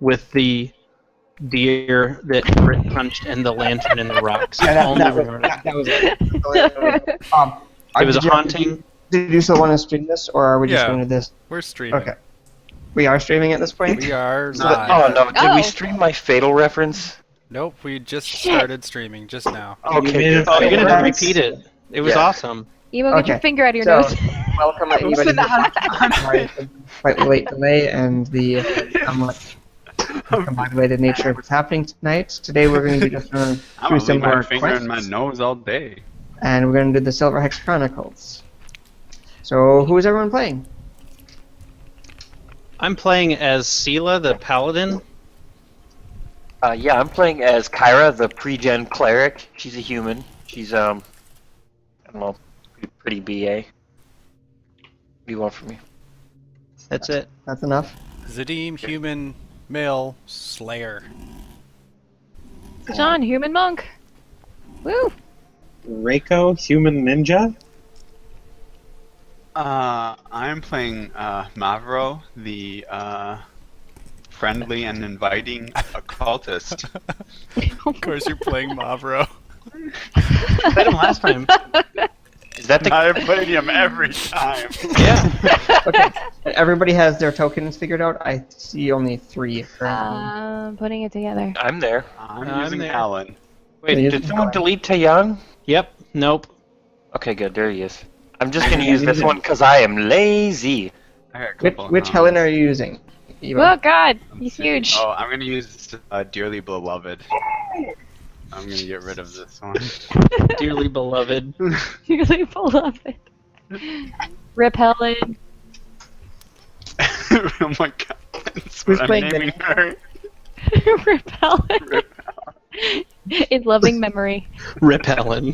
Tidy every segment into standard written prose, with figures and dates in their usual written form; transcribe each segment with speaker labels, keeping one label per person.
Speaker 1: with the deer that Britt punched and the lantern and the rocks.
Speaker 2: Yeah,
Speaker 1: Only
Speaker 2: that
Speaker 1: remember.
Speaker 2: was it.
Speaker 1: It was a
Speaker 2: did you-
Speaker 1: haunting.
Speaker 2: Did you still want to stream this, or are we just
Speaker 3: Yeah.
Speaker 2: going to this?
Speaker 3: We're streaming.
Speaker 2: Okay. We are streaming at this point?
Speaker 3: We are
Speaker 4: No.
Speaker 3: live.
Speaker 5: Oh no! Did
Speaker 4: Oh.
Speaker 5: we stream my fatal reference?
Speaker 3: Nope, we just
Speaker 4: Shit.
Speaker 3: started streaming just now.
Speaker 5: Okay,
Speaker 4: made
Speaker 5: good.
Speaker 1: Oh, you're gonna have to
Speaker 2: Reference?
Speaker 1: repeat it. It was
Speaker 5: Yeah.
Speaker 1: awesome.
Speaker 4: Emo, get your
Speaker 2: Okay.
Speaker 4: finger out of your
Speaker 2: So,
Speaker 4: nose.
Speaker 2: welcome anybody. Quite late delay and the somewhat discombobulated nature of what's happening tonight. Today we're going to be just going
Speaker 6: I'm
Speaker 2: through
Speaker 6: gonna
Speaker 2: some
Speaker 6: leave
Speaker 2: more
Speaker 6: my finger in my
Speaker 2: quests,
Speaker 6: nose all day.
Speaker 2: and we're going to do the Silver Hex Chronicles. So, who is everyone playing?
Speaker 1: I'm playing as Sela, the paladin.
Speaker 5: Yeah, I'm playing as Kyra, the pre-gen cleric. She's a human. She's I don't know, pretty BA. What do you want from me?
Speaker 1: That's it.
Speaker 2: That's enough.
Speaker 3: Zadim, human, male, slayer.
Speaker 4: John, human monk. Woo!
Speaker 7: Reiko, human ninja.
Speaker 6: I'm playing Mavro, the friendly and inviting occultist.
Speaker 3: Of course, you're playing Mavro.
Speaker 1: I played him last time.
Speaker 5: Is that the?
Speaker 6: I played him every time.
Speaker 1: Yeah.
Speaker 2: Okay. Everybody has their tokens figured out. I see only 3 currently.
Speaker 4: Putting it together.
Speaker 5: I'm there.
Speaker 6: I'm using
Speaker 1: there.
Speaker 6: Alan.
Speaker 1: Wait.
Speaker 5: Did someone delete Taeyang?
Speaker 1: Yep. Nope.
Speaker 5: Okay, good. There he is. I'm just gonna use this one because I am lazy.
Speaker 6: I got a couple
Speaker 2: Which
Speaker 6: of
Speaker 2: Helen are you using? Eva?
Speaker 4: Oh God,
Speaker 6: I'm
Speaker 4: he's
Speaker 6: seeing-
Speaker 4: huge.
Speaker 6: Oh, I'm gonna use Dearly Beloved. I'm gonna get rid of this one.
Speaker 1: Dearly beloved.
Speaker 4: Really beloved. Rip Helen.
Speaker 6: Oh my god. That's
Speaker 2: Who's
Speaker 6: what I'm
Speaker 2: playing
Speaker 6: naming her.
Speaker 4: Rip Helen. In loving memory.
Speaker 1: Rip Helen.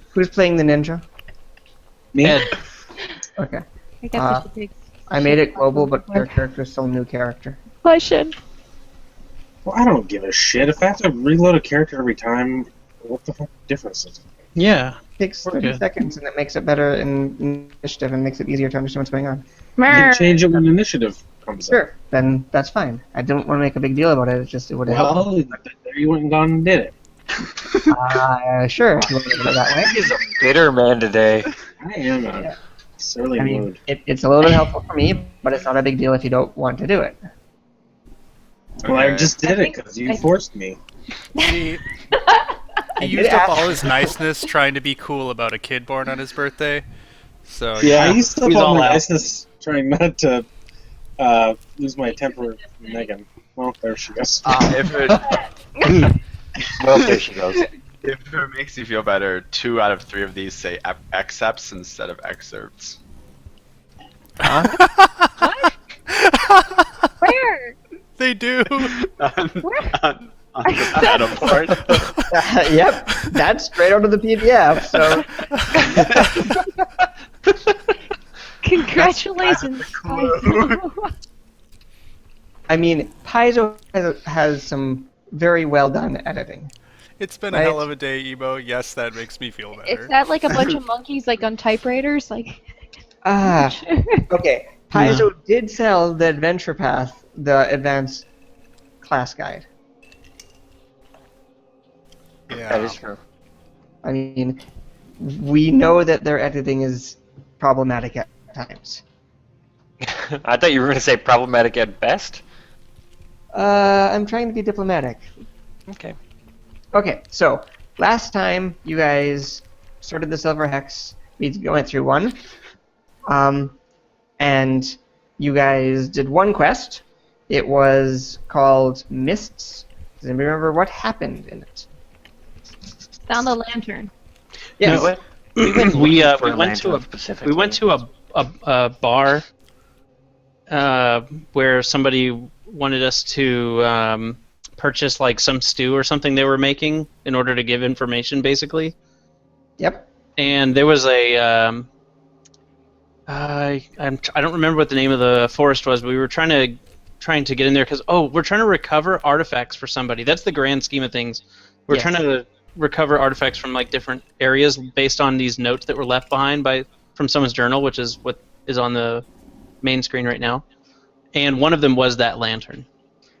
Speaker 2: Who's playing the ninja?
Speaker 7: Me?
Speaker 1: Ed.
Speaker 2: Okay.
Speaker 4: I guess we should take
Speaker 2: I made it global, but their character is still a new character.
Speaker 4: question.
Speaker 7: Well, I don't give a shit. If I have to reload a character every time, what the fuck difference is it?
Speaker 1: Yeah.
Speaker 2: It takes
Speaker 1: We're
Speaker 2: 30
Speaker 1: good.
Speaker 2: seconds, and it makes it better in initiative and makes it easier to understand what's going on.
Speaker 7: You can change it when initiative comes up.
Speaker 2: Sure, then that's fine. I didn't want to make a big deal about it. It's just it would have helped.
Speaker 7: Well, there you went and gone and did it.
Speaker 2: Sure, if you want to put it that way.
Speaker 5: He's a bitter man today.
Speaker 7: I am a surly
Speaker 2: I mean,
Speaker 7: mood.
Speaker 2: it's a little bit helpful for me, but it's not a big deal if you don't want to do it.
Speaker 7: Well, I just did
Speaker 4: I
Speaker 7: it
Speaker 4: think-
Speaker 7: because you forced me.
Speaker 3: He
Speaker 2: did
Speaker 3: used up
Speaker 2: ask-
Speaker 3: all his niceness trying to be cool about a kid born on his birthday. So
Speaker 7: I used to
Speaker 1: he's
Speaker 7: all
Speaker 1: all
Speaker 7: my
Speaker 1: out.
Speaker 7: niceness trying not to lose my temper with Megan. Well, there she goes.
Speaker 6: If it
Speaker 5: Well, there she goes.
Speaker 6: if it makes you feel better, 2 out of 3 of these say excepts instead of excerpts.
Speaker 4: Where?
Speaker 3: they do.
Speaker 6: On the meta part.
Speaker 2: Yep, that's straight out of the PDF. So
Speaker 4: Congratulations.
Speaker 2: I mean, Paizo has some very well done editing.
Speaker 3: It's been a
Speaker 2: Right.
Speaker 3: hell of a day, Emo. Yes, that makes me feel better.
Speaker 4: Is that like a bunch of monkeys like on typewriters? Like
Speaker 2: Okay. Paizo did sell the Adventure Path, the advanced class guide.
Speaker 3: Yeah.
Speaker 5: That is true.
Speaker 2: I mean, we know that their editing is problematic at times.
Speaker 5: I thought you were gonna say problematic at best.
Speaker 2: I'm trying to be diplomatic.
Speaker 5: Okay.
Speaker 2: Okay, so last time you guys started the Silver Hex, we went through one, and you guys did one quest. It was called Mists. Does anybody remember what happened in it?
Speaker 4: Found the lantern.
Speaker 2: Yes.
Speaker 5: What?
Speaker 1: We went to a
Speaker 5: specific.
Speaker 1: we went to a bar where somebody wanted us to purchase like some stew or something they were making in order to give information, basically.
Speaker 2: Yep.
Speaker 1: And there was a I don't remember what the name of the forest was, but we were trying to get in there because we're trying to recover artifacts for somebody. That's the grand scheme of things. We're
Speaker 2: Yes.
Speaker 1: trying to recover artifacts from like different areas based on these notes that were left behind from someone's journal, which is what is on the main screen right now. And one of them was that lantern.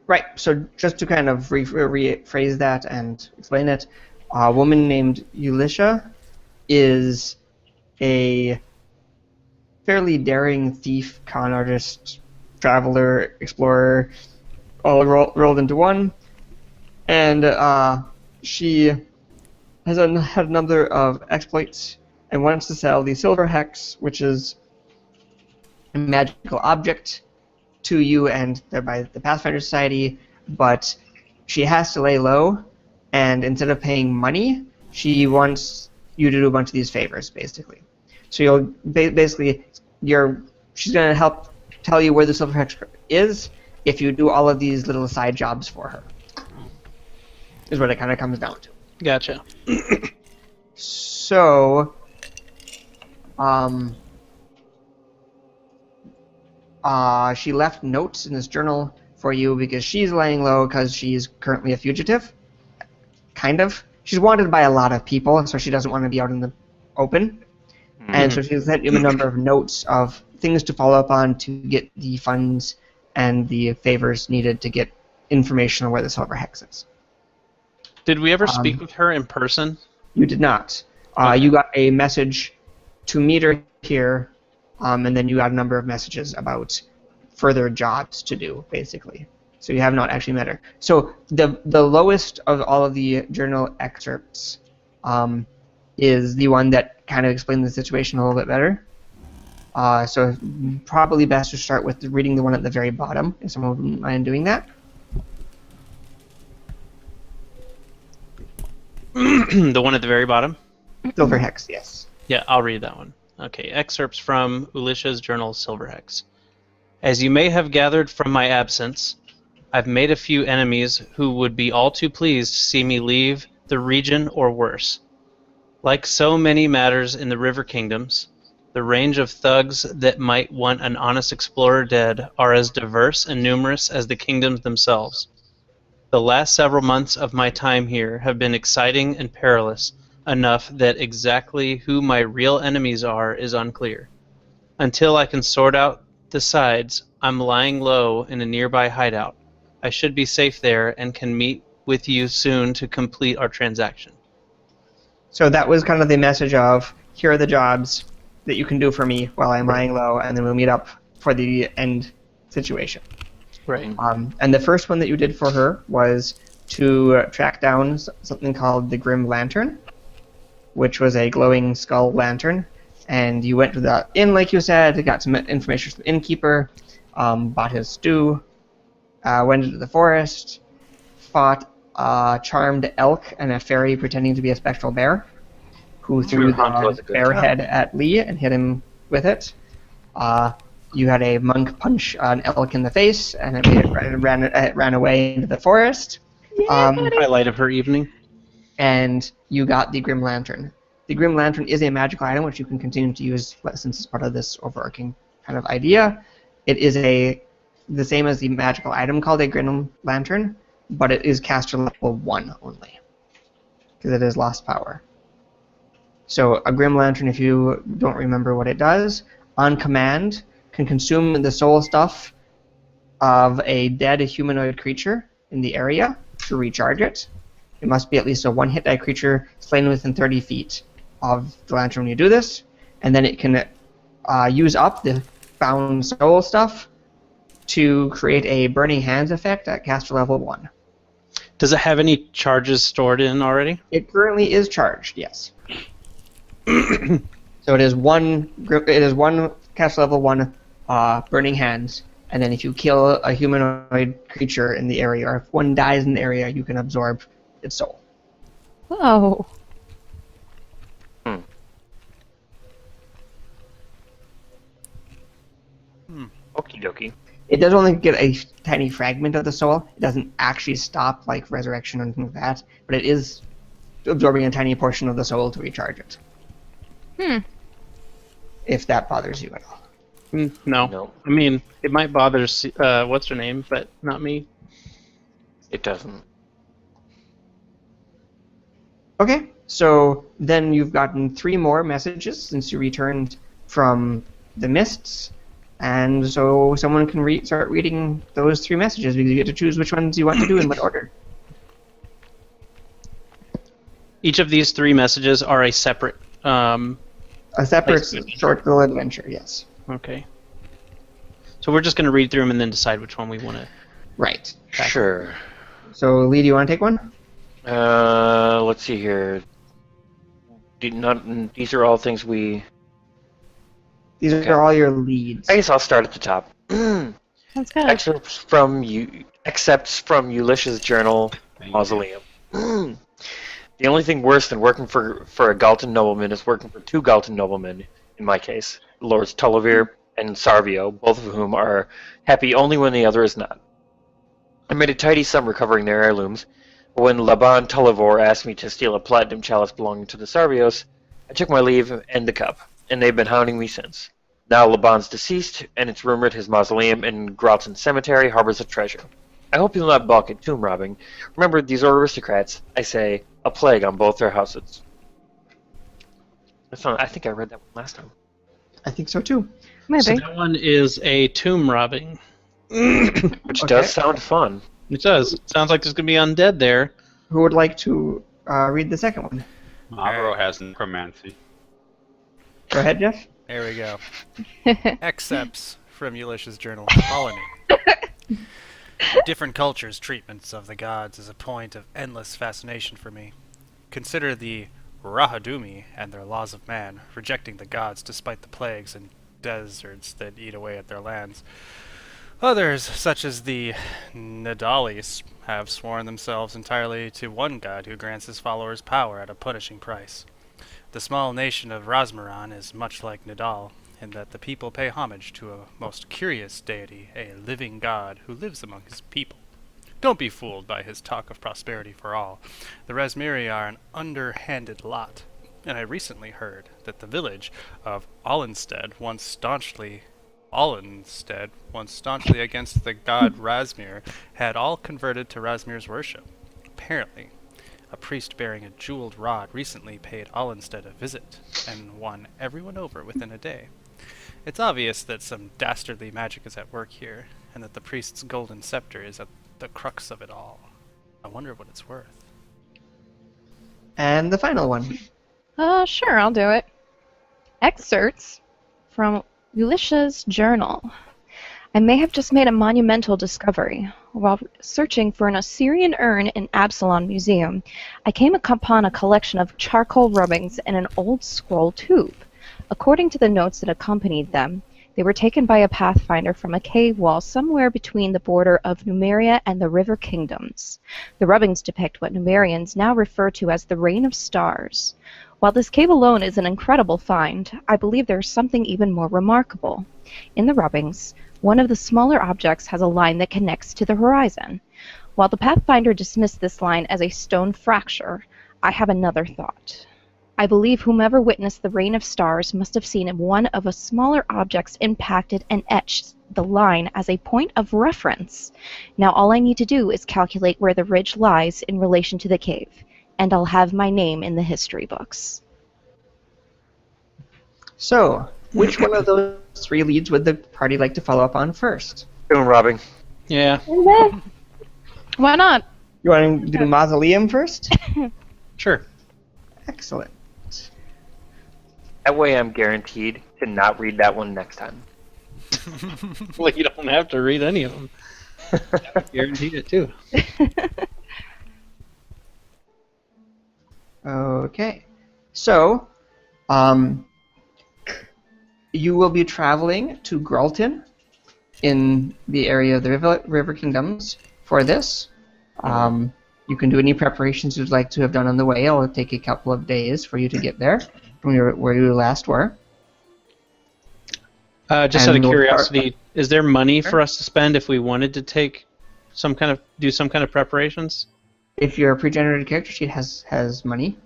Speaker 2: Right. So just to kind of rephrase that and explain it, a woman named Elisha is a fairly daring thief, con artist, traveler, explorer, all rolled into one, and she has had a number of exploits and wants to sell the Silver Hex, which is a magical object, to you and thereby the Pathfinder Society, but she has to lay low, and instead of paying money, she wants you to do a bunch of these favors, basically. So you'll basically, she's going to help tell you where the Silver Hex is if you do all of these little side jobs for her, is what it kind of comes down to.
Speaker 1: Gotcha.
Speaker 2: So, she left notes in this journal for you because she's laying low because she's currently a fugitive. Kind of. She's wanted by a lot of people, so she doesn't want to be out in the open. And so she sent you a number of notes of things to follow up on to get the funds and the favors needed to get information on where the Silver Hex is.
Speaker 1: Did we ever speak with her in person?
Speaker 2: You did not.
Speaker 1: Okay.
Speaker 2: You got a message to meet her here, and then you got a number of messages about further jobs to do, basically. So you have not actually met her. So the lowest of all of the journal excerpts is the one that kind of explains the situation a little bit better. So probably best to start with reading the one at the very bottom, if someone wouldn't mind doing that.
Speaker 1: The one at the very bottom?
Speaker 2: Silver Hex, yes.
Speaker 1: Yeah, I'll read that one. Okay, excerpts from Ulisha's journal, Silver Hex. As you may have gathered from my absence, I've made a few enemies who would be all too pleased to see me leave the region or worse. Like so many matters in the River Kingdoms, the range of thugs that might want an honest explorer dead are as diverse and numerous as the kingdoms themselves. The last several months of my time here have been exciting and perilous enough that exactly who my real enemies are is unclear. Until I can sort out the sides, I'm lying low in a nearby hideout. I should be safe there and can meet with you soon to complete our transaction.
Speaker 2: So that was kind of the message of, here are the jobs that you can do for me while I'm lying low, and then we'll meet up for the end situation.
Speaker 1: Right.
Speaker 2: And the first one that you did for her was to track down something called the Grim Lantern, which was a glowing skull lantern. And you went to the inn, like you said, got some information from the innkeeper, bought his stew, went into the forest, fought a charmed elk and a fairy pretending to be a spectral bear, who threw the bear head at Lee and hit him with it. You had a monk punch an elk in the face, and it ran away into the forest.
Speaker 1: Highlight of her evening.
Speaker 2: And you got the Grim Lantern. The Grim Lantern is a magical item which you can continue to use since it's part of this overarching kind of idea. It is the same as the magical item called a Grim Lantern, but it is caster level 1 only, because it is lost power. So a Grim Lantern, if you don't remember what it does, on command can consume the soul stuff of a dead humanoid creature in the area to recharge it. It must be at least a one-hit die creature slain within 30 feet of the lantern when you do this, and then it can use up the found soul stuff to create a Burning Hands effect at caster level 1.
Speaker 1: Does it have any charges stored in already?
Speaker 2: It currently is charged, yes. So it is one caster level 1 Burning Hands, and then if you kill a humanoid creature in the area, or if one dies in the area, you can absorb its soul.
Speaker 4: Oh.
Speaker 5: Okie dokie.
Speaker 2: It does only get a tiny fragment of the soul. It doesn't actually stop like resurrection or anything like that, but it is absorbing a tiny portion of the soul to recharge it. If that bothers you at all.
Speaker 1: No.
Speaker 5: No,
Speaker 1: I mean, it might bother, what's her name, but not me.
Speaker 5: it doesn't.
Speaker 2: Okay, so then you've gotten 3 more messages since you returned from the mists, And so someone can start reading those 3 messages because you get to choose which ones you want to do in what order.
Speaker 1: Each of these 3 messages are a separate.
Speaker 2: A separate
Speaker 1: Nice.
Speaker 2: short little adventure, yes.
Speaker 1: Okay. So we're just going to read through them and then decide which one we want to.
Speaker 2: Right.
Speaker 5: Sure.
Speaker 2: So, Lee, do you want to take one?
Speaker 5: Let's see here. These are all things we.
Speaker 2: These
Speaker 5: Okay.
Speaker 2: are all your leads.
Speaker 5: I guess I'll start at the top.
Speaker 4: Sounds good.
Speaker 5: Excerpts from Ulysses' journal, Mausoleum. The only thing worse than working for a Galton nobleman is working for 2 Galton noblemen, in my case, Lords Tulliver and Sarvio, both of whom are happy only when the other is not. I made a tidy sum recovering their heirlooms, but when Laban Tullivor asked me to steal a platinum chalice belonging to the Sarvios, I took my leave and the cup, and they've been hounding me since. Now Laban's deceased, and it's rumored his mausoleum in Gralton Cemetery harbors a treasure. I hope you'll not balk at tomb robbing. Remember, these are aristocrats, I say, a plague on both their houses. I think I read that one last time.
Speaker 2: I think so too.
Speaker 4: Maybe.
Speaker 1: So that one is a tomb robbing.
Speaker 5: Which does sound fun.
Speaker 1: It does. Sounds like there's going to be undead there.
Speaker 2: Who would like to read the second one?
Speaker 6: Mavro has necromancy.
Speaker 2: Go ahead, Jeff.
Speaker 3: There we go. Excerpts from Ulysses' journal, Colony. Different cultures' treatments of the gods is a point of endless fascination for me. Consider the Rahadumi and their laws of man, rejecting the gods despite the plagues and deserts that eat away at their lands. Others, such as the Nadalis, have sworn themselves entirely to one god who grants his followers power at a punishing price. The small nation of Rasmaran is much like Nidal, in that the people pay homage to a most curious deity, a living god who lives among his people. Don't be fooled by his talk of prosperity for all. The Rasmiri are an underhanded lot, and I recently heard that the village of Allenstead once staunchly against the god Rasmir had all converted to Rasmir's worship. Apparently, a priest bearing a jeweled rod recently paid Allenstead a visit and won everyone over within a day. It's obvious that some dastardly magic is at work here, and that the priest's golden scepter is at the crux of it all. I wonder what it's worth.
Speaker 2: And the final one.
Speaker 4: Sure, I'll do it. Excerpts from Ulysses' journal. I may have just made a monumental discovery. While searching for an Assyrian urn in Absalon Museum, I came upon a collection of charcoal rubbings in an old scroll tube. According to the notes that accompanied them, they were taken by a Pathfinder from a cave wall somewhere between the border of Numeria and the River Kingdoms. The rubbings depict what Numerians now refer to as the Reign of Stars. While this cave alone is an incredible find, I believe there is something even more remarkable. In the rubbings, one of the smaller objects has a line that connects to the horizon. While the Pathfinder dismissed this line as a stone fracture, I have another thought. I believe whomever witnessed the Reign of Stars must have seen one of a smaller objects impacted and etched the line as a point of reference. Now all I need to do is calculate where the ridge lies in relation to the cave, and I'll have my name in the history books.
Speaker 2: So, which one of those 3 leads would the party like to follow up on first?
Speaker 5: Tomb robbing.
Speaker 1: Yeah.
Speaker 4: Why not?
Speaker 2: You want to do Mausoleum first?
Speaker 1: Sure.
Speaker 2: Excellent.
Speaker 5: That way I'm guaranteed to not read that one next time.
Speaker 1: Well, you don't have to read any of them. Guaranteed it too.
Speaker 2: Okay. So, you will be traveling to Gralton in the area of the River Kingdoms for this. You can do any preparations you'd like to have done on the way. It'll take a couple of days for you to get there from where you last were.
Speaker 1: Just
Speaker 2: And
Speaker 1: out of
Speaker 2: you'll-
Speaker 1: curiosity, is there money for us to spend if we wanted to take do some kind of preparations?
Speaker 2: If your pre-generated character sheet has money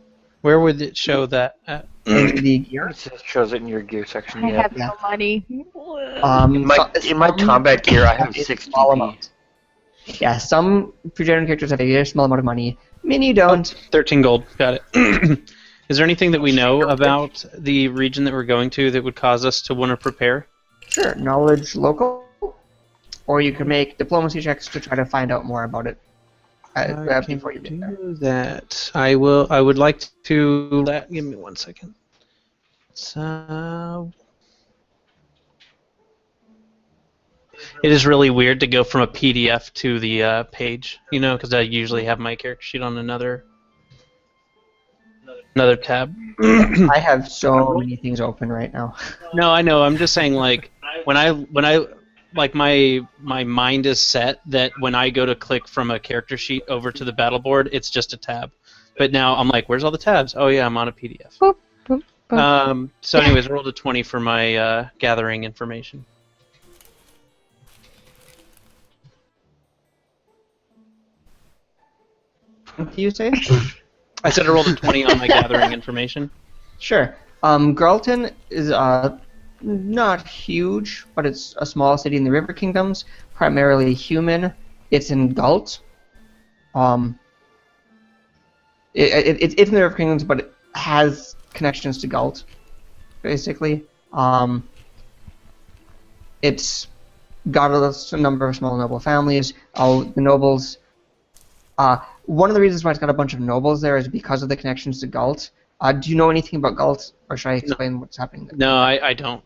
Speaker 1: Where would it show that at?
Speaker 2: in the gear,
Speaker 5: It shows it in your gear section.
Speaker 4: I
Speaker 5: Yeah.
Speaker 4: have no money.
Speaker 5: In my combat gear, I have
Speaker 2: a
Speaker 5: 6
Speaker 2: small
Speaker 5: GP.
Speaker 2: amount. Yeah, some pre-generated characters have a very small amount of money. Many don't.
Speaker 1: 13 gold. Got it. Is there anything that we know about the region that we're going to that would cause us to want to prepare?
Speaker 2: Sure, knowledge local, or you can make diplomacy checks to try to find out more about it
Speaker 1: I can
Speaker 2: before you get there.
Speaker 1: do that. I will. I would like to. Give me 1 second. So. It is really weird to go from a PDF to the page, because I usually have my character sheet on another tab.
Speaker 2: I have so many things open right now.
Speaker 1: No, I know. I'm just saying, like, when I like my mind is set that when I go to click from a character sheet over to the battle board, it's just a tab. But now I'm like, where's all the tabs? Oh yeah, I'm on a PDF.
Speaker 4: Boop, boop, boop.
Speaker 1: So anyways, I rolled a 20 for my gathering information.
Speaker 2: What do you say?
Speaker 1: I said I rolled a 20 on my gathering information.
Speaker 2: Sure. Gralton is not huge, but it's a small city in the River Kingdoms, primarily human. It's in Galt. It's in the River Kingdoms, but it has connections to Galt, basically. It's got a number of small noble families. The nobles... one of the reasons why it's got a bunch of nobles there is because of the connections to Galt. Do you know anything about Galt, or should I explain what's happening there?
Speaker 1: No, I don't.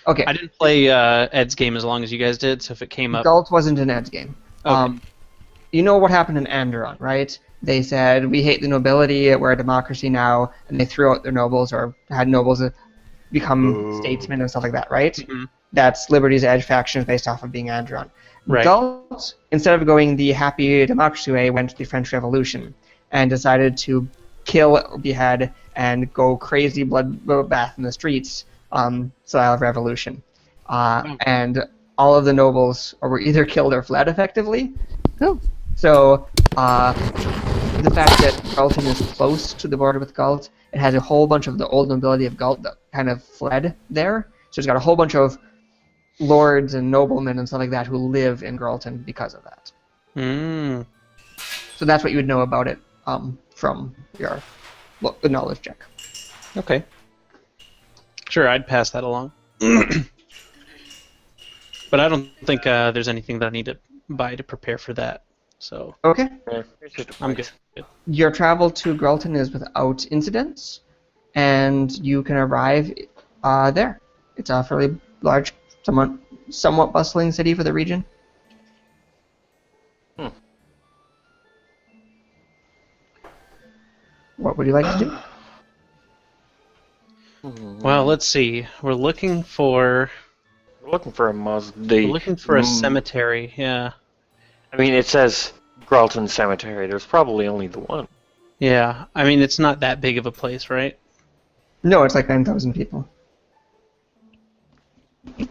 Speaker 2: Okay.
Speaker 1: I didn't play Ed's game as long as you guys did, so if it came up...
Speaker 2: Galt wasn't an Ed's game.
Speaker 1: Okay.
Speaker 2: You know what happened in Anderon, right? They said, we hate the nobility, we're a democracy now, and they threw out their nobles, or had nobles become statesmen and stuff like that, right?
Speaker 1: Mhm.
Speaker 2: That's Liberty's Edge faction based off of being Anderon.
Speaker 1: Right.
Speaker 2: Galt, instead of going the happy democracy way, went to the French Revolution and decided to kill, behead, and go crazy bloodbath in the streets style of revolution. And all of the nobles were either killed or fled effectively.
Speaker 4: Oh.
Speaker 2: So the fact that Galton is close to the border with Galt, it has a whole bunch of the old nobility of Galt that kind of fled there. So it's got a whole bunch of lords and noblemen and stuff like that who live in Gralton because of that.
Speaker 1: Mm.
Speaker 2: So that's what you would know about it from your knowledge check.
Speaker 1: Okay. Sure, I'd pass that along. But I don't think there's anything that I need to buy to prepare for that. So
Speaker 2: Okay.
Speaker 1: I'm good.
Speaker 2: Your travel to Gralton is without incidents, and you can arrive there. It's a fairly large, somewhat bustling city for the region. What would you like to do?
Speaker 1: Well, let's see. We're looking for
Speaker 5: We're looking for a
Speaker 1: we're looking for a cemetery. Yeah.
Speaker 5: I mean, it says Gralton Cemetery. There's probably only the one.
Speaker 1: Yeah. I mean, it's not that big of a place, right?
Speaker 2: No, it's like 9,000 people. Like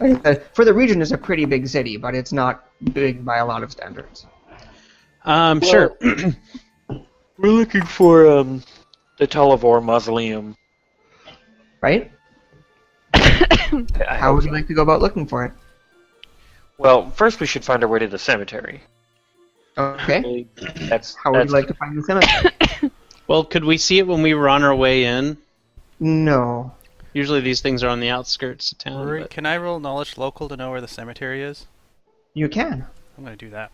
Speaker 2: I said, for the region, it's a pretty big city, but it's not big by a lot of standards.
Speaker 1: Sure.
Speaker 5: We're looking for the Televor Mausoleum.
Speaker 2: Right? How would you like to go about looking for it?
Speaker 5: Well, first we should find our way to the cemetery.
Speaker 2: Okay.
Speaker 5: That's
Speaker 2: How would you like to find the cemetery?
Speaker 1: Well, could we see it when we were on our way in?
Speaker 2: No.
Speaker 1: Usually these things are on the outskirts of town.
Speaker 3: Rory,
Speaker 1: But...
Speaker 3: can I roll knowledge local to know where the cemetery is?
Speaker 2: You can.
Speaker 3: I'm gonna do that.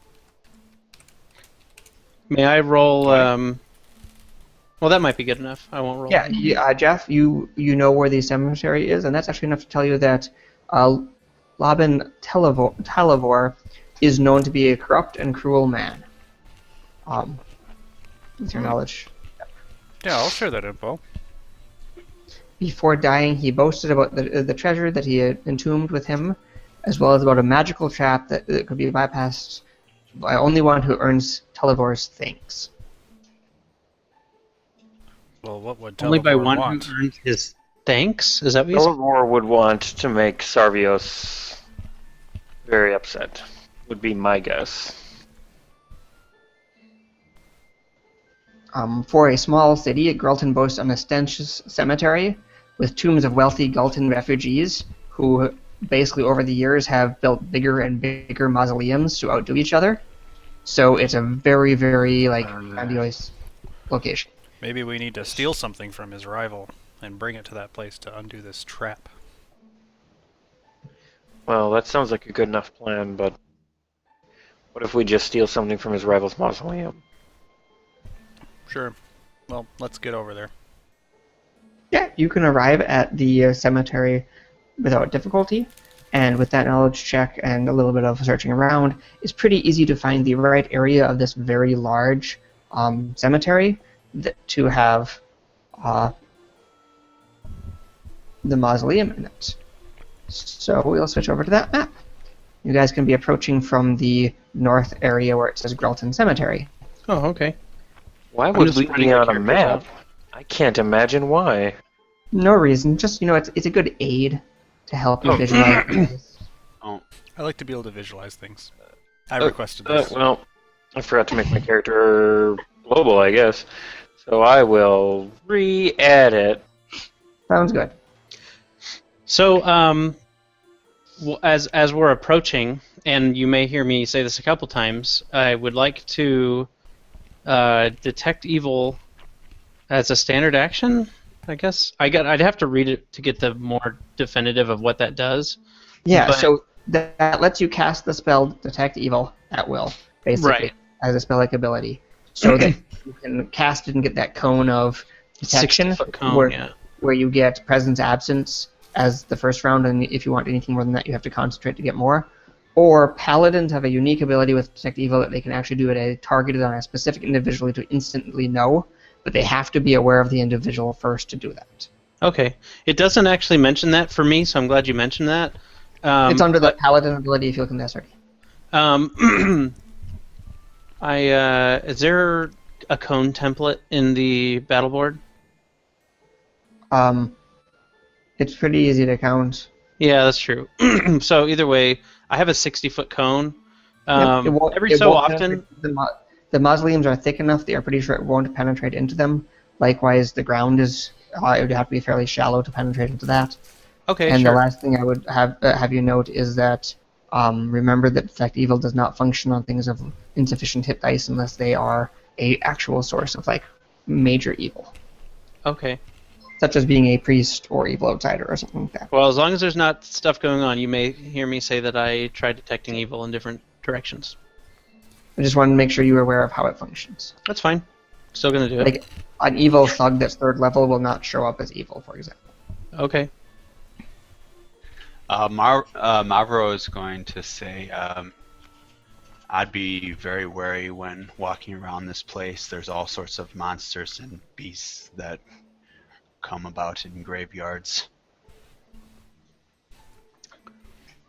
Speaker 1: May I roll? Well, that might be good enough. I won't roll.
Speaker 2: Yeah, Jeff, you know where the cemetery is, and that's actually enough to tell you that Laban Televor is known to be a corrupt and cruel man. With your knowledge.
Speaker 3: Yeah, I'll share that info.
Speaker 2: Before dying, he boasted about the treasure that he had entombed with him, as well as about a magical trap that could be bypassed by only one who earns Televor's thanks.
Speaker 3: Well, what would
Speaker 1: Only by
Speaker 3: Televor
Speaker 1: one
Speaker 3: want?
Speaker 1: who earns his thanks. Is that what you said?
Speaker 5: Televor would want to make Sarvios very upset. Would be my guess.
Speaker 2: For a small city, Gralton boasts an ostentatious cemetery with tombs of wealthy Galton refugees who basically over the years have built bigger and bigger mausoleums to outdo each other. So it's a very, very grandiose location.
Speaker 3: Maybe we need to steal something from his rival and bring it to that place to undo this trap.
Speaker 5: Well, that sounds like a good enough plan, but what if we just steal something from his rival's mausoleum?
Speaker 3: Sure. Well, let's get over there.
Speaker 2: Yeah, you can arrive at the cemetery without difficulty, and with that knowledge check and a little bit of searching around, it's pretty easy to find the right area of this very large cemetery to have the mausoleum in it. So we'll switch over to that map. You guys can be approaching from the north area where it says Grelton Cemetery.
Speaker 1: Oh, okay.
Speaker 5: Why
Speaker 1: I'm
Speaker 5: would
Speaker 1: just
Speaker 5: we
Speaker 1: spreading
Speaker 5: be
Speaker 1: my
Speaker 5: on a
Speaker 1: characters
Speaker 5: map?
Speaker 1: out.
Speaker 5: I can't imagine why.
Speaker 2: No reason, just it's a good aid to help you visualize things.
Speaker 6: Oh,
Speaker 3: I like to be able to visualize things. I requested this.
Speaker 5: Well, I forgot to make my character global, I guess. So I will re-add it.
Speaker 2: Sounds good.
Speaker 1: So, as we're approaching, and you may hear me say this a couple times, I would like to detect evil as a standard action. I guess I'd have to read it to get the more definitive of what that does.
Speaker 2: Yeah,
Speaker 1: But-
Speaker 2: so that lets you cast the spell Detect Evil at will, basically,
Speaker 1: Right.
Speaker 2: as a spell-like ability, so that you can cast it and get that cone of detection,
Speaker 1: 60-foot cone, yeah.
Speaker 2: where you get Presence Absence as the first round, and if you want anything more than that, you have to concentrate to get more. Or Paladins have a unique ability with Detect Evil that they can actually do it targeted on a specific individual to instantly know, but they have to be aware of the individual first to do that.
Speaker 1: Okay. It doesn't actually mention that for me, so I'm glad you mentioned that.
Speaker 2: It's under the Paladin ability if you look in the SRD.
Speaker 1: Is there a cone template in the battle board?
Speaker 2: It's pretty easy to count.
Speaker 1: Yeah, that's true. So either way, I have a 60-foot cone.
Speaker 2: Yep,
Speaker 1: Every
Speaker 2: it
Speaker 1: so
Speaker 2: won't
Speaker 1: often,
Speaker 2: penetrate the mausoleums are thick enough that you're pretty sure it won't penetrate into them. Likewise, the ground is it would have to be fairly shallow to penetrate into that.
Speaker 1: okay,
Speaker 2: And
Speaker 1: sure.
Speaker 2: the last thing I would have you note is that remember that Detect Evil does not function on things of insufficient hit dice unless they are a actual source of major evil,
Speaker 1: Okay.
Speaker 2: such as being a priest or evil outsider or something like that.
Speaker 1: Well, as long as there's not stuff going on, you may hear me say that I tried detecting evil in different directions.
Speaker 2: I just wanted to make sure you were aware of how it functions.
Speaker 1: That's fine. Still gonna do it.
Speaker 2: Like an evil thug that's third level will not show up as evil, for example.
Speaker 1: Okay.
Speaker 6: Mavro is going to say, I'd be very wary when walking around this place. There's all sorts of monsters and beasts that come about in graveyards.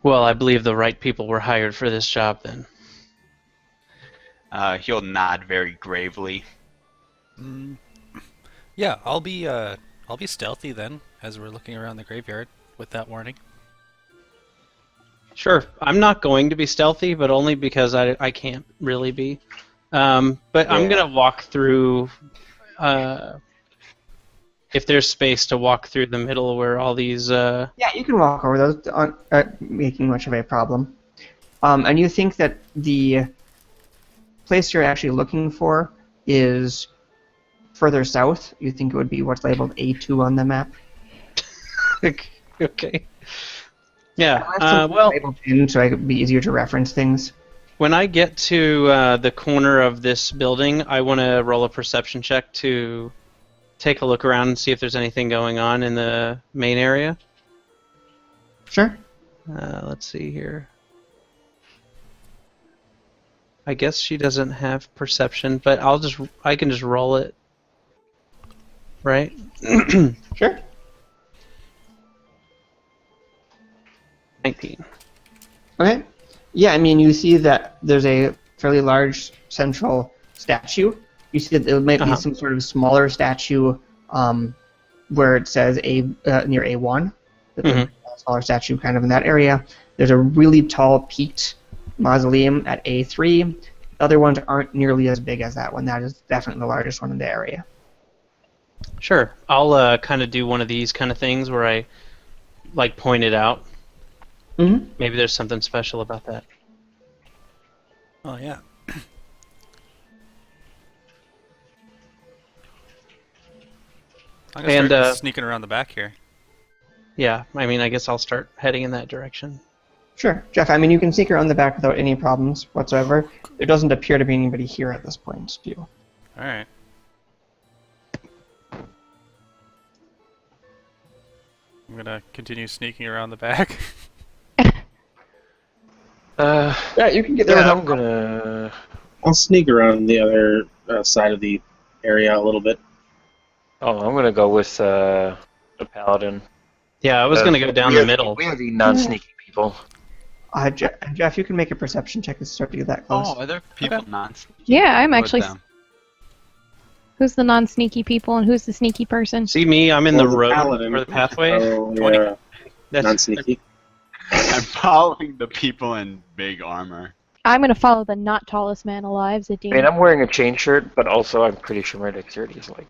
Speaker 1: Well, I believe the right people were hired for this job then.
Speaker 6: He'll nod very gravely.
Speaker 3: Yeah, I'll be stealthy then, as we're looking around the graveyard with that warning.
Speaker 1: Sure. I'm not going to be stealthy, but only because I can't really be. But I'm going to walk through... if there's space to walk through the middle where all these...
Speaker 2: Yeah, you can walk over those aren't making much of a problem. And you think that the place you're actually looking for is further south. You think it would be what's labeled A2 on the map.
Speaker 1: Okay. Yeah,
Speaker 2: I'll have some
Speaker 1: well,
Speaker 2: labeled in so it would be easier to reference things.
Speaker 1: when I get to the corner of this building, I want to roll a perception check to take a look around and see if there's anything going on in the main area.
Speaker 2: Sure.
Speaker 1: Let's see here. I guess she doesn't have perception, but I can just roll it. Right?
Speaker 2: Sure.
Speaker 1: 19.
Speaker 2: Okay. Yeah, I mean, you see that there's a fairly large central statue. You see that there might be some sort of smaller statue where it says near A1. A smaller statue kind of in that area. There's a really tall peaked mausoleum at A3. The other ones aren't nearly as big as that one. That is definitely the largest one in the area.
Speaker 1: Sure. I'll kind of do one of these kind of things where I point it out.
Speaker 2: Mm-hmm.
Speaker 1: Maybe there's something special about that.
Speaker 3: Oh yeah. I'm gonna start sneaking around the back here.
Speaker 1: Yeah, I mean, I guess I'll start heading in that direction.
Speaker 2: Sure, Jeff. I mean, you can sneak around the back without any problems whatsoever. There doesn't appear to be anybody here at this point. To you.
Speaker 3: All right. I'm gonna continue sneaking around the back.
Speaker 2: Yeah, you can get there.
Speaker 5: Yeah,
Speaker 2: without
Speaker 5: I'm gonna.
Speaker 7: I'll sneak around the other side of the area a little bit.
Speaker 5: Oh, I'm gonna go with the paladin.
Speaker 1: Yeah, I was going to go down the middle.
Speaker 5: We have the non-sneaky people.
Speaker 2: Jeff, you can make a perception check to start to get that close.
Speaker 6: Oh, are there people non-sneaky?
Speaker 4: Yeah, I'm
Speaker 6: With
Speaker 4: actually.
Speaker 6: them?
Speaker 4: Who's the non-sneaky people and who's the sneaky person?
Speaker 1: See me, I'm in the
Speaker 7: Well,
Speaker 1: road
Speaker 7: paladin.
Speaker 1: or the pathway.
Speaker 7: Oh,
Speaker 3: 20.
Speaker 7: yeah.
Speaker 1: That's
Speaker 7: Non-sneaky.
Speaker 6: I'm following the people in big armor.
Speaker 4: I'm gonna follow the not tallest man alive,
Speaker 5: I mean,
Speaker 4: Zadine.
Speaker 5: I'm wearing a chain shirt, but also I'm pretty sure my dexterity is like.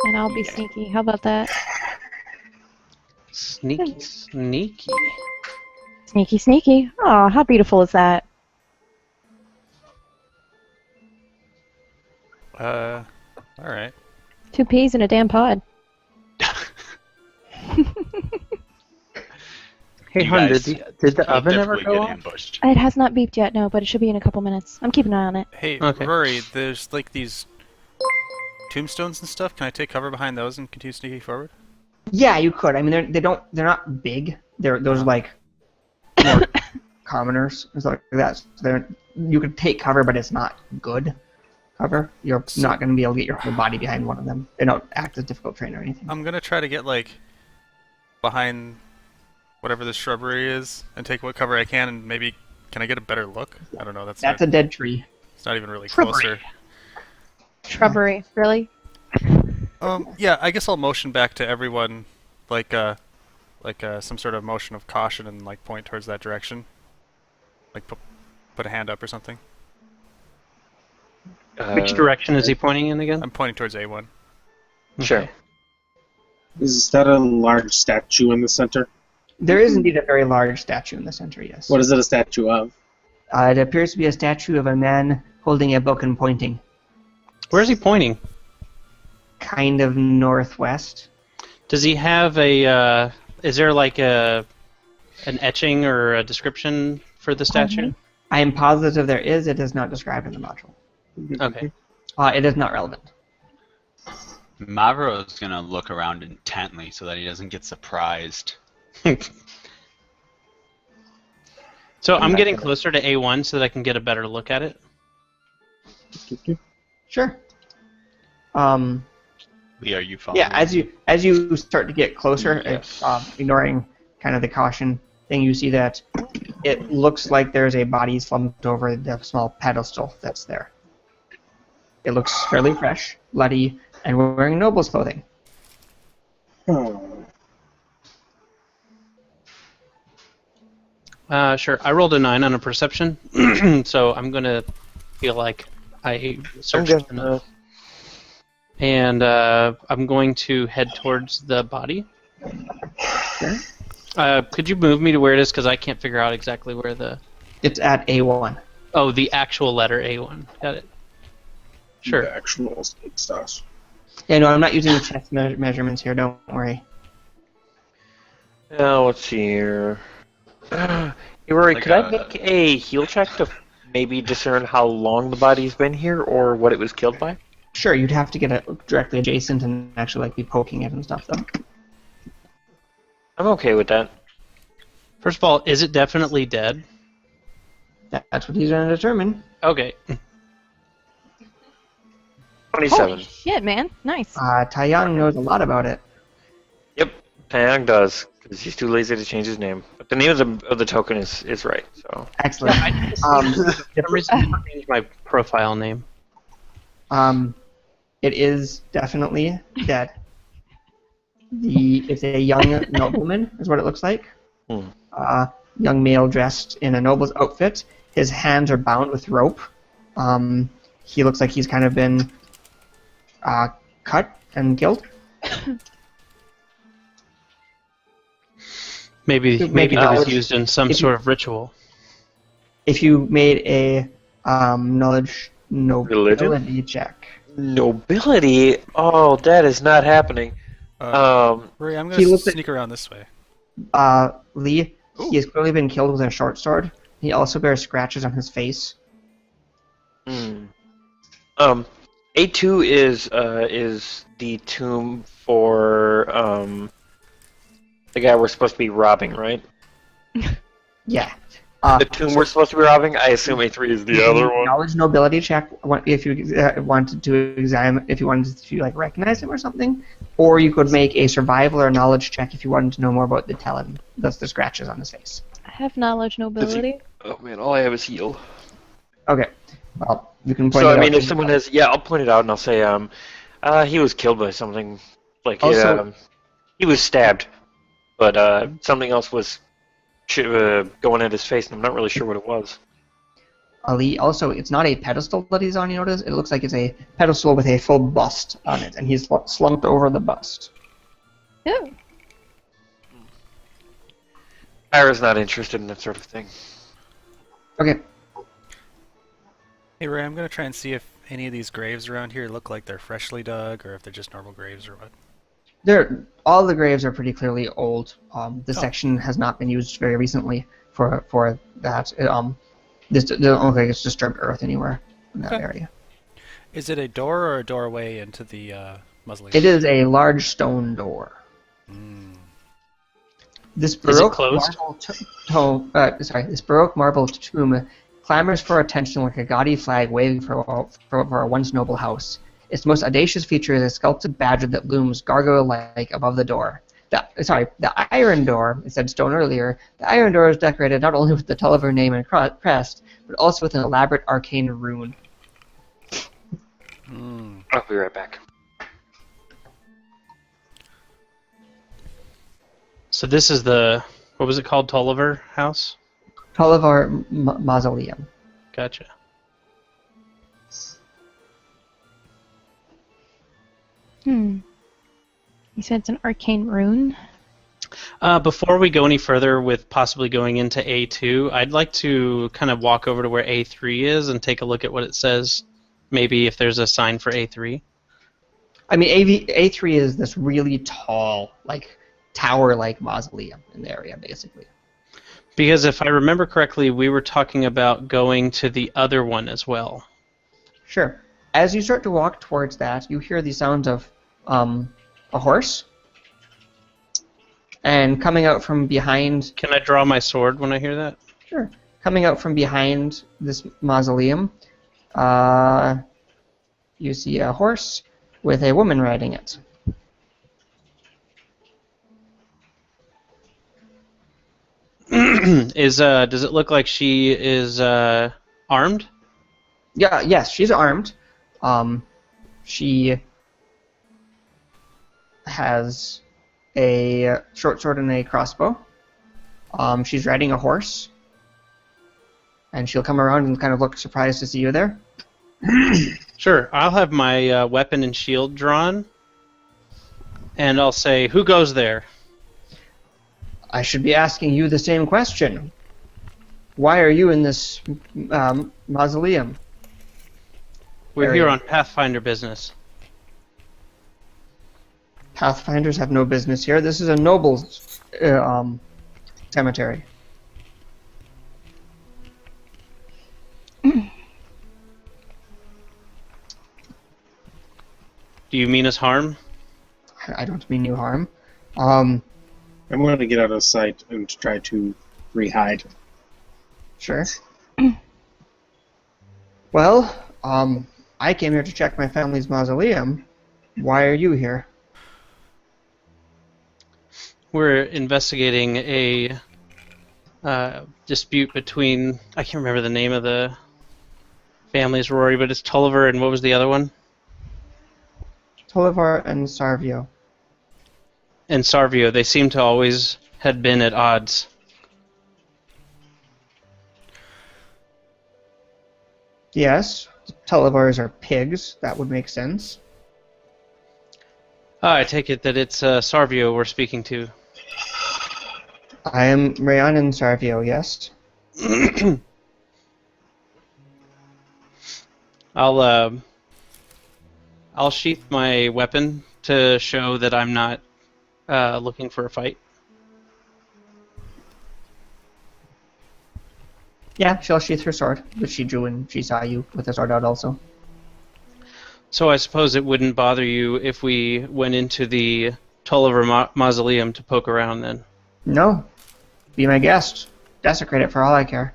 Speaker 4: And I'll be sneaky. How about that?
Speaker 1: sneaky, sneaky.
Speaker 4: Sneaky, sneaky. Oh, how beautiful is that?
Speaker 3: All right.
Speaker 4: 2 peas in a damn pod.
Speaker 1: Hey,
Speaker 6: You
Speaker 1: hon,
Speaker 6: guys
Speaker 1: did the
Speaker 6: will
Speaker 1: oven ever
Speaker 6: definitely
Speaker 1: go
Speaker 6: get
Speaker 1: off?
Speaker 6: ambushed.
Speaker 4: It has not beeped yet, no, but it should be in a couple minutes. I'm keeping an eye on it.
Speaker 3: Hey,
Speaker 1: Okay.
Speaker 3: Rory, there's like these tombstones and stuff. Can I take cover behind those and continue sneaking forward?
Speaker 2: Yeah, you could. I mean, they're not big. Those are like more commoners and stuff like that. So you could take cover, but it's not good cover. You're not going to be able to get your whole body behind one of them. They don't act as difficult terrain or anything.
Speaker 3: I'm gonna try to get like behind whatever this shrubbery is and take what cover I can, and maybe can I get a better look? I don't know. That's
Speaker 2: a
Speaker 3: not,
Speaker 2: dead tree.
Speaker 3: it's not even really
Speaker 1: Shrubbery.
Speaker 3: closer.
Speaker 4: Shrubbery, really?
Speaker 3: Yeah, I guess I'll motion back to everyone, like some sort of motion of caution, and like point towards that direction, like put a hand up or something.
Speaker 1: Which direction is he pointing in again?
Speaker 3: I'm pointing towards A1.
Speaker 5: Sure.
Speaker 7: Is that a large statue in the center?
Speaker 2: There is indeed a very large statue in the center, yes.
Speaker 7: What is it a statue of?
Speaker 2: It appears to be a statue of a man holding a book and pointing.
Speaker 1: Where's he pointing?
Speaker 2: Kind of northwest.
Speaker 1: Does he have a? Is there like an etching or a description for the statue?
Speaker 2: I am positive there is. It is not described in the module.
Speaker 1: Okay.
Speaker 2: It is not relevant.
Speaker 6: Mavro is gonna look around intently so that he doesn't get surprised.
Speaker 1: So I'm getting closer to A1 so that I can get a better look at it.
Speaker 2: Sure.
Speaker 6: Lee, are you following?
Speaker 2: Yeah, as you start to get closer,
Speaker 5: Yes.
Speaker 2: ignoring kind of the caution thing, you see that it looks like there's a body slumped over the small pedestal that's there. It looks fairly fresh, bloody, and wearing noble's clothing.
Speaker 7: Oh.
Speaker 1: Sure. I rolled a 9 on a perception, so I'm gonna feel like I searched enough. And I'm going to head towards the body.
Speaker 2: Sure.
Speaker 1: Could you move me to where it is? Because I can't figure out exactly where the...
Speaker 2: It's at A1.
Speaker 1: Oh, the actual letter A1. Got it. Sure.
Speaker 7: The actual snake stuff.
Speaker 2: Yeah, no, I'm not using the chest measurements here, don't worry.
Speaker 5: Now, let's see here. Hey, Rory,
Speaker 6: Like
Speaker 5: could I make a heal check to maybe discern how long the body's been here or what it was killed by?
Speaker 2: Sure, you'd have to get it directly adjacent and actually like be poking it and stuff, though.
Speaker 5: I'm okay with that.
Speaker 1: First of all, is it definitely dead?
Speaker 2: That's what he's going to determine.
Speaker 1: Okay.
Speaker 5: 27.
Speaker 4: Holy shit, man. Nice.
Speaker 2: Taeyang knows a lot about it.
Speaker 5: Yep, Taeyang does, because he's too lazy to change his name. But the name of the token is right, so...
Speaker 2: Excellent.
Speaker 1: For some reason, I didn't change my profile name.
Speaker 2: It is definitely dead. It's a young nobleman, is what it looks like. Young male dressed in a noble's outfit. His hands are bound with rope. He looks like he's kind of been cut and killed.
Speaker 1: Maybe
Speaker 2: Maybe
Speaker 1: that was
Speaker 2: knowledge.
Speaker 1: used in some
Speaker 2: If you-
Speaker 1: sort of ritual.
Speaker 2: If you made a knowledge nobility
Speaker 5: Religion?
Speaker 2: check.
Speaker 5: Nobility? Oh, that is not happening.
Speaker 3: Rory, I'm
Speaker 2: he
Speaker 3: gonna
Speaker 2: looks like-
Speaker 3: sneak around this way.
Speaker 2: Lee, He has clearly been killed with a short sword. He also bears scratches on his face.
Speaker 5: A2 is the tomb for the guy we're supposed to be robbing, right?
Speaker 2: Yeah.
Speaker 5: The tomb we're supposed to be robbing. I assume A3 is the other one.
Speaker 2: Knowledge and ability check if you wanted to examine, if you wanted to like recognize him or something, or you could make a survival or knowledge check if you wanted to know more about the Talon. That's the scratches on his face.
Speaker 4: I have knowledge nobility.
Speaker 5: Oh man, all I have is heal.
Speaker 2: Okay. Well, you can point
Speaker 5: So
Speaker 2: it
Speaker 5: I mean,
Speaker 2: out.
Speaker 5: if someone has, yeah, I'll point it out and I'll say, he was killed by something, like
Speaker 2: Also-
Speaker 5: he was stabbed, but something else was going at his face, and I'm not really sure what it was.
Speaker 2: Ali, also, it's not a pedestal that he's on, you notice? It looks like it's a pedestal with a full bust on it, and he's slumped over the bust.
Speaker 4: Ooh.
Speaker 5: Ira's not interested in that sort of thing.
Speaker 2: Okay.
Speaker 3: Hey Ray, I'm gonna try and see if any of these graves around here look like they're freshly dug, or if they're just normal graves or what.
Speaker 2: All the graves are pretty clearly old. This section has not been used very recently for that. This doesn't look like it's disturbed earth anywhere in that area.
Speaker 3: Is it a door or a doorway into the mausoleum?
Speaker 2: It is a large stone door. This Baroque
Speaker 1: closed?
Speaker 2: this Baroque marble tomb clamors for attention like a gaudy flag waving for a once noble house. Its most audacious feature is a sculpted badger that looms gargoyle-like above the door. The iron door, it said stone earlier, the iron door is decorated not only with the Tulliver name and crest, but also with an elaborate arcane rune.
Speaker 5: I'll be right back.
Speaker 1: So this is the, what was it called, Tulliver House?
Speaker 2: Tulliver Mausoleum.
Speaker 1: Gotcha.
Speaker 4: You said it's an arcane rune?
Speaker 1: Before we go any further with possibly going into A2, I'd like to kind of walk over to where A3 is and take a look at what it says. Maybe if there's a sign for A3.
Speaker 2: I mean, A3 is this really tall, like, tower-like mausoleum in the area, basically.
Speaker 1: Because if I remember correctly, we were talking about going to the other one as well.
Speaker 2: Sure. As you start to walk towards that, you hear the sounds of a horse. And coming out from behind...
Speaker 1: Can I draw my sword when I hear that?
Speaker 2: Sure. Coming out from behind this mausoleum, you see a horse with a woman riding it.
Speaker 1: Does it look like she is armed?
Speaker 2: Yeah, yes, she's armed. She has a short sword and a crossbow. She's riding a horse. And she'll come around and kind of look surprised to see you there.
Speaker 1: Sure. I'll have my weapon and shield drawn. And I'll say, who goes there?
Speaker 2: I should be asking you the same question. Why are you in this mausoleum?
Speaker 1: We're here on Pathfinder business.
Speaker 2: Pathfinders have no business here. This is a noble's cemetery.
Speaker 1: Do you mean us harm?
Speaker 2: I don't mean you harm.
Speaker 7: I'm going to get out of sight and try to re-hide.
Speaker 2: Sure. Well, I came here to check my family's mausoleum. Why are you here?
Speaker 1: We're investigating a dispute between, I can't remember the name of the families, Rory, but it's Tulliver and what was the other one?
Speaker 2: Tollivar and Sarvio.
Speaker 1: And Sarvio. They seem to always had been at odds.
Speaker 2: Yes, Tullivars are pigs. That would make sense.
Speaker 1: I take it that it's Sarvio we're speaking to.
Speaker 2: I am Rayan and Sarvio, yes.
Speaker 1: I'll sheath my weapon to show that I'm not looking for a fight.
Speaker 2: Yeah, she'll sheath her sword, which she drew when she saw you with the sword out also.
Speaker 1: So I suppose it wouldn't bother you if we went into the Tulliver Mausoleum to poke around then?
Speaker 2: No. Be my guest. Desecrate it for all I care.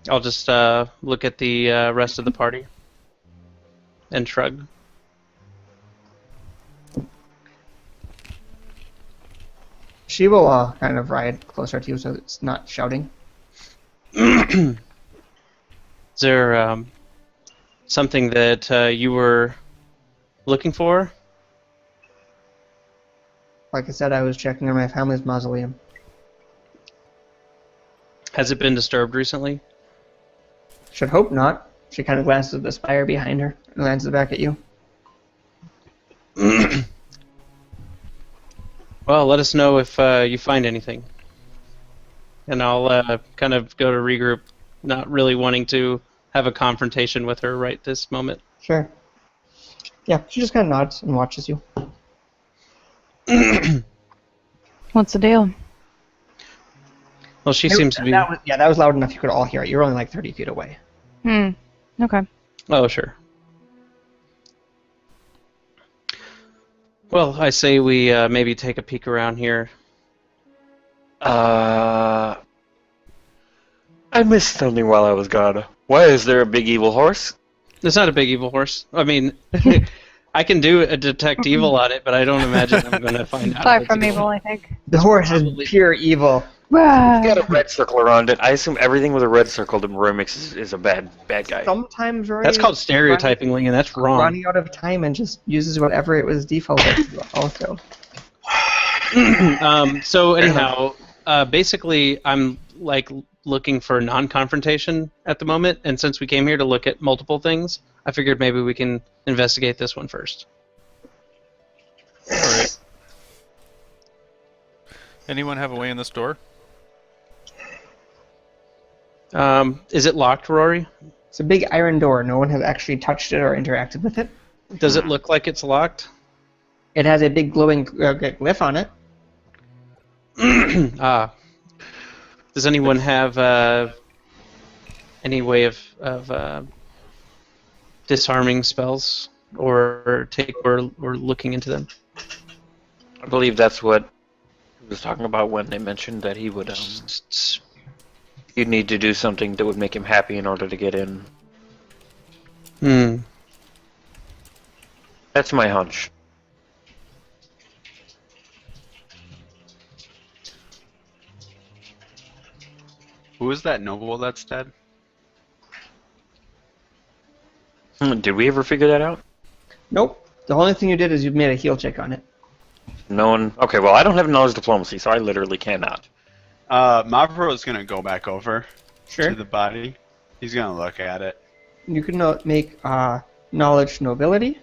Speaker 1: I'll just look at the rest of the party and shrug.
Speaker 2: She will kind of ride closer to you so it's not shouting.
Speaker 1: Is there something that you were looking for?
Speaker 2: Like I said, I was checking on my family's mausoleum.
Speaker 1: Has it been disturbed recently?
Speaker 2: Should hope not. She kind of glances at the spire behind her and glances back at you.
Speaker 1: Well, let us know if you find anything. And I'll kind of go to regroup, not really wanting to have a confrontation with her right this moment.
Speaker 2: Sure. Yeah, she just kind of nods and watches you.
Speaker 4: What's the deal?
Speaker 1: Well, she seems to be...
Speaker 2: That was loud enough you could all hear it. You're only like 30 feet away.
Speaker 4: Okay.
Speaker 1: Oh, sure. Well, I say we maybe take a peek around here.
Speaker 5: I missed something while I was gone. Why is there a big evil horse?
Speaker 1: It's not a big evil horse. I mean, I can do a detect evil on it, but I don't imagine I'm going to find out.
Speaker 4: Far
Speaker 1: if
Speaker 4: from
Speaker 1: it's
Speaker 4: evil, I think.
Speaker 2: The horse is
Speaker 1: Probably.
Speaker 2: pure evil.
Speaker 5: It's got a red circle around it. I assume everything with a red circle to Roy makes is a bad guy.
Speaker 2: Sometimes Rory
Speaker 1: That's called stereotyping, Ling, and that's wrong.
Speaker 2: running out of time and just uses whatever it was defaulted to also.
Speaker 1: So anyhow, basically, I'm like looking for non-confrontation at the moment, and since we came here to look at multiple things, I figured maybe we can investigate this one first.
Speaker 3: Alright. Anyone have a way in this door?
Speaker 1: Is it locked, Rory?
Speaker 2: It's a big iron door. No one has actually touched it or interacted with it.
Speaker 1: Does it look like it's locked?
Speaker 2: It has a big glowing glyph on it.
Speaker 1: Does anyone have any way of disarming spells or looking into them?
Speaker 5: I believe that's what he was talking about when they mentioned that he would. You'd need to do something that would make him happy in order to get in. That's my hunch.
Speaker 6: Who is that noble that's dead?
Speaker 5: Did we ever figure that out?
Speaker 2: Nope. The only thing you did is you made a heal check on it.
Speaker 5: No one. Okay, well, I don't have knowledge diplomacy, so I literally cannot.
Speaker 6: Mavro is gonna go back over
Speaker 2: Sure.
Speaker 6: to the body. He's gonna look at it.
Speaker 2: You can make knowledge nobility.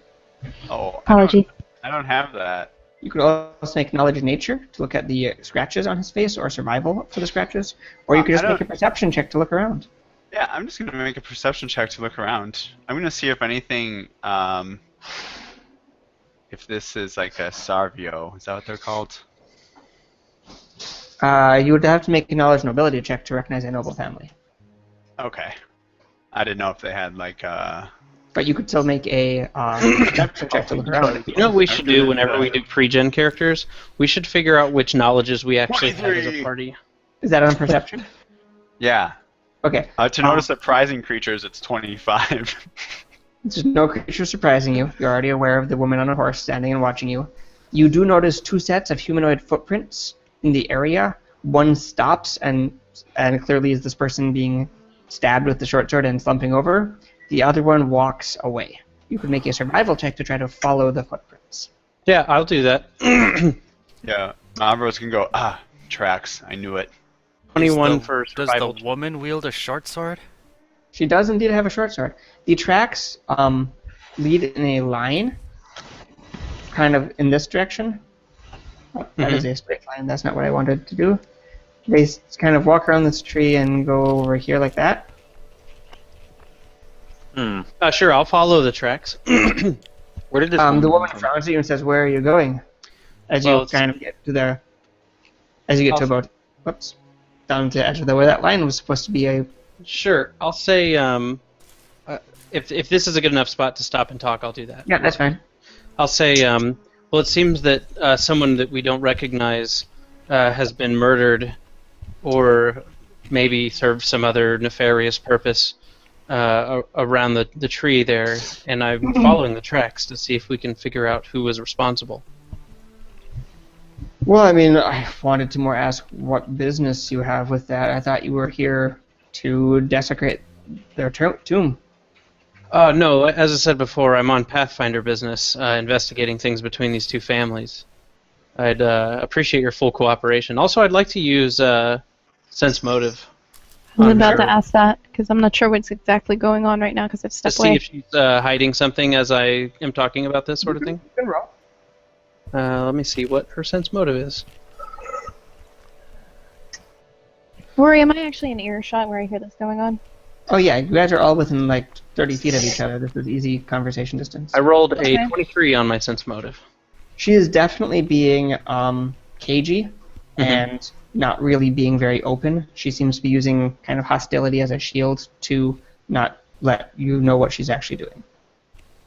Speaker 6: Oh,
Speaker 4: Apology.
Speaker 6: I don't have that.
Speaker 2: You could also make knowledge nature to look at the scratches on his face or survival for the scratches. Or you could just
Speaker 6: I
Speaker 2: make a
Speaker 6: don't-
Speaker 2: perception check to look around.
Speaker 6: Yeah, I'm just gonna make a perception check to look around. I'm gonna see if anything, if this is like a Sarvio. Is that what they're called?
Speaker 2: You would have to make a knowledge nobility check to recognize a noble family.
Speaker 6: Okay. I didn't know if they had like
Speaker 2: But you could still make a perception check to look around.
Speaker 1: You know what we should do whenever we do pre-gen characters? We should figure out which knowledges we actually have as a
Speaker 6: 23.
Speaker 1: party.
Speaker 2: Is that on perception?
Speaker 6: Yeah.
Speaker 2: Okay.
Speaker 6: To notice surprising creatures, it's 25.
Speaker 2: There's no creature surprising you. You're already aware of the woman on a horse standing and watching you. You do notice two sets of humanoid footprints in the area. One stops and clearly is this person being stabbed with the short sword and slumping over. The other one walks away. You could make a survival check to try to follow the footprints.
Speaker 1: Yeah, I'll do that.
Speaker 6: Yeah. Mavro's gonna go, tracks. I knew it.
Speaker 1: 21 for
Speaker 3: Does
Speaker 1: survival.
Speaker 3: the woman wield a short sword?
Speaker 2: She does indeed have a short sword. The tracks lead in a line, kind of in this direction. That is a straight line. That's not what I wanted to do. They kind of walk around this tree and go over here like that.
Speaker 1: Sure, I'll follow the tracks.
Speaker 5: Where did this
Speaker 2: The woman
Speaker 5: come from?
Speaker 2: frowns at you and says, "Where are you going?" As
Speaker 1: Well,
Speaker 2: you
Speaker 1: it's-
Speaker 2: kind of get to the, as you get to about, whoops, down to the edge of where that line was supposed to be.
Speaker 1: Sure. I'll say if this is a good enough spot to stop and talk, I'll do that.
Speaker 2: Yeah, that's fine.
Speaker 1: I'll say, well, it seems that someone that we don't recognize has been murdered, or maybe served some other nefarious purpose around the tree there, and I'm following the tracks to see if we can figure out who was responsible.
Speaker 2: Well, I mean, I wanted to more ask what business you have with that. I thought you were here to desecrate their tomb.
Speaker 1: No, as I said before, I'm on Pathfinder business, investigating things between these two families. I'd appreciate your full cooperation. Also, I'd like to use sense motive.
Speaker 4: I was about to ask that, because I'm not sure what's exactly going on right now, because I've
Speaker 1: To
Speaker 4: stepped
Speaker 1: see
Speaker 4: away.
Speaker 1: if she's hiding something as I am talking about this sort of thing.
Speaker 2: You can roll.
Speaker 1: Let me see what her sense motive is.
Speaker 4: Rory, am I actually in earshot where I hear this going on?
Speaker 2: Oh yeah, you guys are all within like 30 feet of each other. This is easy conversation distance.
Speaker 1: I rolled
Speaker 4: Okay.
Speaker 1: a 23 on my sense motive.
Speaker 2: She is definitely being cagey and not really being very open. She seems to be using kind of hostility as a shield to not let you know what she's actually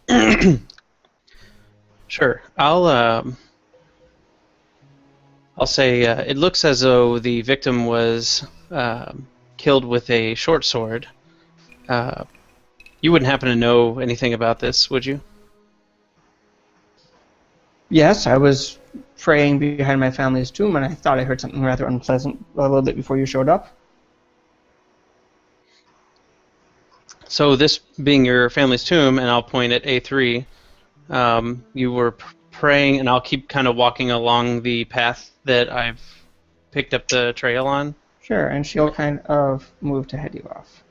Speaker 2: doing.
Speaker 1: Sure. I'll say it looks as though the victim was killed with a short sword. You wouldn't happen to know anything about this, would you?
Speaker 2: Yes, I was praying behind my family's tomb, and I thought I heard something rather unpleasant a little bit before you showed up.
Speaker 1: So this being your family's tomb, and I'll point at A3, you were praying, and I'll keep kind of walking along the path that I've picked up the trail on.
Speaker 2: Sure, and she'll kind of move to head you off.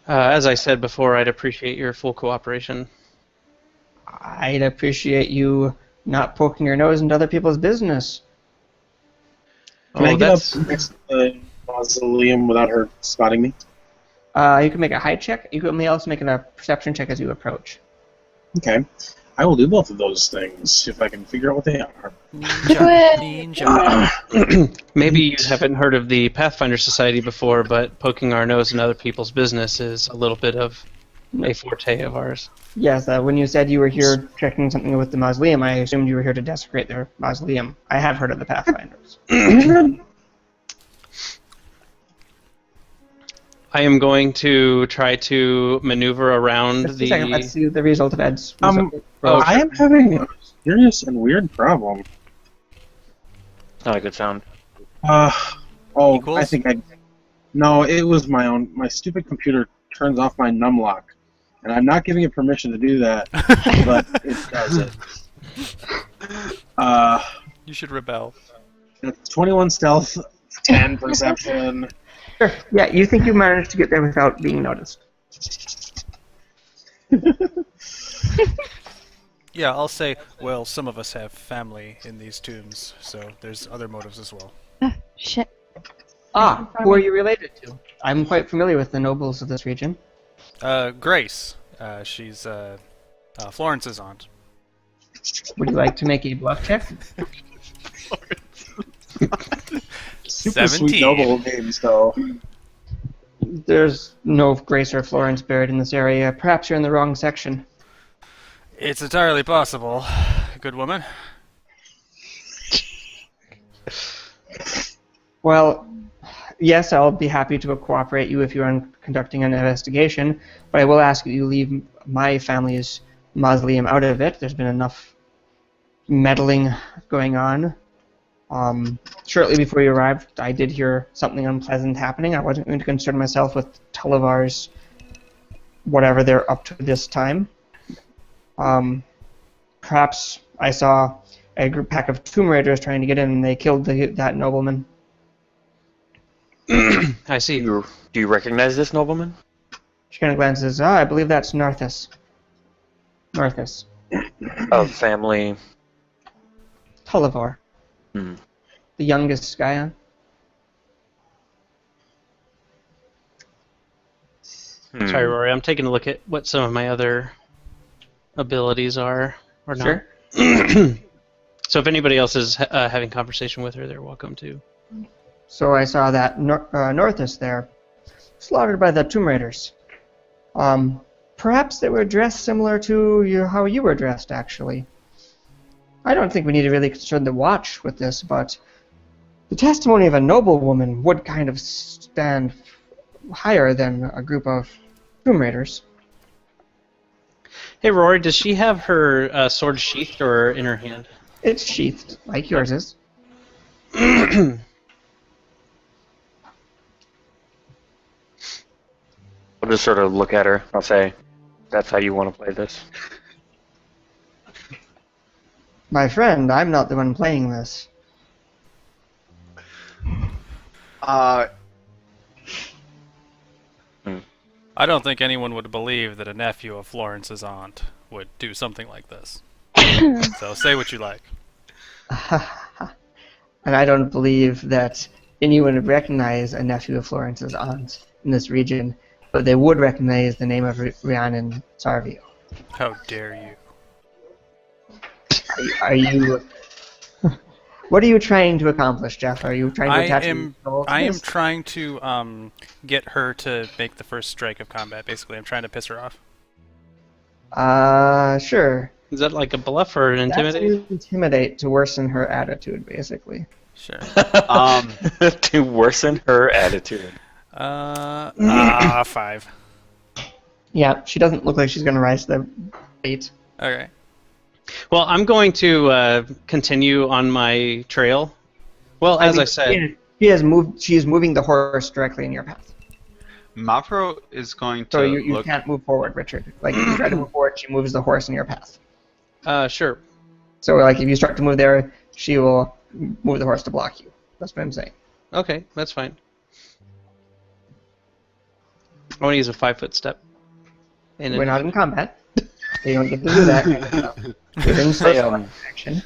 Speaker 1: As I said before, I'd appreciate your full cooperation.
Speaker 2: I'd appreciate you not poking your nose into other people's business.
Speaker 7: Can I get
Speaker 1: that's...
Speaker 7: up next to the mausoleum without her spotting me?
Speaker 2: You can make a height check. You can also make a perception check as you approach.
Speaker 7: Okay. I will do both of those things if I can figure out what they are.
Speaker 3: Ninja.
Speaker 1: Maybe you haven't heard of the Pathfinder Society before, but poking our nose in other people's business is a little bit of a forte of ours.
Speaker 2: Yes, when you said you were here checking something with the mausoleum, I assumed you were here to desecrate their mausoleum. I have heard of the Pathfinders.
Speaker 1: I am going to try to maneuver around
Speaker 2: Just a second, let's see the result of Ed's
Speaker 7: Oh,
Speaker 2: roll.
Speaker 7: I am having a serious and weird problem.
Speaker 5: Not a good sound.
Speaker 3: Equals?
Speaker 7: I think I... No, it was my own. My stupid computer turns off my numlock. And I'm not giving it permission to do that, but it does it.
Speaker 3: You should rebel.
Speaker 7: It's 21 stealth, 10 perception.
Speaker 2: Sure. Yeah, you think you managed to get there without being noticed.
Speaker 3: Yeah, I'll say, well, some of us have family in these tombs, so there's other motives as well.
Speaker 4: Shit.
Speaker 2: Ah, who are you related to? I'm quite familiar with the nobles of this region.
Speaker 3: Grace. She's Florence's aunt.
Speaker 2: Would you like to make a bluff check?
Speaker 7: Super
Speaker 3: 17.
Speaker 7: sweet noble names, though.
Speaker 2: There's no Grace or Florence buried in this area. Perhaps you're in the wrong section.
Speaker 3: It's entirely possible. Good woman.
Speaker 2: Well, yes, I'll be happy to cooperate you if you're conducting an investigation, but I will ask that you leave my family's mausoleum out of it. There's been enough meddling going on. Shortly before you arrived, I did hear something unpleasant happening. I wasn't going to concern myself with Tullivar's whatever they're up to this time. Perhaps I saw a pack of Tomb Raiders trying to get in, and they killed that nobleman.
Speaker 1: I see.
Speaker 5: Do you recognize this nobleman?
Speaker 2: She kind of glances. I believe that's Narthus. Narthus.
Speaker 5: Of family.
Speaker 2: Tullivar.
Speaker 5: Hmm.
Speaker 2: The youngest Scion.
Speaker 1: Sorry, Rory. I'm taking a look at what some of my other abilities are or not.
Speaker 2: Sure.
Speaker 1: So if anybody else is having conversation with her, they're welcome to.
Speaker 2: So I saw that Northus there, slaughtered by the Tomb Raiders. Perhaps they were dressed similar to how you were dressed, actually. I don't think we need to really concern the watch with this, but the testimony of a noblewoman would kind of stand higher than a group of Tomb Raiders.
Speaker 1: Hey, Rory, does she have her sword sheathed or in her hand?
Speaker 2: It's sheathed, like yours is.
Speaker 5: I'll just sort of look at her. I'll say, that's how you want to play this.
Speaker 2: My friend, I'm not the one playing this.
Speaker 3: I don't think anyone would believe that a nephew of Florence's aunt would do something like this. So say what you like.
Speaker 2: And I don't believe that anyone would recognize a nephew of Florence's aunt in this region, but they would recognize the name of Rhiannon Sarvio.
Speaker 3: How dare you?
Speaker 2: Are you... What are you trying to accomplish, Jeff? Are you trying to attach
Speaker 3: I am trying to get her to make the first strike of combat. Basically, I'm trying to piss her off.
Speaker 2: Sure.
Speaker 1: Is that like a bluff or an intimidate?
Speaker 2: That's intimidate to worsen her attitude, basically.
Speaker 3: Sure.
Speaker 5: To worsen her attitude.
Speaker 3: 5.
Speaker 2: Yeah, she doesn't look like she's going to rise to the bait.
Speaker 3: Okay.
Speaker 1: Well, I'm going to continue on my trail. Well, as I said...
Speaker 2: She is moving the horse directly in your path.
Speaker 6: Mavro is going to
Speaker 2: So you
Speaker 6: look...
Speaker 2: can't move forward, Richard. Like, if you try to move forward, she moves the horse in your path.
Speaker 1: Sure.
Speaker 2: So, like, if you start to move there, she will move the horse to block you. That's what I'm saying.
Speaker 1: Okay, that's fine. I want to use a 5-foot step.
Speaker 2: We're not in combat. You don't get to do that. We're in social action.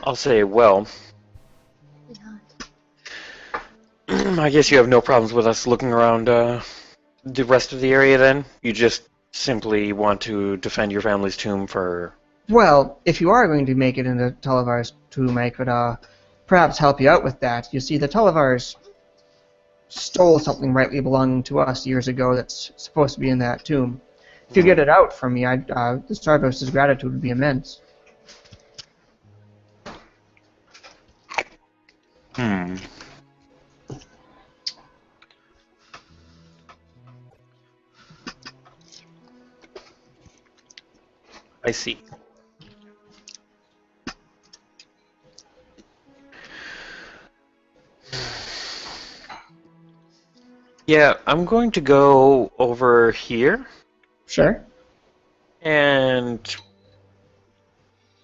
Speaker 5: I'll say, well, I guess you have no problems with us looking around the rest of the area then? You just simply want to defend your family's tomb for...
Speaker 2: Well, if you are going to make it into Tullivar's tomb, I could perhaps help you out with that. You see, the Tullivars stole something rightly belonging to us years ago that's supposed to be in that tomb. If you get it out from me, the Starbucks' gratitude would be immense.
Speaker 5: I see. Yeah, I'm going to go over here.
Speaker 2: Sure.
Speaker 5: And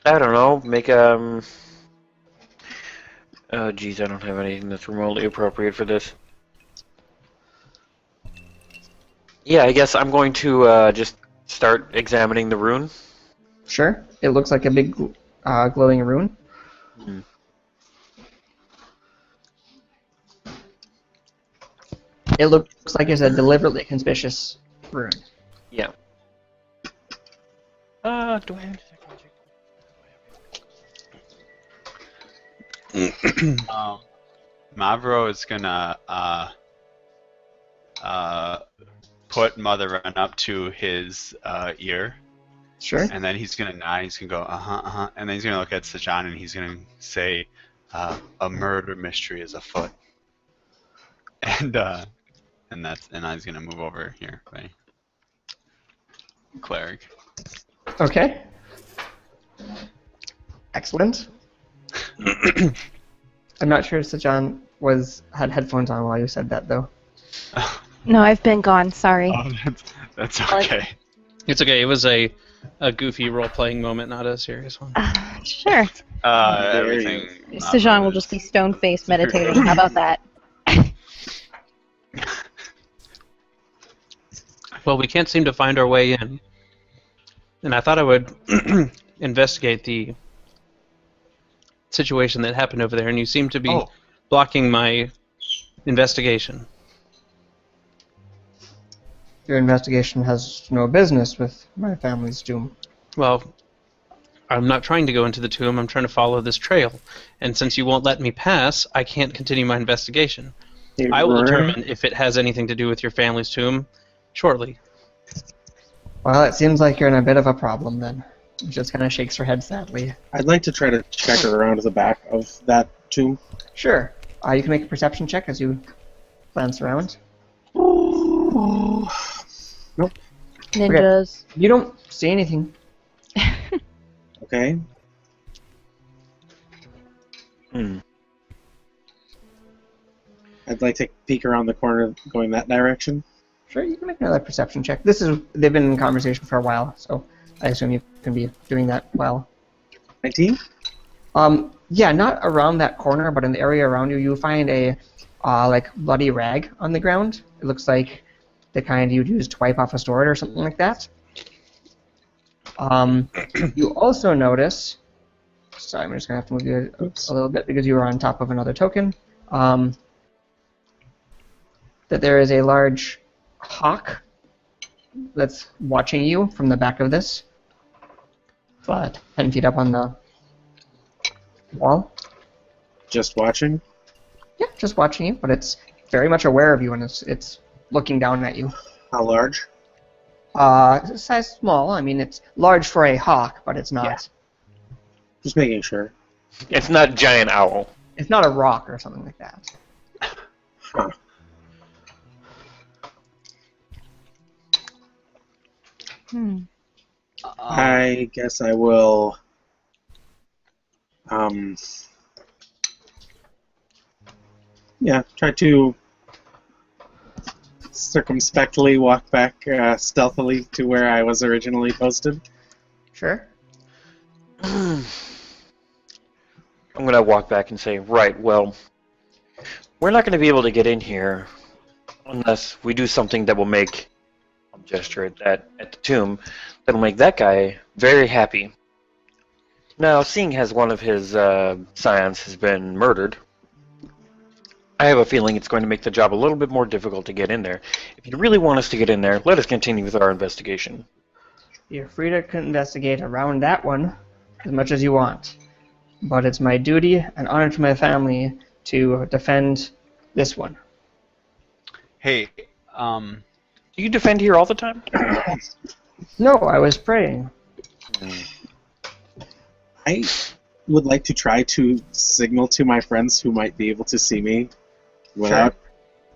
Speaker 5: I don't know, make oh geez, I don't have anything that's remotely appropriate for this. Yeah, I guess I'm going to just start examining the rune.
Speaker 2: Sure. It looks like a big glowing rune. It looks like it's a deliberately conspicuous rune.
Speaker 5: Yeah. Do I have detect magic?
Speaker 6: Mavro is gonna put Mother Run up to his ear.
Speaker 2: Sure.
Speaker 6: And then he's gonna nod. He's gonna go and then he's gonna look at Sejan and he's gonna say, "A murder mystery is afoot." And he's gonna move over here, right? Cleric.
Speaker 2: Okay. Excellent. I'm not sure if Sejan had headphones on while you said that, though.
Speaker 4: No, I've been gone. Sorry.
Speaker 6: Oh, that's okay.
Speaker 1: It's okay. It was a goofy role-playing moment, not a serious one.
Speaker 4: Sure.
Speaker 6: Everything.
Speaker 4: Sejan will just be stone-faced meditating. How about that?
Speaker 1: Well, we can't seem to find our way in. And I thought I would investigate the situation that happened over there, and you seem to be blocking my investigation.
Speaker 2: Your investigation has no business with my family's tomb.
Speaker 1: Well, I'm not trying to go into the tomb, I'm trying to follow this trail. And since you won't let me pass, I can't continue my investigation. I will determine if it has anything to do with your family's tomb shortly.
Speaker 2: Well, it seems like you're in a bit of a problem then. She just kind of shakes her head sadly.
Speaker 7: I'd like to try to check around to the back of that tomb.
Speaker 2: Sure. You can make a perception check as you glance around.
Speaker 7: Nope.
Speaker 4: Ninjas.
Speaker 2: You don't see anything.
Speaker 7: Okay. I'd like to peek around the corner going that direction.
Speaker 2: Sure, you can make another perception check. They've been in conversation for a while, so I assume you can be doing that well.
Speaker 7: 19?
Speaker 2: Yeah, not around that corner, but in the area around you, you find a like bloody rag on the ground. It looks like the kind you'd use to wipe off a sword or something like that. You also notice. Sorry, I'm just gonna have to move you a little bit because you were on top of another token. That there is a large hawk that's watching you from the back of this, but 10 feet up on the wall.
Speaker 7: Just watching?
Speaker 2: Yeah, just watching you, but it's very much aware of you and it's looking down at you.
Speaker 7: How large?
Speaker 2: Size small. I mean, it's large for a hawk, but it's not.
Speaker 7: Yeah. Just making sure.
Speaker 5: It's not a giant owl.
Speaker 2: It's not a rock or something like that.
Speaker 7: Huh. I guess I will. Yeah, try to circumspectly walk back stealthily to where I was originally posted.
Speaker 2: Sure.
Speaker 5: I'm going to walk back and say, right, well, we're not going to be able to get in here unless we do something that will make, I'll gesture at the tomb, that will make that guy very happy. Now, seeing as one of his scions has been murdered, I have a feeling it's going to make the job a little bit more difficult to get in there. If you really want us to get in there, let us continue with our investigation.
Speaker 2: You're free to investigate around that one as much as you want. But it's my duty and honor to my family to defend this one.
Speaker 6: Hey,
Speaker 5: Do you defend here all the time?
Speaker 2: No, I was praying.
Speaker 7: I would like to try to signal to my friends who might be able to see me without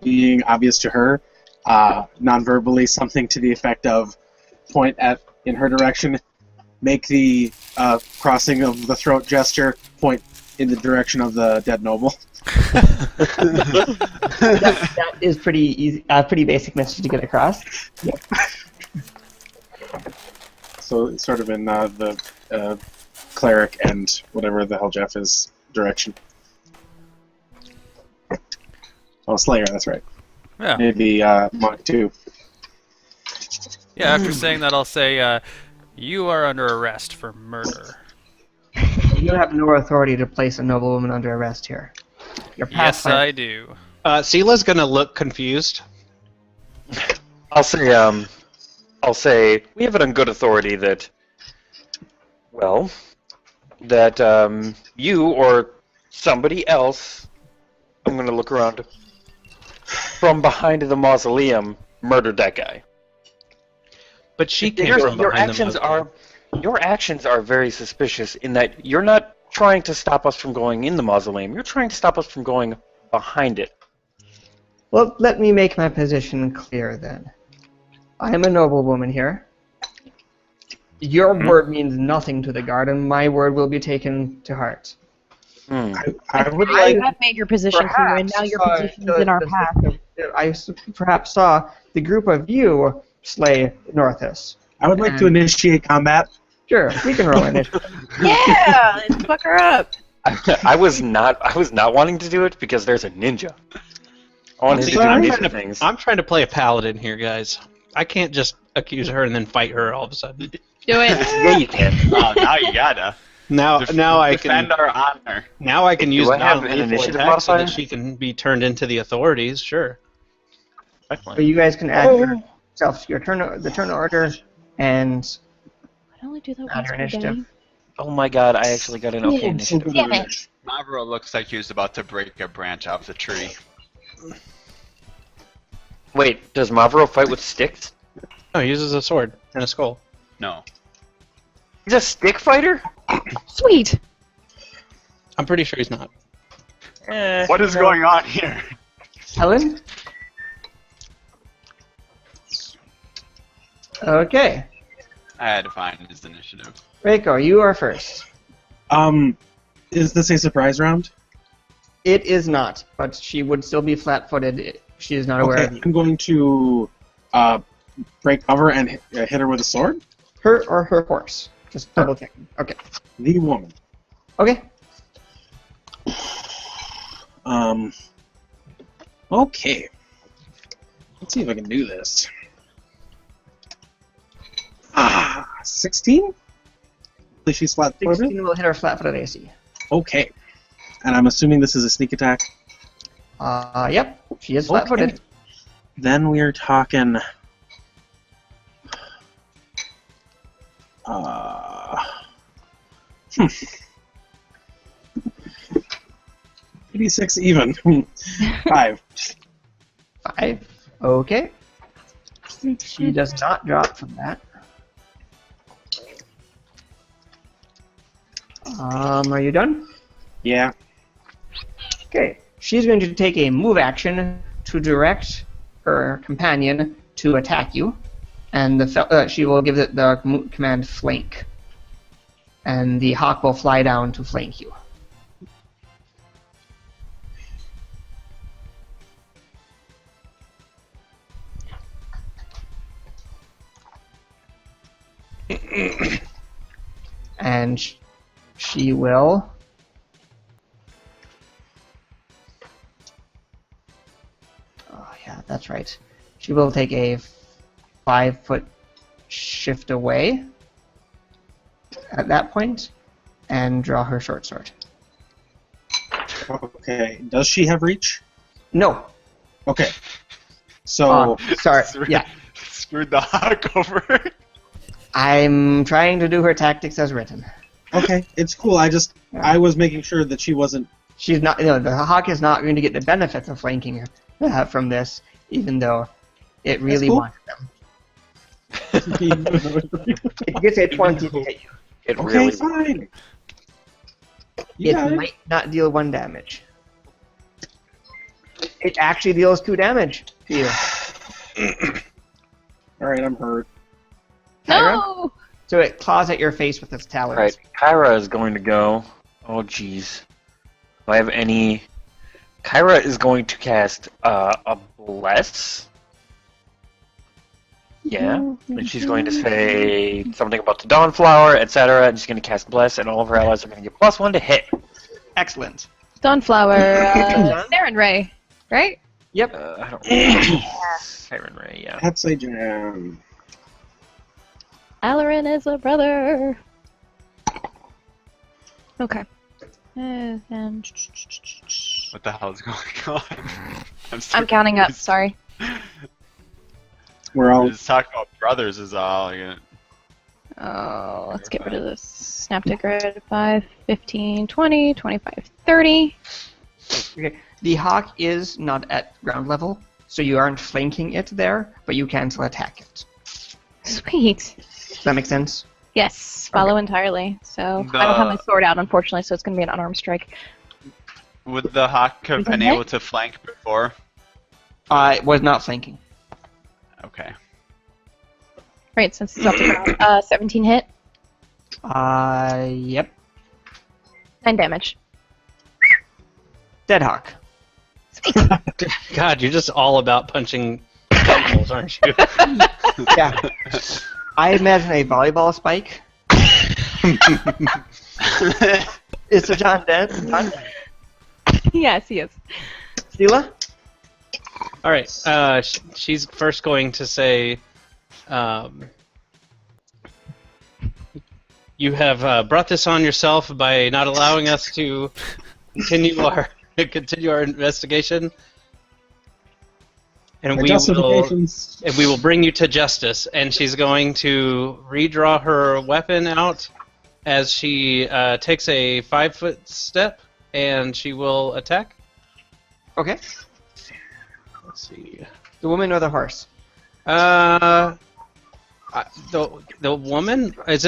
Speaker 7: being obvious to her, non-verbally, something to the effect of point in her direction, make the crossing of the throat gesture, point in the direction of the dead noble.
Speaker 2: That is pretty easy, pretty basic message to get across. Yep.
Speaker 7: So it's sort of in the cleric and whatever the hell Jeff is direction. Oh, Slayer, that's right.
Speaker 3: Yeah.
Speaker 7: Maybe Monk too.
Speaker 3: Yeah, after saying that, I'll say, you are under arrest for murder.
Speaker 2: You have no authority to place a noblewoman under arrest here. Your
Speaker 3: Yes,
Speaker 2: Pathfinder.
Speaker 3: I do.
Speaker 1: Sila's gonna look confused.
Speaker 5: I'll say, we have it on good authority that, well, that you or somebody else, I'm going to look around, from behind the mausoleum, murdered that guy.
Speaker 1: But she came from
Speaker 5: Your
Speaker 1: behind
Speaker 5: actions
Speaker 1: the
Speaker 5: are, your actions are very suspicious in that you're not trying to stop us from going in the mausoleum. You're trying to stop us from going behind it.
Speaker 2: Well, let me make my position clear then. I am a noblewoman here. Your word means nothing to the guard, and my word will be taken to heart.
Speaker 7: I would
Speaker 4: You
Speaker 7: like.
Speaker 4: have made your position clear, and now your position is in our path.
Speaker 2: Perhaps saw the group of you slay Northus.
Speaker 7: I would like to initiate combat.
Speaker 2: Sure, we can roll in it.
Speaker 4: Yeah, let's fuck her up.
Speaker 5: I was not wanting to do it because there's a ninja. I wanted to do ninja things.
Speaker 1: I'm trying to play a paladin here, guys. I can't just accuse her and then fight her all of a sudden.
Speaker 4: Do it.
Speaker 5: Yeah, you can.
Speaker 6: oh, now you gotta.
Speaker 1: Now I
Speaker 6: defend
Speaker 1: can
Speaker 6: our honor.
Speaker 1: now I can use
Speaker 5: I have an
Speaker 1: non-lethal
Speaker 5: initiative
Speaker 1: attack so that
Speaker 5: modifier?
Speaker 1: she can be turned into the authorities. Sure.
Speaker 2: So you guys can add yourself to the turn order and
Speaker 4: I only do that
Speaker 2: add
Speaker 4: once
Speaker 2: your
Speaker 4: per
Speaker 2: initiative.
Speaker 4: day.
Speaker 5: Oh my god, I actually got an okay
Speaker 7: I'm so
Speaker 5: initiative.
Speaker 7: good at
Speaker 4: Damn it.
Speaker 7: it.
Speaker 6: Mavro looks like he was about to break a branch off the tree.
Speaker 5: Wait, does Mavro fight with sticks?
Speaker 1: No, he uses a sword and a skull.
Speaker 6: No.
Speaker 5: He's a stick fighter?
Speaker 4: Sweet.
Speaker 1: I'm pretty sure he's not.
Speaker 6: What is going on here?
Speaker 2: Helen? Okay.
Speaker 6: I had to find his initiative.
Speaker 2: Reiko, you are first.
Speaker 7: Is this a surprise round?
Speaker 2: It is not, but she would still be flat-footed. She is not aware
Speaker 7: Okay,
Speaker 2: of you.
Speaker 7: I'm going to break cover and hit her with a sword.
Speaker 2: Her or her horse? Just double checking. Okay.
Speaker 7: The woman.
Speaker 2: Okay.
Speaker 7: Okay. Let's see if I can do this. 16? Is she flat-footed?
Speaker 2: 16 will hit her flat-footed AC.
Speaker 7: Okay. And I'm assuming this is a sneak attack.
Speaker 2: Yep. She is flat-footed.
Speaker 7: Okay. Then we're talking... 86 even. 5.
Speaker 2: 5. Okay. She does not drop from that. Are you done?
Speaker 7: Yeah.
Speaker 2: Okay. She's going to take a move action to direct her companion to attack you, and she will give it the command flank, and the hawk will fly down to flank you. And she will... Oh, yeah, that's right. She will take a 5-foot shift away at that point and draw her short sword.
Speaker 7: Okay. Does she have reach?
Speaker 2: No.
Speaker 7: Okay. So...
Speaker 2: Sorry. Yeah.
Speaker 6: Screwed the hawk over.
Speaker 2: I'm trying to do her tactics as written.
Speaker 7: Okay, it's cool. I was making sure that she wasn't...
Speaker 2: She's not. The hawk is not going to get the benefits of flanking her from this, even though it really
Speaker 7: cool.
Speaker 2: wanted them. It gets a 20 to hit you.
Speaker 5: It
Speaker 7: Okay,
Speaker 5: really.
Speaker 7: fine. You
Speaker 2: It
Speaker 7: got it.
Speaker 2: might not deal 1 damage. It actually deals 2 damage to you.
Speaker 7: Alright, I'm hurt.
Speaker 4: No!
Speaker 2: So it claws at your face with its talons.
Speaker 5: Right, Kyra is going to go. Oh, jeez. Do I have any... Kyra is going to cast a Bless. Yeah. And she's going to say something about the Dawnflower, etc. And she's going to cast Bless, and all of her allies are going to get +1 to hit.
Speaker 2: Excellent.
Speaker 4: Dawnflower, Siren Ray, right?
Speaker 2: Yep.
Speaker 5: I don't know. Siren Ray, yeah.
Speaker 7: That's a jam.
Speaker 4: Alarin is a brother. Okay. And
Speaker 6: What the hell is going on?
Speaker 4: I'm counting up, sorry.
Speaker 7: We're all...
Speaker 6: Just talk about brothers is all. Yeah.
Speaker 4: Oh, let's get rid of this. Snap to grid. 5, 15, 20, 25, 30.
Speaker 2: Okay. The hawk is not at ground level, so you aren't flanking it there, but you can still attack it.
Speaker 4: Sweet.
Speaker 2: Does that make sense?
Speaker 4: Yes, follow entirely. So I don't have my sword out, unfortunately, so it's going to be an unarmed strike.
Speaker 6: Would the hawk have been
Speaker 4: Okay.
Speaker 6: able to flank before?
Speaker 2: It was not flanking.
Speaker 6: Okay.
Speaker 4: Right, since it's up to ground. 17 hit,
Speaker 2: Yep.
Speaker 4: 9 damage.
Speaker 2: Dead hawk.
Speaker 1: God, you're just all about punching animals, aren't you?
Speaker 2: Yeah. I imagine a volleyball spike. Is Sir John dead? John?
Speaker 4: Yes, he is.
Speaker 2: Sheila?
Speaker 1: All right. She's first going to say, "You have brought this on yourself by not allowing us to continue our investigation, and we will bring you to justice." And she's going to redraw her weapon out as she takes a 5-foot step, and she will attack.
Speaker 2: Okay.
Speaker 1: Let's see.
Speaker 2: The woman or the horse?
Speaker 1: The woman, is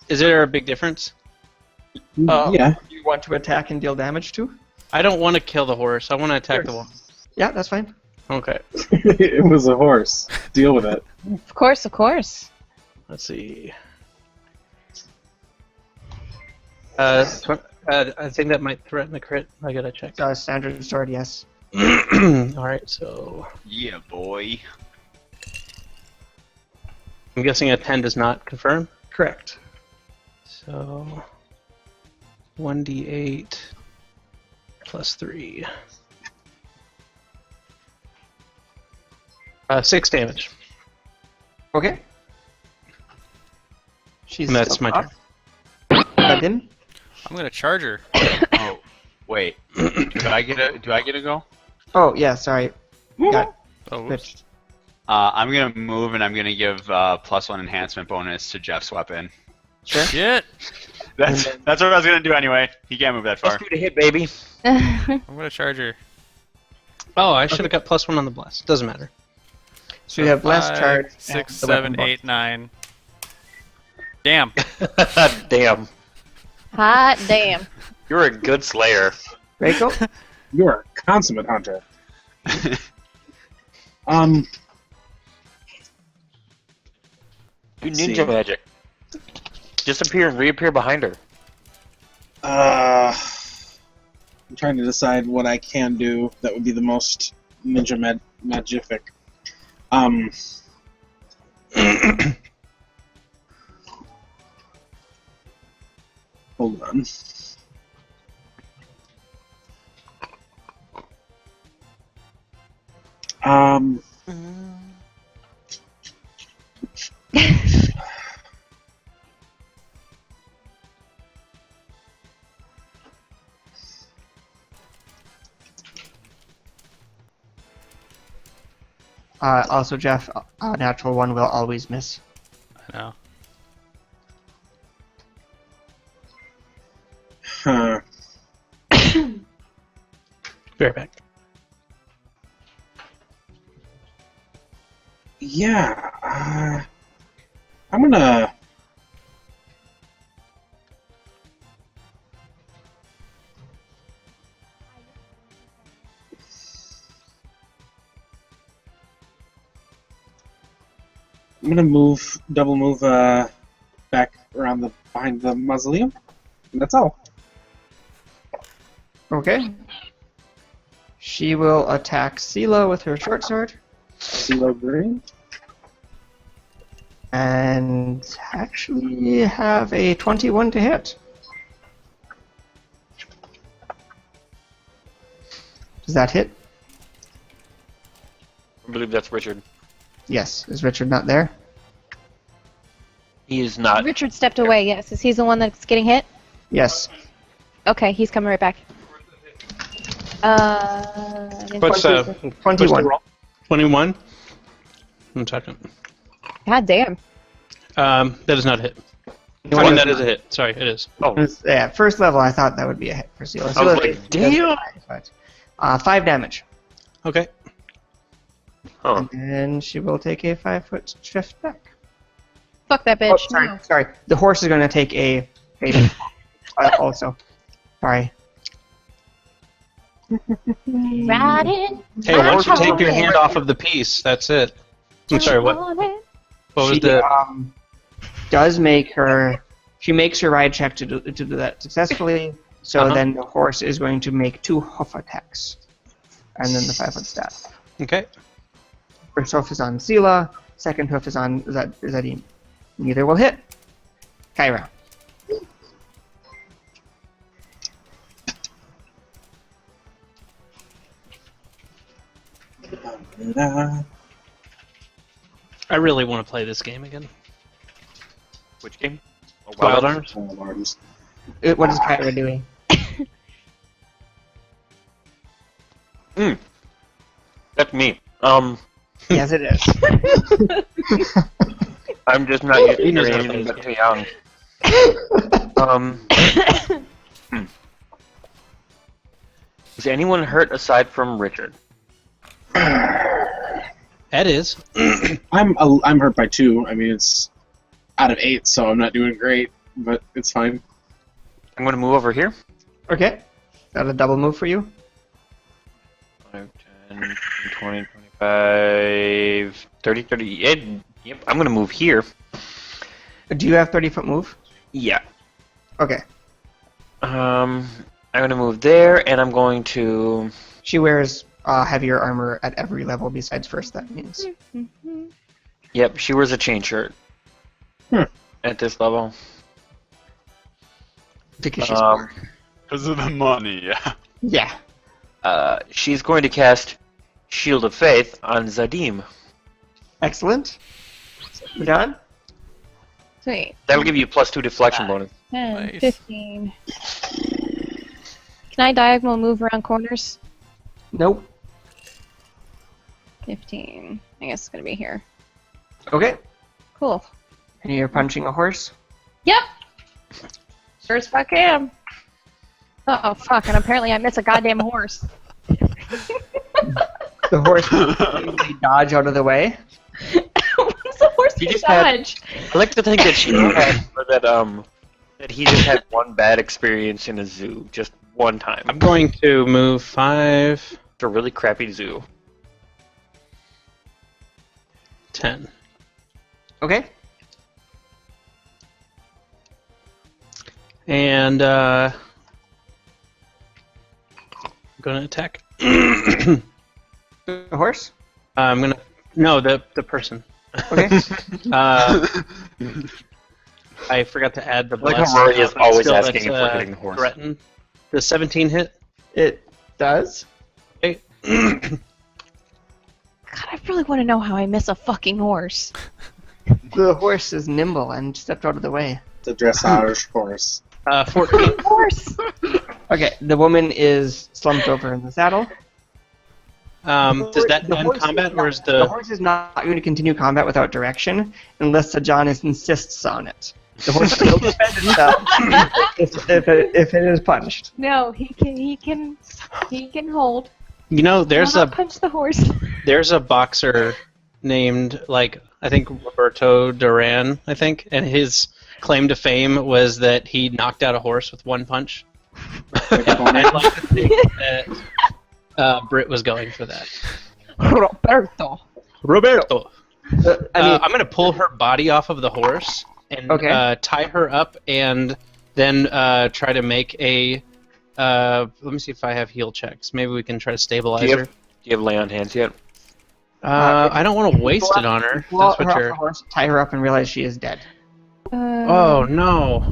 Speaker 1: there a big difference?
Speaker 7: Yeah.
Speaker 2: You want to attack and deal damage to?
Speaker 1: I don't want to kill the horse. I want to attack
Speaker 2: Sure.
Speaker 1: the woman.
Speaker 2: Yeah, that's fine.
Speaker 1: Okay.
Speaker 7: It was a horse. Deal with it.
Speaker 4: Of course, of course.
Speaker 1: Let's see. I think that might threaten the crit. I gotta check.
Speaker 2: Standard sword, yes.
Speaker 1: Alright, so
Speaker 6: Yeah, boy.
Speaker 1: I'm guessing a 10 does not confirm.
Speaker 2: Correct.
Speaker 1: So 1d8 plus 3. 6 damage.
Speaker 2: Okay. She's
Speaker 1: And that's
Speaker 2: still
Speaker 1: my
Speaker 2: up. That him?
Speaker 3: I'm gonna charge her.
Speaker 6: Oh, wait. Do I get a go?
Speaker 2: Oh, yeah, sorry. Got
Speaker 3: Oh, whoops.
Speaker 2: switched.
Speaker 6: I'm gonna move and I'm gonna give +1 enhancement bonus to Jeff's weapon.
Speaker 2: Sure.
Speaker 3: Shit!
Speaker 6: That's what I was gonna do anyway. He can't move that far.
Speaker 5: Plus 2 to hit, baby.
Speaker 3: I'm gonna charge her.
Speaker 1: Oh, I should have got +1 on the blast. Doesn't matter.
Speaker 2: So you have less
Speaker 3: 5,
Speaker 2: charge.
Speaker 3: 6,
Speaker 2: and the
Speaker 3: 7,
Speaker 2: weapon
Speaker 3: 8, 9. Damn.
Speaker 5: Damn.
Speaker 4: Hot damn.
Speaker 5: You're a good slayer.
Speaker 2: buff. Reiko?
Speaker 7: You're a consummate hunter.
Speaker 5: Do
Speaker 7: Let's
Speaker 5: ninja
Speaker 7: see.
Speaker 5: magic. Disappear and reappear behind her.
Speaker 7: I'm trying to decide what I can do that would be the most ninja magific. Hold on.
Speaker 2: Also, Jeff, natural one will always miss.
Speaker 3: I know.
Speaker 7: Huh.
Speaker 1: Be right back.
Speaker 7: Yeah. I'm gonna. I'm gonna double move, back around behind the mausoleum. And that's all.
Speaker 2: Okay. She will attack Sela with her short sword.
Speaker 7: CeeLo Green.
Speaker 2: And actually have a 21 to hit. Does that hit?
Speaker 5: I believe that's Richard.
Speaker 2: Yes. Is Richard not there?
Speaker 5: He is not.
Speaker 4: Richard stepped away, yes. Is he the one that's getting hit?
Speaker 2: Yes.
Speaker 4: Okay, he's coming right back.
Speaker 1: What's
Speaker 2: 21.
Speaker 1: 21? 1 second.
Speaker 4: God damn.
Speaker 1: That is not a hit.
Speaker 2: You
Speaker 1: I
Speaker 2: want
Speaker 1: mean,
Speaker 2: to-
Speaker 1: that is a hit. Sorry, it is.
Speaker 5: Oh,
Speaker 2: Yeah, first level I thought that would be a hit for Sela.
Speaker 5: I was like, damn.
Speaker 2: 5 damage.
Speaker 1: Okay.
Speaker 5: Huh.
Speaker 2: And she will take a 5-foot shift back.
Speaker 4: Fuck that
Speaker 2: Oh,
Speaker 4: bitch.
Speaker 2: sorry,
Speaker 4: No.
Speaker 2: sorry. The horse is going to take a also. Sorry.
Speaker 4: Riding.
Speaker 1: Hey, why don't you
Speaker 4: I
Speaker 1: take your
Speaker 4: want
Speaker 1: hand
Speaker 4: it.
Speaker 1: off of the piece? That's it. I'm sorry, what? What was
Speaker 2: She
Speaker 1: the...
Speaker 2: does make her. She makes her ride check to do that successfully. So
Speaker 1: Uh-huh.
Speaker 2: then the horse is going to make 2 hoof attacks, and then the 5-foot staff.
Speaker 1: Okay.
Speaker 2: First hoof is on Sela. Second hoof is on Zadim. Neither will hit. Kyra.
Speaker 1: I really want to play this game again.
Speaker 5: Which game? Oh,
Speaker 1: Wild
Speaker 5: Arms.
Speaker 1: Arms?
Speaker 2: What is Kyra doing?
Speaker 5: That's me.
Speaker 2: Yes, it is.
Speaker 5: I'm just not used to
Speaker 1: He knows
Speaker 5: hearing
Speaker 1: how to play
Speaker 5: anything
Speaker 1: this
Speaker 5: but too young. Is anyone hurt aside from Richard?
Speaker 1: Ed is.
Speaker 7: I'm hurt by 2. I mean, it's out of 8, so I'm not doing great, but it's fine.
Speaker 5: I'm going to move over here.
Speaker 2: Okay. Got a double move for you.
Speaker 5: 5, 10, 20, 25, 30, 38. Yep, I'm going to move here.
Speaker 2: Do you have 30-foot move?
Speaker 5: Yeah.
Speaker 2: Okay.
Speaker 5: I'm going to move there, and I'm going to...
Speaker 2: She wears heavier armor at every level besides first, that means.
Speaker 5: Yep, she wears a chain shirt. At this level.
Speaker 2: Because she's smart.
Speaker 6: Because of the money, yeah.
Speaker 2: Yeah.
Speaker 5: She's going to cast Shield of Faith on Zadim.
Speaker 2: Excellent. We're done?
Speaker 4: Sweet.
Speaker 5: That'll give you a +2 deflection bonus.
Speaker 4: 10,
Speaker 3: Nice.
Speaker 4: 15. Can I diagonal move around corners?
Speaker 2: Nope.
Speaker 4: 15. I guess it's gonna be here.
Speaker 2: Okay.
Speaker 4: Cool.
Speaker 2: And you're punching a horse?
Speaker 4: Yep! Sure as fuck am. Oh fuck, and apparently I miss a goddamn horse.
Speaker 2: The horse they dodge out of the way.
Speaker 4: What's the horse
Speaker 5: You
Speaker 4: can
Speaker 5: just had-
Speaker 4: dodge?
Speaker 5: I like to think that she had, or that he just had one bad experience in a zoo, just one time.
Speaker 1: I'm going to move 5,
Speaker 5: It's a really crappy zoo.
Speaker 1: 10.
Speaker 2: Okay.
Speaker 1: And I'm gonna attack.
Speaker 2: The horse?
Speaker 1: I'm gonna no the person.
Speaker 2: Okay.
Speaker 1: I forgot to add the
Speaker 5: Like
Speaker 1: bless.
Speaker 5: how Rory is
Speaker 1: but
Speaker 5: always
Speaker 1: still,
Speaker 5: asking
Speaker 1: that's,
Speaker 5: if we're hitting the horse.
Speaker 1: Threaten. Does 17 hit?
Speaker 2: It does.
Speaker 1: Okay.
Speaker 4: God, I really want to know how I miss a fucking horse.
Speaker 2: The horse is nimble and stepped out of the way.
Speaker 7: The dressage horse.
Speaker 1: 14.
Speaker 4: Horse!
Speaker 2: Okay, the woman is slumped over in the saddle.
Speaker 1: Does that
Speaker 2: The
Speaker 1: end
Speaker 2: horse
Speaker 1: combat,
Speaker 2: is
Speaker 1: or is
Speaker 2: the horse is not going to continue combat without direction unless Sir John insists on it. The horse will defend itself if it is punched.
Speaker 4: No, he can hold.
Speaker 1: You know, there's
Speaker 4: Will
Speaker 1: a
Speaker 4: not punch the horse.
Speaker 1: there's a boxer named I think Roberto Duran, and his claim to fame was that he knocked out a horse with one punch. I'd like to think that Britt was going for that.
Speaker 4: Roberto.
Speaker 1: Roberto.
Speaker 2: I mean,
Speaker 1: I'm gonna pull her body off of the horse and
Speaker 2: Okay.
Speaker 1: tie her up, and then try to make a. Let me see if I have heal checks. Maybe we can try to stabilize
Speaker 5: Do you
Speaker 1: her.
Speaker 5: have, do you have lay on hands yet?
Speaker 1: I don't want to waste it on her.
Speaker 2: pull
Speaker 1: That's
Speaker 2: her
Speaker 1: what
Speaker 2: off
Speaker 1: you're.
Speaker 2: the horse, tie her up, and realize she is dead.
Speaker 1: Oh no.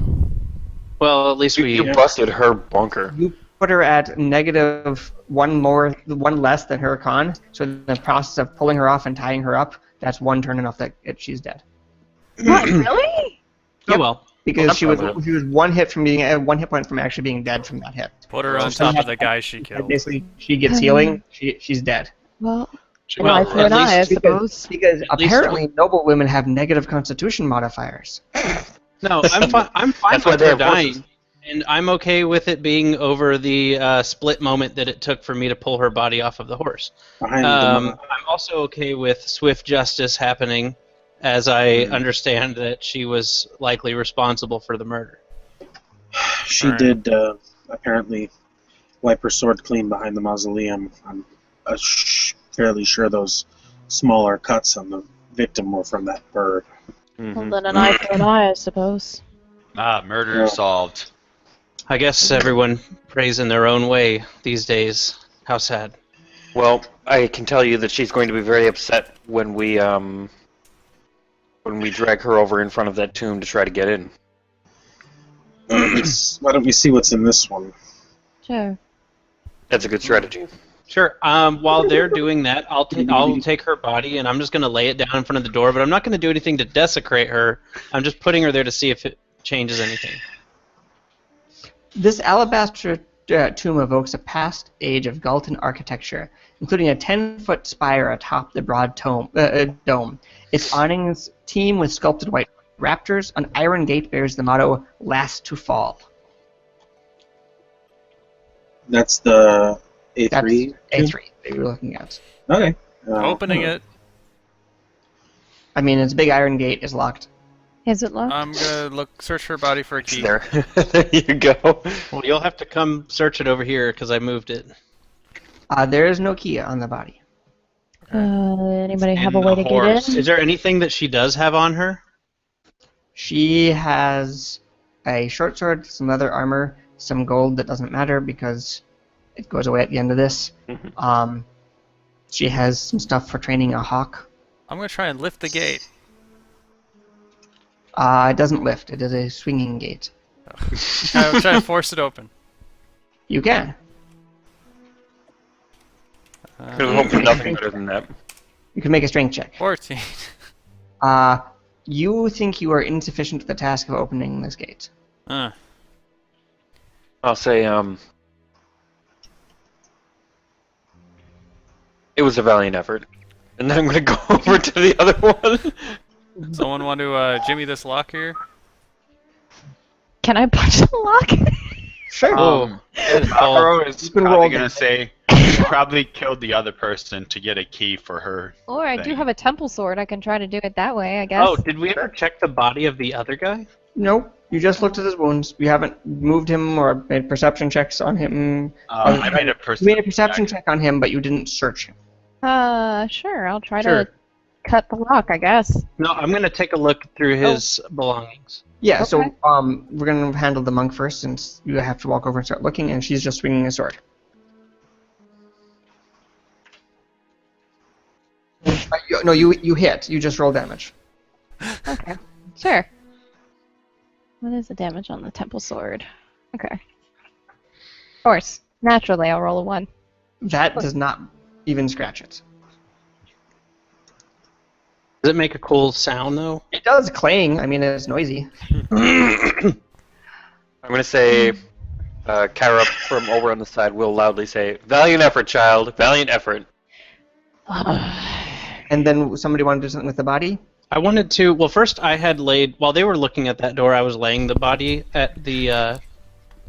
Speaker 1: Well, at least we.
Speaker 5: You busted her bunker.
Speaker 2: You put her at -1 less than her con. So in the process of pulling her off and tying her up, that's one turn enough that she's dead.
Speaker 4: What, really?
Speaker 1: Oh well.
Speaker 2: Because she was
Speaker 5: Well,
Speaker 2: one hit point from actually being dead from that hit.
Speaker 3: Put her on
Speaker 2: So
Speaker 3: top of the guy she killed.
Speaker 2: Basically, she gets healing. She's dead.
Speaker 4: Well, an
Speaker 1: Well,
Speaker 4: eye for
Speaker 1: at
Speaker 4: an eye, I
Speaker 1: least
Speaker 4: suppose.
Speaker 2: Because
Speaker 1: At least
Speaker 2: apparently noble women have negative constitution modifiers.
Speaker 1: No, I'm fine. I'm fine
Speaker 5: That's why
Speaker 1: with
Speaker 5: they
Speaker 1: her
Speaker 5: have horses.
Speaker 1: dying, and I'm okay with it being over the split moment that it took for me to pull her body off of the horse.
Speaker 7: Behind
Speaker 1: I'm also okay with swift justice happening, as I understand that she was likely responsible for the murder.
Speaker 7: She did apparently wipe her sword clean behind the mausoleum. I'm fairly sure those smaller cuts on the victim were from that bird.
Speaker 4: Well, then an eye for an eye, I suppose.
Speaker 6: Murder
Speaker 7: Yeah.
Speaker 6: solved.
Speaker 1: I guess everyone prays in their own way these days. How sad.
Speaker 5: Well, I can tell you that she's going to be very upset when we drag her over in front of that tomb to try to get in.
Speaker 7: Why don't we see what's in this one?
Speaker 4: Sure.
Speaker 5: That's a good strategy.
Speaker 1: Sure. While they're doing that, I'll take her body and I'm just gonna lay it down in front of the door. But I'm not gonna do anything to desecrate her. I'm just putting her there to see if it changes anything.
Speaker 2: This alabaster tomb evokes a past age of Galtan architecture, including a 10-foot spire atop the broad dome. Its awnings teem with sculpted white raptors, an iron gate bears the motto "Last to Fall."
Speaker 7: That's the
Speaker 2: That's
Speaker 7: A3.
Speaker 2: A3 that you're looking at.
Speaker 7: Okay.
Speaker 3: Opening it.
Speaker 2: I mean, it's a big iron gate. It's locked.
Speaker 4: Is it locked?
Speaker 3: I'm gonna search her body for a
Speaker 5: It's
Speaker 3: key.
Speaker 5: there. There you go.
Speaker 1: Well, you'll have to come search it over here because I moved it.
Speaker 2: There is no key on the body.
Speaker 4: Anybody have a
Speaker 6: In
Speaker 4: way
Speaker 6: the
Speaker 4: to
Speaker 6: horse.
Speaker 4: get in?
Speaker 1: Is there anything that she does have on her?
Speaker 2: She has a short sword, some leather armor, some gold that doesn't matter because it goes away at the end of this. She has some stuff for training a hawk.
Speaker 3: I'm gonna try and lift the gate.
Speaker 2: It doesn't lift. It is a swinging gate.
Speaker 3: I'm trying to force it open.
Speaker 2: You can.
Speaker 5: Could hope for nothing better than that.
Speaker 2: You can make a strength check.
Speaker 3: 14.
Speaker 2: You think you are insufficient to the task of opening this gate.
Speaker 3: Uh,
Speaker 5: I'll say, it was a valiant effort. And then I'm gonna go over to the other one.
Speaker 3: someone want to jimmy this lock here?
Speaker 4: Can I punch the lock?
Speaker 2: Sure.
Speaker 6: Mavro is
Speaker 2: can
Speaker 6: probably
Speaker 2: roll
Speaker 6: gonna
Speaker 2: damage.
Speaker 6: say you probably killed the other person to get a key for her.
Speaker 4: Or I do
Speaker 6: thing.
Speaker 4: have a temple sword. I can try to do it that way, I guess.
Speaker 1: Oh, did we ever check the body of the other guy?
Speaker 2: Nope. You just looked at his wounds. You haven't moved him or made perception checks on him.
Speaker 6: I made a
Speaker 2: You made a perception check on him, but you didn't search him.
Speaker 4: Sure. I'll try
Speaker 1: Sure.
Speaker 4: to cut the lock, I guess.
Speaker 1: No, I'm gonna take a look through his belongings.
Speaker 2: Yeah, so
Speaker 4: Okay.
Speaker 2: we're gonna handle the monk first, since you have to walk over and start looking, and she's just swinging a sword. No, you hit. You just roll damage.
Speaker 4: Okay. Sure. What is the damage on the temple sword? Okay. Of course. Naturally, I'll roll a 1.
Speaker 2: That does not even scratch it.
Speaker 1: Does it make a cool sound though?
Speaker 2: It does clang. I mean, it's noisy.
Speaker 5: I'm gonna say, Kyra from over on the side will loudly say, "Valiant effort, child. Valiant effort."
Speaker 2: And then somebody wanted to do something with the body?
Speaker 1: I wanted to. Well, first I had laid while they were looking at that door. I was laying the body at the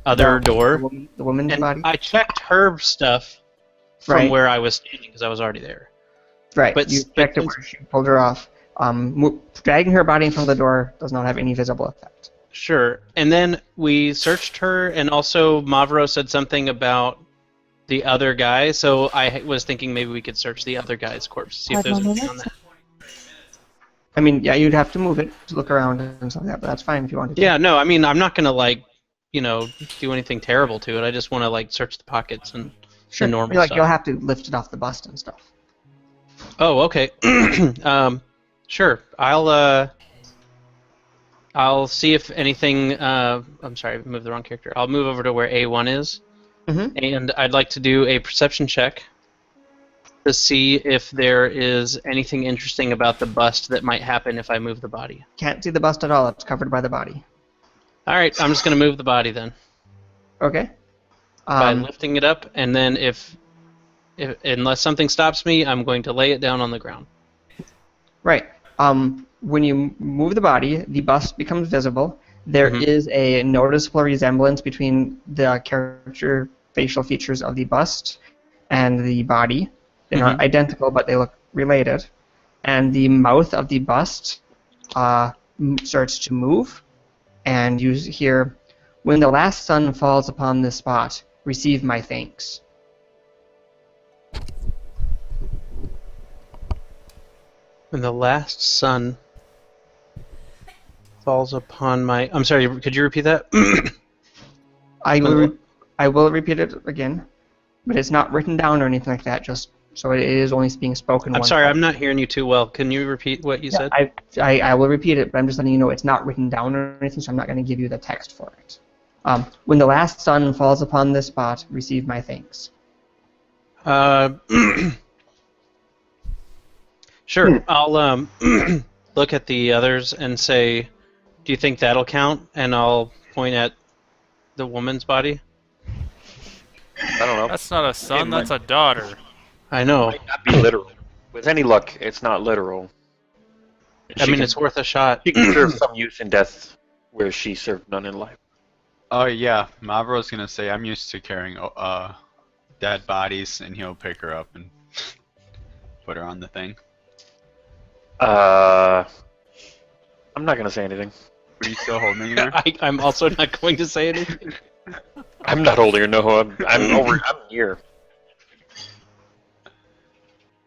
Speaker 1: other door,
Speaker 2: The woman's
Speaker 1: and
Speaker 2: body?
Speaker 1: I checked her stuff from
Speaker 2: Right.
Speaker 1: where I was standing because I was already there.
Speaker 2: Right,
Speaker 1: but
Speaker 2: you
Speaker 1: s-
Speaker 2: checked it
Speaker 1: but-
Speaker 2: where she pulled her off. Dragging her body in front of the door does not have any visible effect.
Speaker 1: Sure. And then we searched her, and also Mavro said something about the other guy. So I was thinking maybe we could search the other guy's corpse, see if there's anything on that.
Speaker 2: I mean, yeah, you'd have to move it to look around and stuff like that, but that's fine if you wanted to.
Speaker 1: Yeah, no, I mean, I'm not gonna do anything terrible to it. I just want to search the pockets and
Speaker 2: Sure.
Speaker 1: the normal
Speaker 2: You'll
Speaker 1: stuff.
Speaker 2: have to lift it off the bust and stuff.
Speaker 1: Oh, okay. Sure. I'll see if anything. I'm sorry, I moved the wrong character. I'll move over to where A1 is, and I'd like to do a perception check to see if there is anything interesting about the bust that might happen if I move the body.
Speaker 2: Can't see the bust at all. It's covered by the body.
Speaker 1: All right, I'm just gonna move the body then
Speaker 2: Okay.
Speaker 1: by lifting it up, and then if unless something stops me, I'm going to lay it down on the ground.
Speaker 2: Right. When you move the body, the bust becomes visible. There is a noticeable resemblance between the character facial features of the bust and the body. They're not identical, but they look related. And the mouth of the bust starts to move, and you hear, "When the last sun falls upon this spot, receive my thanks."
Speaker 1: When the last sun falls upon my... I'm sorry, could you repeat that?
Speaker 2: I will repeat it again, but it's not written down or anything like that. Just so it is only being spoken.
Speaker 1: I'm
Speaker 2: one
Speaker 1: sorry,
Speaker 2: time.
Speaker 1: I'm not hearing you too well. Can you repeat what you said?
Speaker 2: I will repeat it, but I'm just letting you know it's not written down or anything, so I'm not going to give you the text for it. When the last sun falls upon this spot, receive my thanks.
Speaker 1: Sure. I'll look at the others and say, do you think that'll count? And I'll point at the woman's body.
Speaker 5: I don't know.
Speaker 3: That's not a son, that's a daughter.
Speaker 1: I know.
Speaker 5: Might not be literal. With any luck, it's not literal.
Speaker 1: I mean, it's worth a shot.
Speaker 5: She can serve some use in death where she served none in life.
Speaker 6: Oh yeah, Mavro's gonna say I'm used to carrying dead bodies, and he'll pick her up and put her on the thing.
Speaker 5: I'm not gonna say anything.
Speaker 6: Are you still holding her?
Speaker 1: I'm also not going to say anything.
Speaker 5: I'm not holding her. No, I'm near.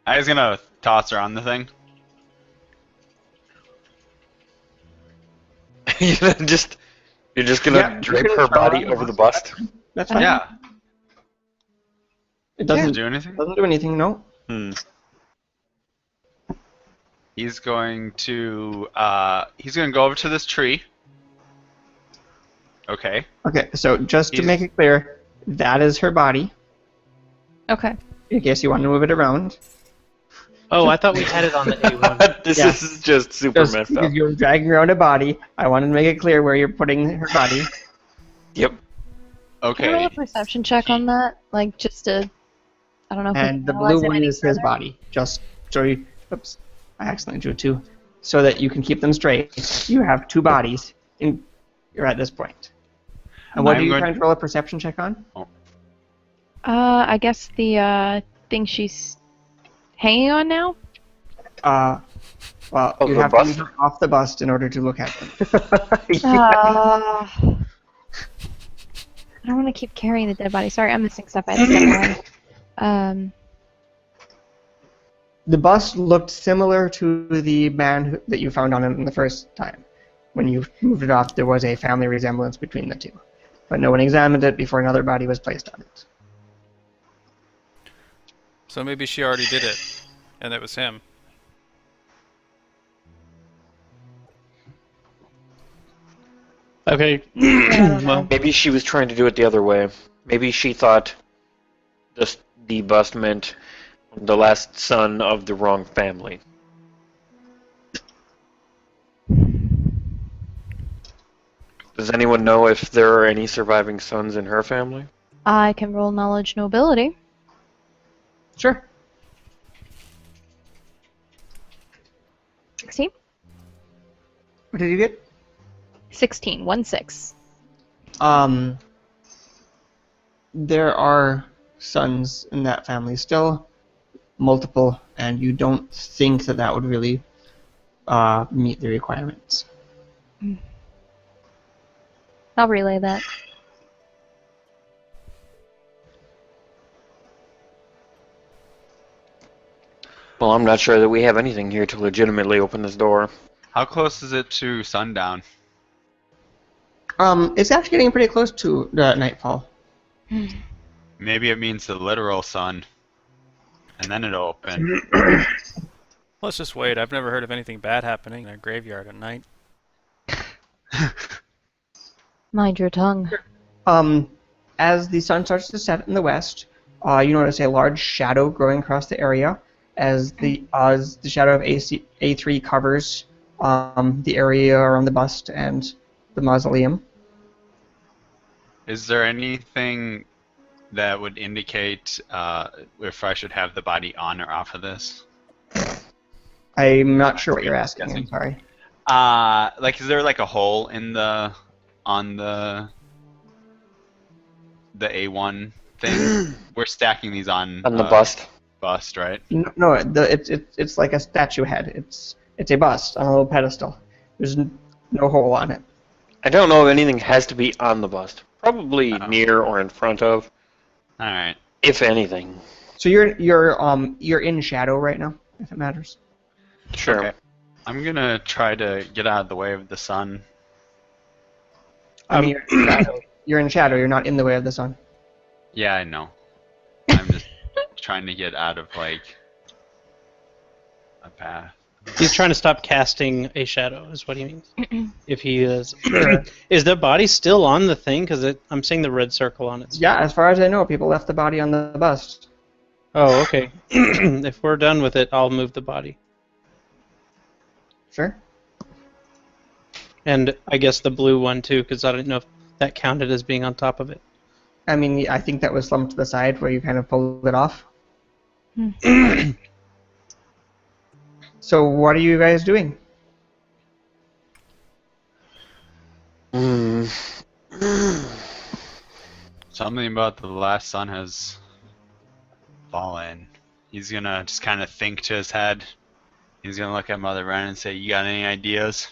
Speaker 6: I was gonna toss her on the thing.
Speaker 5: You're just gonna drape her body over the bust.
Speaker 2: That's fine.
Speaker 6: Yeah.
Speaker 2: It
Speaker 6: Doesn't
Speaker 2: doesn't
Speaker 6: do anything.
Speaker 2: do anything. No.
Speaker 6: He's going to go over to this tree. Okay.
Speaker 2: Okay. So just to make it clear, that is her body.
Speaker 4: Okay.
Speaker 2: In case you want to move it around.
Speaker 1: Oh, I thought we had it on the A1.
Speaker 5: This
Speaker 2: Yeah.
Speaker 5: is just super
Speaker 2: Just
Speaker 5: messed
Speaker 2: because
Speaker 5: up.
Speaker 2: you're dragging around a body, I wanted to make it clear where you're putting her body.
Speaker 5: Yep.
Speaker 4: Can I roll a
Speaker 6: Okay.
Speaker 4: perception check on that? Like, just to... I don't know if we
Speaker 2: And
Speaker 4: can
Speaker 2: the
Speaker 4: analyze
Speaker 2: blue
Speaker 4: it
Speaker 2: one
Speaker 4: any
Speaker 2: is his
Speaker 4: further.
Speaker 2: body. Just so you... Oops. I accidentally drew two. So that you can keep them straight. You have two bodies. You're at this point. And what
Speaker 6: I'm
Speaker 2: are you
Speaker 6: going
Speaker 2: trying to roll a perception check on?
Speaker 4: I guess the thing she's hanging on now?
Speaker 2: Well,
Speaker 5: Oh,
Speaker 2: you
Speaker 5: the
Speaker 2: have
Speaker 5: bust?
Speaker 2: to move off the bust in order to look at them.
Speaker 4: I don't want to keep carrying the dead body. Sorry, I'm missing stuff. I had to step away.
Speaker 2: The bust looked similar to the man that you found on it the first time. When you moved it off, there was a family resemblance between the two. But no one examined it before another body was placed on it.
Speaker 3: So maybe she already did it, and it was him.
Speaker 1: Okay. Well,
Speaker 5: Maybe she was trying to do it the other way. Maybe she thought the bust meant the last son of the wrong family. Does anyone know if there are any surviving sons in her family?
Speaker 4: I can roll knowledge nobility.
Speaker 2: Sure.
Speaker 4: 16?
Speaker 2: What did you get?
Speaker 4: 16. 6.
Speaker 2: There are sons in that family still, multiple, and you don't think that would really meet the requirements.
Speaker 4: I'll relay that.
Speaker 5: Well, I'm not sure that we have anything here to legitimately open this door.
Speaker 6: How close is it to sundown?
Speaker 2: It's actually getting pretty close to nightfall.
Speaker 6: Maybe it means the literal sun, and then it'll open.
Speaker 3: Let's just wait. I've never heard of anything bad happening in a graveyard at night.
Speaker 4: Mind your tongue.
Speaker 2: As the sun starts to set in the west, you notice a large shadow growing across the area as the shadow of A3 covers the area around the bust and the mausoleum.
Speaker 6: Is there anything that would indicate if I should have the body on or off of this?
Speaker 2: I'm not sure what you're asking. I'm
Speaker 6: Guessing.
Speaker 2: sorry.
Speaker 6: Like, is there like a hole in on the A1 thing? We're stacking these on
Speaker 5: On the bust?
Speaker 2: bust.
Speaker 6: right?
Speaker 2: No, it's like a statue head. It's a bust on a little pedestal. There's no hole on it.
Speaker 5: I don't know if anything has to be on the bust. Probably near or in front of,
Speaker 6: All right.
Speaker 5: if anything.
Speaker 2: So you're in shadow right now, if it matters.
Speaker 5: Sure.
Speaker 6: Okay. I'm gonna try to get out of the way of the sun.
Speaker 2: I mean, you're in shadow. You're in shadow. You're not in the way of the sun.
Speaker 6: Yeah, I know. I'm just trying to get out of like a path.
Speaker 1: he's trying to stop casting a shadow, is what he means. If he is. Is the body still on the thing? Because I'm seeing the red circle on it.
Speaker 2: Yeah, as far as I know, people left the body on the bust.
Speaker 1: Oh, okay. If we're done with it, I'll move the body.
Speaker 2: Sure.
Speaker 1: And I guess the blue one too, because I didn't know if that counted as being on top of it.
Speaker 2: I mean, I think that was slumped to the side where you kind of pulled it off. So what are you guys doing?
Speaker 5: Mm.
Speaker 6: Something about the last sun has fallen. He's gonna just kind of think to his head. He's gonna look at Mother Wren and say, "You got any ideas?"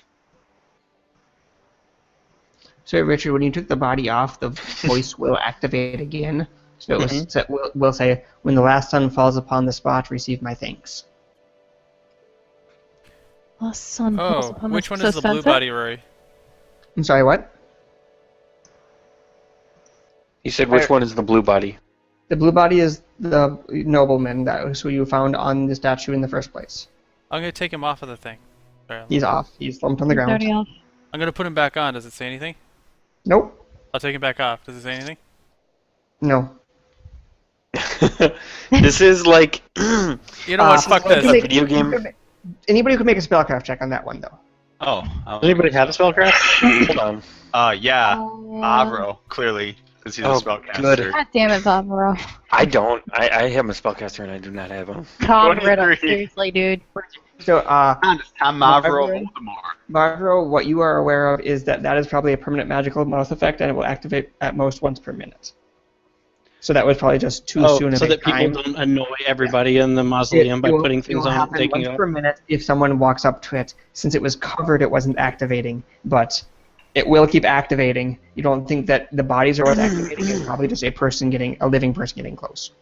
Speaker 2: So, Richard, when you took the body off, the voice will activate again. So it was, so will say, "When the last sun falls upon the spot, receive my thanks."
Speaker 4: Last sun falls
Speaker 3: Oh,
Speaker 4: upon
Speaker 3: which
Speaker 4: us.
Speaker 3: one is
Speaker 4: So
Speaker 3: the blue
Speaker 4: sunset?
Speaker 3: body, Rory?
Speaker 2: I'm sorry, what?
Speaker 5: He said, which one is the blue body?
Speaker 2: The blue body is the nobleman that was who you found on the statue in the first place.
Speaker 3: I'm gonna take him off of the thing. Sorry,
Speaker 2: He's off. He's slumped on the
Speaker 4: He's
Speaker 2: ground.
Speaker 4: already off.
Speaker 3: I'm gonna put him back on. Does it say anything?
Speaker 2: Nope.
Speaker 3: I'll take him back off. Does it say anything?
Speaker 2: No.
Speaker 5: This is like
Speaker 3: You know what? Fuck
Speaker 2: so you can
Speaker 3: this.
Speaker 2: make-
Speaker 5: video game.
Speaker 2: Anybody could make a spellcraft check on that one, though.
Speaker 6: Oh.
Speaker 8: Does anybody have a spellcraft?
Speaker 5: Hold on.
Speaker 6: Yeah.
Speaker 4: Oh,
Speaker 6: Avro, clearly, because he's
Speaker 5: Oh,
Speaker 6: a spellcaster.
Speaker 5: good.
Speaker 4: God damn it, Barbara.
Speaker 5: I don't. I have a spellcaster and I do not have him.
Speaker 4: Tom Riddle,
Speaker 6: 23.
Speaker 4: seriously, dude.
Speaker 2: So,
Speaker 6: I'm Avro Voldemort.
Speaker 2: Barbara, what you are aware of is that that is probably a permanent magical mouth effect, and it will activate at most once per minute. So that was probably just too soon of
Speaker 1: so
Speaker 2: a
Speaker 1: that
Speaker 2: time.
Speaker 1: people don't annoy everybody in the mausoleum by putting things
Speaker 2: will
Speaker 1: on it,
Speaker 2: happen
Speaker 1: taking
Speaker 2: once
Speaker 1: it off.
Speaker 2: per minute if someone walks up to it. Since it was covered, it wasn't activating, but it will keep activating. You don't think that the bodies are what's activating? It's probably just a living person getting close.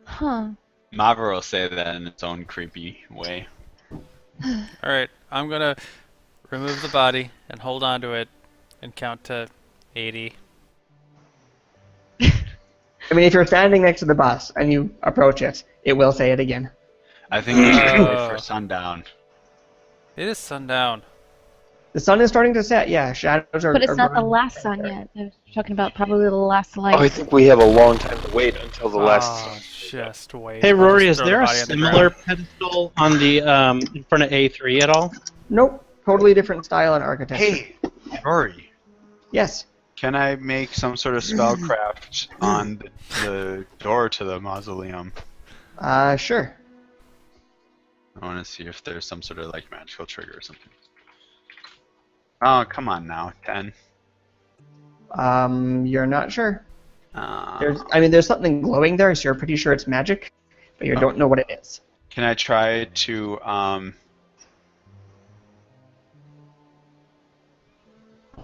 Speaker 4: Huh.
Speaker 6: Mavro will say that in its own creepy way.
Speaker 3: Alright, I'm gonna remove the body and hold on to it and count to 80.
Speaker 2: I mean, if you're standing next to the bus and you approach it, it will say it again.
Speaker 6: I think we should wait for sundown.
Speaker 3: It is sundown.
Speaker 2: The sun is starting to set. Yeah, shadows are.
Speaker 4: But it's
Speaker 2: are
Speaker 4: not the
Speaker 2: growing.
Speaker 4: last sun yet. They're talking about probably the last light.
Speaker 5: Oh, I think we have a long time to wait until the last.
Speaker 3: Oh, just wait.
Speaker 1: Hey
Speaker 3: I'll
Speaker 1: Rory,
Speaker 3: just
Speaker 1: is
Speaker 3: throw
Speaker 1: there
Speaker 3: the
Speaker 1: a
Speaker 3: body on the
Speaker 1: similar
Speaker 3: ground.
Speaker 1: pedestal on the in front of A3 at all?
Speaker 2: Nope. Totally different style and architecture.
Speaker 6: Hey, Rory,
Speaker 2: Yes.
Speaker 6: can I make some sort of spellcraft on the door to the mausoleum?
Speaker 2: Sure.
Speaker 6: I want to see if there's some sort of like magical trigger or something. Oh, come on now, 10.
Speaker 2: You're not sure. There's something glowing there, so you're pretty sure it's magic, but you don't know what it is.
Speaker 6: Can I try to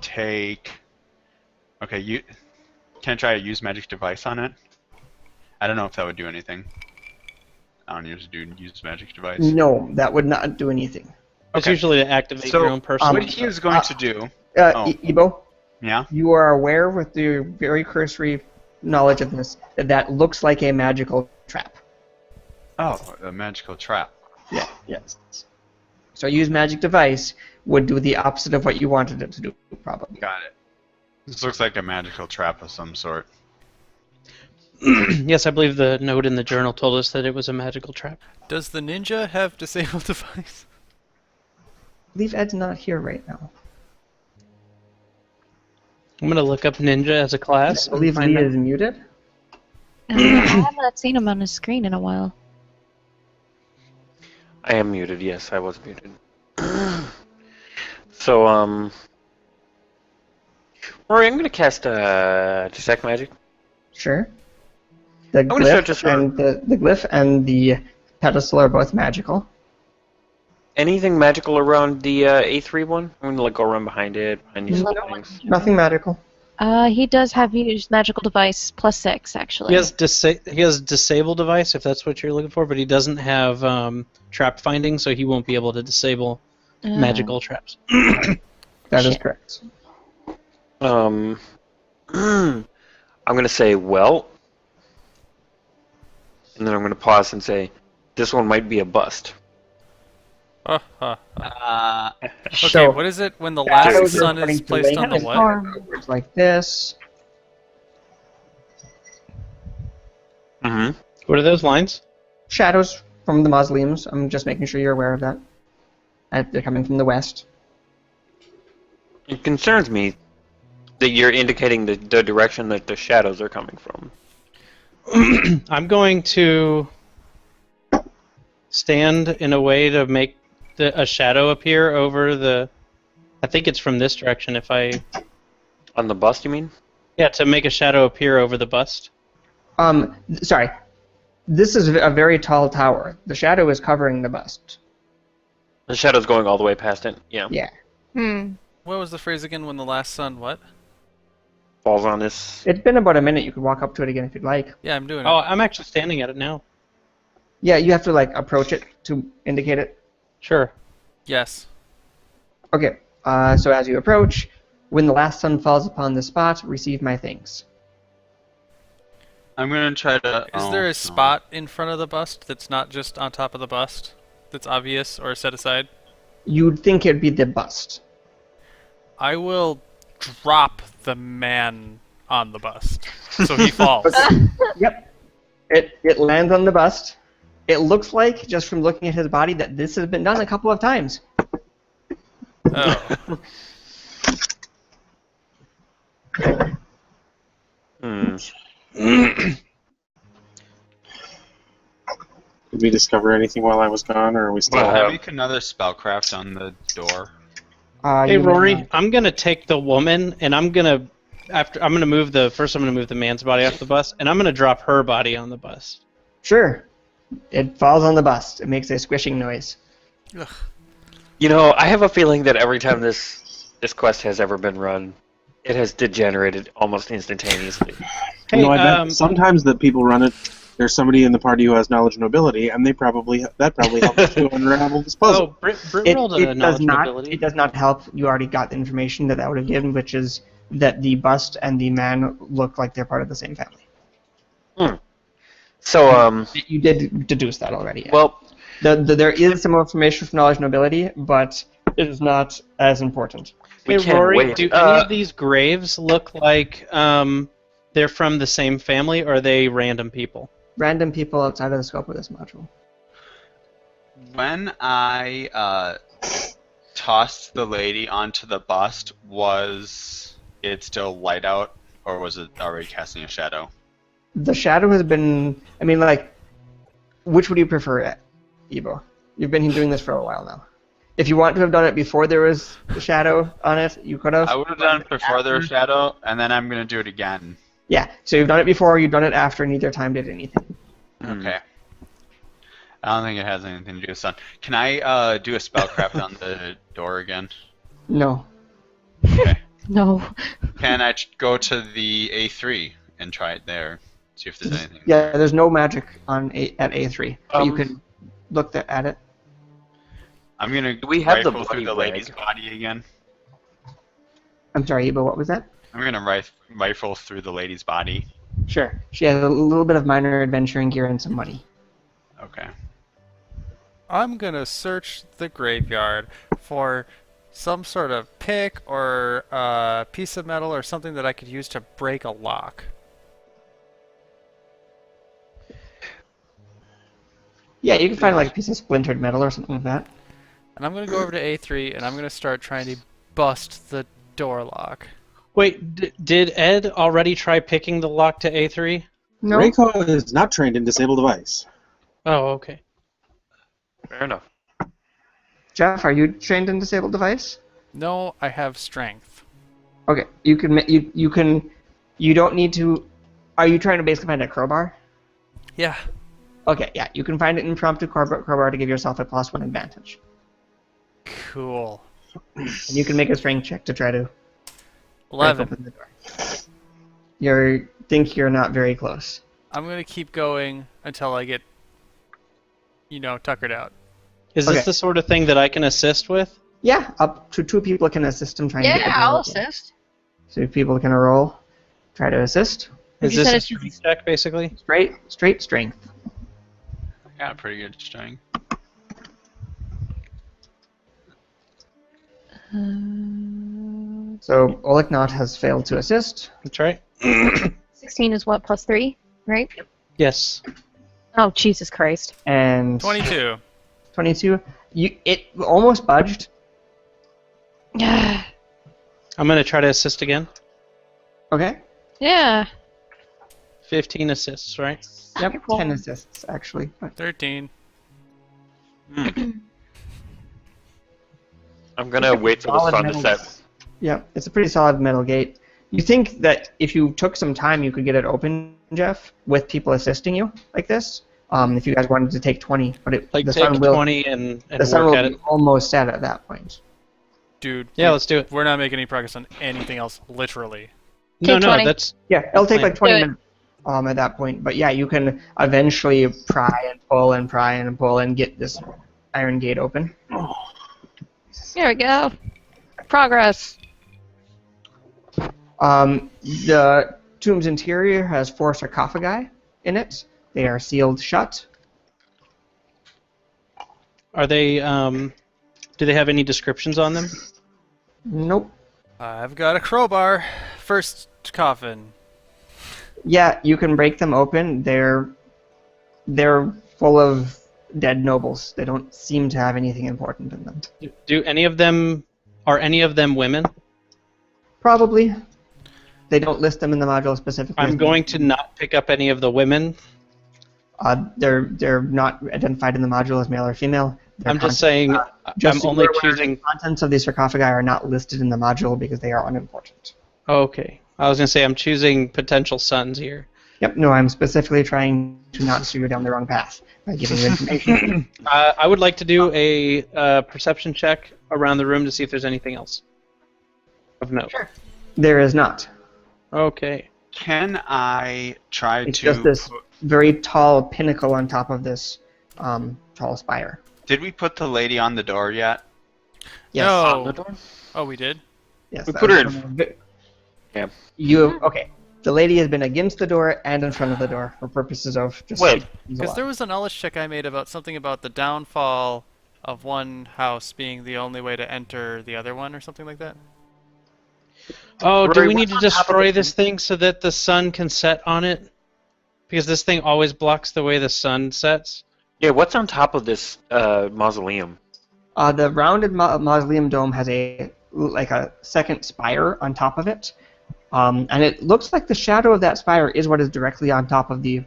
Speaker 6: take? Okay, can I try to use magic device on it? I don't know if that would do anything. I don't usually use magic device.
Speaker 2: No, that would not do anything.
Speaker 1: It's
Speaker 6: Okay.
Speaker 1: usually to activate
Speaker 6: So,
Speaker 1: your own personal
Speaker 6: what he is going to do?
Speaker 2: Ibo,
Speaker 6: Yeah.
Speaker 2: you are aware with your very cursory knowledge of this that looks like a magical trap.
Speaker 6: Oh, a magical trap.
Speaker 2: Yeah. Yes. So use magic device would do the opposite of what you wanted it to do, probably.
Speaker 6: Got it. This looks like a magical trap of some sort.
Speaker 1: Yes, I believe the note in the journal told us that it was a magical trap.
Speaker 3: Does the ninja have disabled device?
Speaker 2: I believe Ed's not here right now.
Speaker 1: I'm gonna look up ninja as a class.
Speaker 2: I believe
Speaker 1: and find
Speaker 2: Lee
Speaker 1: out.
Speaker 2: is muted.
Speaker 4: I have not seen him on his screen in a while.
Speaker 5: I am muted. Yes, I was muted. So Rory, I'm gonna cast detect magic.
Speaker 2: Sure. The
Speaker 5: gonna start
Speaker 2: glyph
Speaker 5: just-
Speaker 2: and the glyph and the pedestal are both magical.
Speaker 5: Anything magical around the A3 one? I'm gonna go around behind it, behind these
Speaker 4: Nope.
Speaker 5: things.
Speaker 2: Nothing magical.
Speaker 4: He does have used magical device +6, actually.
Speaker 1: He has disable device if that's what you're looking for, but he doesn't have trap finding, so he won't be able to disable magical traps.
Speaker 2: That is
Speaker 4: Shit.
Speaker 2: correct.
Speaker 5: I'm gonna say well, and then I'm gonna pause and say, this one might be a bust.
Speaker 3: Okay,
Speaker 2: So,
Speaker 3: what is it when the
Speaker 2: shadows
Speaker 3: last
Speaker 2: are
Speaker 3: sun
Speaker 2: starting
Speaker 3: is
Speaker 2: to
Speaker 3: placed
Speaker 2: link
Speaker 3: on the
Speaker 2: and
Speaker 3: what?
Speaker 4: Or-
Speaker 2: Words like this.
Speaker 5: Mm-hmm.
Speaker 1: What are those lines?
Speaker 2: Shadows from the mausoleums. I'm just making sure you're aware of that. They're coming from the west.
Speaker 5: It concerns me that you're indicating the direction that the shadows are coming from.
Speaker 1: I'm going to stand in a way to make a shadow appear over the. I think it's from this direction. If I
Speaker 5: On the bust, you mean?
Speaker 1: Yeah, to make a shadow appear over the bust.
Speaker 2: Sorry. This is a very tall tower. The shadow is covering the bust.
Speaker 5: The shadow's going all the way past it. Yeah.
Speaker 2: Yeah.
Speaker 3: What was the phrase again? When the last sun what?
Speaker 5: Falls on this.
Speaker 2: It's been about a minute. You could walk up to it again if you'd like.
Speaker 3: Yeah, I'm doing
Speaker 1: Oh,
Speaker 3: it.
Speaker 1: I'm actually standing at it now.
Speaker 2: Yeah, you have to like approach it to indicate it.
Speaker 1: Sure.
Speaker 3: Yes.
Speaker 2: Okay. So as you approach, when the last sun falls upon the spot, receive my thanks.
Speaker 6: I'm gonna try to.
Speaker 3: Is there a spot in front of the bust that's not just on top of the bust? That's obvious or set aside?
Speaker 2: You'd think it'd be the bust.
Speaker 3: I will drop the man on the bust. So he falls.
Speaker 2: Yep. It lands on the bust. It looks like, just from looking at his body, that this has been done a couple of times.
Speaker 3: Oh.
Speaker 7: Did we discover anything while I was gone, or are we still?
Speaker 6: Can I make another spellcraft on the door?
Speaker 1: Hey
Speaker 2: You may
Speaker 1: Rory,
Speaker 2: not-
Speaker 1: I'm gonna take the woman and I'm gonna move the man's body off the bus and I'm gonna drop her body on the bus.
Speaker 2: Sure. It falls on the bust. It makes a squishing noise.
Speaker 3: Ugh.
Speaker 5: You know, I have a feeling that every time this quest has ever been run, it has degenerated almost instantaneously.
Speaker 1: Hey,
Speaker 7: You know, I bet sometimes that people run it. There's somebody in the party who has knowledge and nobility, and that probably helps to unravel this puzzle.
Speaker 1: Oh, Brit
Speaker 2: It,
Speaker 1: rolled
Speaker 2: it
Speaker 1: a
Speaker 2: does
Speaker 1: knowledge
Speaker 2: not.
Speaker 1: ability.
Speaker 2: It does not help. You already got the information that would have given, which is that the bust and the man look like they're part of the same family.
Speaker 5: So,
Speaker 2: You did deduce that already. Yeah.
Speaker 5: well,
Speaker 2: There is some information from knowledge and nobility, but it is not as important.
Speaker 5: we
Speaker 1: Hey
Speaker 5: can't
Speaker 1: Rory,
Speaker 5: wait.
Speaker 1: do any of these graves look like they're from the same family or are they random people?
Speaker 2: Random people outside of the scope of this module.
Speaker 6: When I tossed the lady onto the bust, was it still light out, or was it already casting a shadow?
Speaker 2: The shadow has been. I mean, like, which would you prefer, Ebo? You've been doing this for a while now. If you want to have done it before there was the shadow on it, you could have.
Speaker 6: I would have done it before there was shadow, and then I'm gonna do it again.
Speaker 2: Yeah, so you've done it before, you've done it after, neither time did anything.
Speaker 6: Okay. I don't think it has anything to do with sun. Can I do a spellcraft on the door again?
Speaker 2: No.
Speaker 6: Okay.
Speaker 4: No.
Speaker 6: Can I go to the A3 and try it there? See if there's anything.
Speaker 2: Yeah, there's no magic at A3, but you
Speaker 5: Um,
Speaker 2: can look at it.
Speaker 6: I'm gonna
Speaker 5: Do we have the
Speaker 6: rifle through
Speaker 5: bloody
Speaker 6: the lady's
Speaker 5: rag?
Speaker 6: body again.
Speaker 2: I'm sorry, Ebo, what was that?
Speaker 6: I'm gonna rifle through the lady's body.
Speaker 2: Sure. She has a little bit of minor adventuring gear and some money.
Speaker 6: Okay.
Speaker 3: I'm gonna search the graveyard for some sort of pick or a piece of metal or something that I could use to break a lock.
Speaker 2: Yeah, you can find like a piece of splintered metal or something like that.
Speaker 3: And I'm gonna go over to A3 and I'm gonna start trying to bust the door lock.
Speaker 1: Wait, did Ed already try picking the lock to A3?
Speaker 2: No.
Speaker 7: Reiko is not trained in disable device.
Speaker 1: Oh, okay.
Speaker 5: Fair enough.
Speaker 2: Jeff, are you trained in disabled device?
Speaker 3: No, I have strength.
Speaker 2: Okay, you can. You don't need to. Are you trying to basically find a crowbar?
Speaker 3: Yeah.
Speaker 2: Okay, yeah, you can find an impromptu crowbar to give yourself a +1 advantage,
Speaker 3: Cool.
Speaker 2: and you can make a strength check to try to break
Speaker 3: 11.
Speaker 2: open the door. You think you're not very close.
Speaker 3: I'm gonna keep going until I get, tuckered out.
Speaker 1: Is
Speaker 2: Okay.
Speaker 1: this the sort of thing that I can assist with?
Speaker 2: Yeah, up to 2 people can assist in trying to get the
Speaker 9: Yeah,
Speaker 2: door
Speaker 9: I'll
Speaker 2: open.
Speaker 9: assist.
Speaker 2: So people can roll, try to assist.
Speaker 1: Is
Speaker 9: You
Speaker 1: this
Speaker 9: said
Speaker 1: a
Speaker 9: it's-
Speaker 1: strength check, basically?
Speaker 2: Straight strength.
Speaker 6: I got a pretty good strength.
Speaker 2: So Oliknot has failed to assist.
Speaker 1: That's right.
Speaker 4: 16 is what, plus 3, right?
Speaker 1: Yes.
Speaker 4: Oh, Jesus Christ.
Speaker 2: And
Speaker 3: 22.
Speaker 2: 22. It almost budged.
Speaker 4: Yeah.
Speaker 1: I'm going to try to assist again.
Speaker 2: Okay.
Speaker 4: Yeah.
Speaker 1: 15 assists, right?
Speaker 2: Yep.
Speaker 4: Cool.
Speaker 2: 10 assists actually.
Speaker 3: 13.
Speaker 5: I'm gonna wait for the
Speaker 2: Solid
Speaker 5: sun to
Speaker 2: metal-
Speaker 5: set.
Speaker 2: Yeah, it's a pretty solid metal gate. You think that if you took some time, you could get it open, Jeff, with people assisting you like this? If you guys wanted to take 20, but
Speaker 1: Like
Speaker 2: the
Speaker 1: take
Speaker 2: sun will
Speaker 1: 20 and
Speaker 2: the sun
Speaker 1: work
Speaker 2: will
Speaker 1: at
Speaker 2: be
Speaker 1: it.
Speaker 2: almost set at that point.
Speaker 3: Dude.
Speaker 1: Yeah, let's do it.
Speaker 3: We're not making any progress on anything else, literally.
Speaker 1: No,
Speaker 4: Take
Speaker 1: no,
Speaker 4: 20.
Speaker 1: that's
Speaker 2: Yeah, it'll take like 20
Speaker 4: Do it.
Speaker 2: minutes at that point. But yeah, you can eventually pry and pull and pry and pull and get this iron gate open.
Speaker 4: There we go. Progress.
Speaker 2: The tomb's interior has 4 sarcophagi in it. They are sealed shut.
Speaker 1: Are they? Do they have any descriptions on them?
Speaker 2: Nope.
Speaker 3: I've got a crowbar. First coffin.
Speaker 2: Yeah, you can break them open. They're full of dead nobles. They don't seem to have anything important in them.
Speaker 1: Do any of them? Are any of them women?
Speaker 2: Probably. They don't list them in the module specifically.
Speaker 1: I'm going to not pick up any of the women.
Speaker 2: They're not identified in the module as male or female.
Speaker 1: I'm just saying.
Speaker 2: Just
Speaker 1: I'm
Speaker 2: so
Speaker 1: only
Speaker 2: you're aware,
Speaker 1: choosing.
Speaker 2: the contents of these sarcophagi are not listed in the module because they are unimportant.
Speaker 1: Okay, I was gonna say I'm choosing potential sons here.
Speaker 2: Yep. No, I'm specifically trying to not steer you down the wrong path by giving you information.
Speaker 1: I would like to do a perception check around the room to see if there's anything else of note.
Speaker 2: Sure. There is not.
Speaker 1: Okay.
Speaker 6: Can I try
Speaker 2: It's
Speaker 6: to?
Speaker 2: just this very tall pinnacle on top of this tall spire.
Speaker 6: Did we put the lady on the door yet?
Speaker 2: Yes.
Speaker 3: No. Oh, we did?
Speaker 2: Yes.
Speaker 5: We
Speaker 2: that
Speaker 5: put her
Speaker 2: was
Speaker 5: in-
Speaker 2: one of the-
Speaker 5: Yeah.
Speaker 2: Okay. The lady has been against the door and in front of the door for purposes of just.
Speaker 5: Wait.
Speaker 3: Because there was a knowledge check I made about something about the downfall of one house being the only way to enter the other one or something like that.
Speaker 1: Oh, do
Speaker 5: Rory,
Speaker 1: we need
Speaker 5: what's
Speaker 1: to
Speaker 5: on top of
Speaker 1: destroy
Speaker 5: the-
Speaker 1: this thing so that the sun can set on it? Because this thing always blocks the way the sun sets.
Speaker 5: Yeah, what's on top of this mausoleum?
Speaker 2: The rounded mausoleum dome has a second spire on top of it, and it looks like the shadow of that spire is what is directly on top of the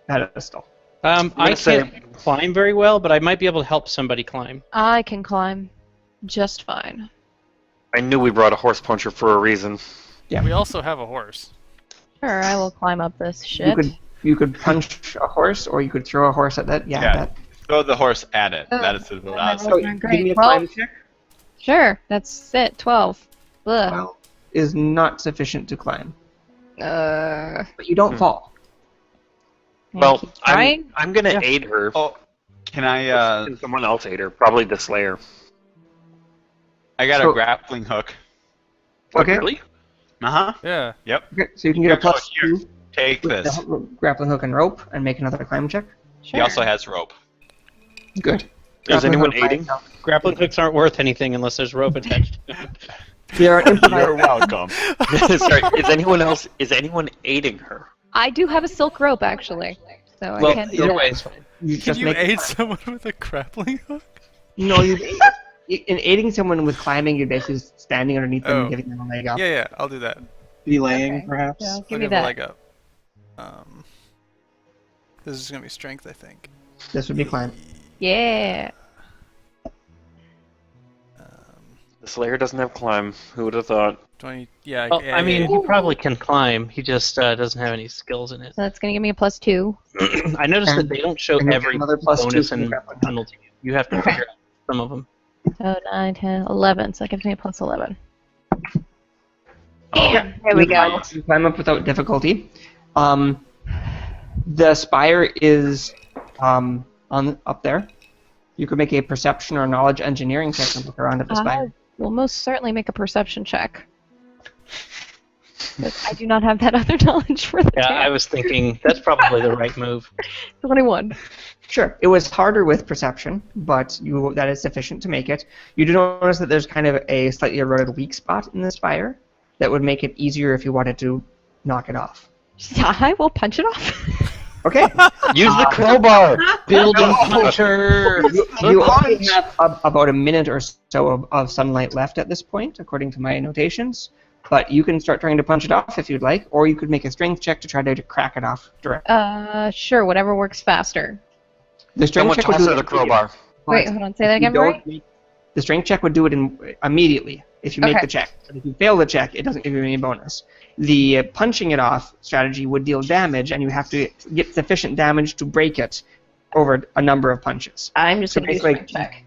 Speaker 2: pedestal.
Speaker 1: I
Speaker 5: say-
Speaker 1: can't climb very well, but I might be able to help somebody climb.
Speaker 4: I can climb just fine.
Speaker 5: I knew we brought a horse puncher for a reason.
Speaker 2: Yeah.
Speaker 3: We also have a horse.
Speaker 4: Sure, I will climb up this shit.
Speaker 2: You could punch a horse, or you could throw a horse at that. Yeah.
Speaker 6: Yeah.
Speaker 2: That,
Speaker 6: Throw the horse at it.
Speaker 4: Oh.
Speaker 6: That is the last.
Speaker 2: so
Speaker 4: Great.
Speaker 2: give me a
Speaker 4: Well-
Speaker 2: climb check.
Speaker 4: Sure, that's it. 12. Ugh.
Speaker 2: Well, is not sufficient to climb, but you don't
Speaker 5: Hmm.
Speaker 2: fall.
Speaker 5: Well,
Speaker 4: keep trying.
Speaker 5: I'm gonna aid her.
Speaker 6: Oh, can I?
Speaker 5: Can someone else aid her? Probably the Slayer.
Speaker 6: I got
Speaker 2: So-
Speaker 6: a grappling hook.
Speaker 2: Okay.
Speaker 5: Really?
Speaker 6: Uh huh.
Speaker 3: Yeah.
Speaker 6: Yep.
Speaker 2: Okay, so you can get a
Speaker 6: Here,
Speaker 2: plus
Speaker 6: here.
Speaker 2: 2
Speaker 6: Take
Speaker 2: with
Speaker 6: this.
Speaker 2: the grappling hook and rope, and make another climb check.
Speaker 6: He also has rope.
Speaker 2: Good.
Speaker 5: Is
Speaker 2: Grappling
Speaker 5: anyone
Speaker 2: hook by
Speaker 5: aiding?
Speaker 2: itself.
Speaker 1: Grappling hooks aren't worth anything unless there's rope attached.
Speaker 2: They are improvised.
Speaker 6: You're welcome.
Speaker 5: Sorry, is anyone aiding her?
Speaker 4: I do have a silk rope, actually. So
Speaker 1: Well,
Speaker 4: I can do
Speaker 1: either
Speaker 4: that.
Speaker 1: way, it's fine.
Speaker 2: You
Speaker 3: Can
Speaker 2: just
Speaker 3: you
Speaker 2: make
Speaker 3: aid someone with a grappling hook?
Speaker 2: No, in aiding someone with climbing, you're basically standing underneath them
Speaker 3: Oh.
Speaker 2: and giving them a leg up.
Speaker 3: Yeah, yeah, I'll do that.
Speaker 7: Belaying,
Speaker 4: Okay.
Speaker 7: perhaps?
Speaker 4: Yeah,
Speaker 3: I'll
Speaker 4: give me
Speaker 3: give a
Speaker 4: that.
Speaker 3: leg up. This is gonna be strength, I think.
Speaker 2: This would be climb.
Speaker 4: Yeah.
Speaker 5: The Slayer doesn't have climb. Who would have thought?
Speaker 3: 20. Yeah.
Speaker 1: Well,
Speaker 3: yeah,
Speaker 1: I mean,
Speaker 3: yeah.
Speaker 1: he probably can climb. He just doesn't have any skills in it.
Speaker 4: So that's going to give me a plus 2.
Speaker 1: I noticed
Speaker 2: And-
Speaker 1: that they don't show
Speaker 2: and you get
Speaker 1: every
Speaker 2: another plus 2
Speaker 1: bonus
Speaker 2: from the
Speaker 1: and
Speaker 2: grappling hook.
Speaker 1: penalty. You have to figure out some of them.
Speaker 4: So 9, 10, 11. So that gives me a plus 11.
Speaker 1: Oh.
Speaker 4: There we go.
Speaker 2: You climb up without difficulty. The spire is on up there. You could make a perception or knowledge engineering check to look around at the
Speaker 4: I
Speaker 2: spire.
Speaker 4: will most certainly make a perception check. Because I do not have that other knowledge for the
Speaker 1: Yeah, I
Speaker 4: tab.
Speaker 1: was thinking that's probably the right move.
Speaker 4: 21.
Speaker 2: Sure. It was harder with perception, but that is sufficient to make it. You do notice that there's kind of a slightly eroded weak spot in the spire that would make it easier if you wanted to knock it off.
Speaker 4: I will punch it off.
Speaker 2: Okay.
Speaker 5: Use the crowbar.
Speaker 1: Building puncher!
Speaker 2: You only have about a minute or so of sunlight left at this point, according to my notations. But you can start trying to punch it off if you'd like, or you could make a strength check to try to crack it off directly.
Speaker 4: Sure, whatever works faster.
Speaker 2: The strength
Speaker 5: Someone
Speaker 2: check would
Speaker 5: toss
Speaker 2: do
Speaker 5: her the crowbar.
Speaker 4: Wait, hold on. Say that
Speaker 2: If you
Speaker 4: again, Rory?
Speaker 2: The strength check would do it immediately if you make
Speaker 4: Okay.
Speaker 2: the check. But if you fail the check, it doesn't give you any bonus. The punching it off strategy would deal damage, and you have to get sufficient damage to break it over a number of punches.
Speaker 4: I'm just
Speaker 2: So
Speaker 4: going to do
Speaker 2: basically,
Speaker 4: strength check.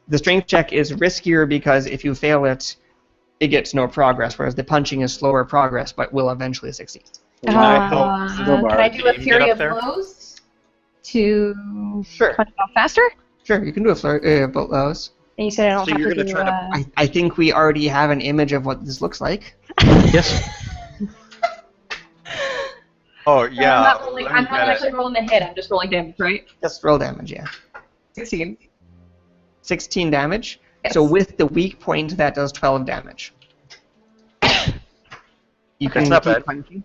Speaker 2: The strength check is riskier because if you fail it, it gets no progress, whereas the punching is slower progress but will eventually succeed.
Speaker 7: Can I help
Speaker 4: Can I do a
Speaker 3: Can you
Speaker 4: Fury
Speaker 3: get
Speaker 4: of
Speaker 3: up there?
Speaker 4: Blows to
Speaker 2: Sure.
Speaker 4: punch it off faster?
Speaker 2: Sure, you can do a flurry of blows.
Speaker 4: And you said I don't
Speaker 5: So
Speaker 4: have
Speaker 5: you're
Speaker 4: to
Speaker 5: gonna
Speaker 4: do.
Speaker 5: try to-
Speaker 2: I think we already have an image of what this looks like.
Speaker 1: Yes.
Speaker 6: Oh yeah.
Speaker 4: I'm not, rolling,
Speaker 6: let me
Speaker 4: I'm not
Speaker 6: get it.
Speaker 4: actually rolling the hit. I'm just rolling damage, right?
Speaker 2: Just roll damage, yeah.
Speaker 4: 16.
Speaker 2: 16 damage.
Speaker 4: Yes.
Speaker 2: So with the weak point, that does 12 damage. You can
Speaker 5: That's not
Speaker 2: keep
Speaker 5: bad.
Speaker 2: punching.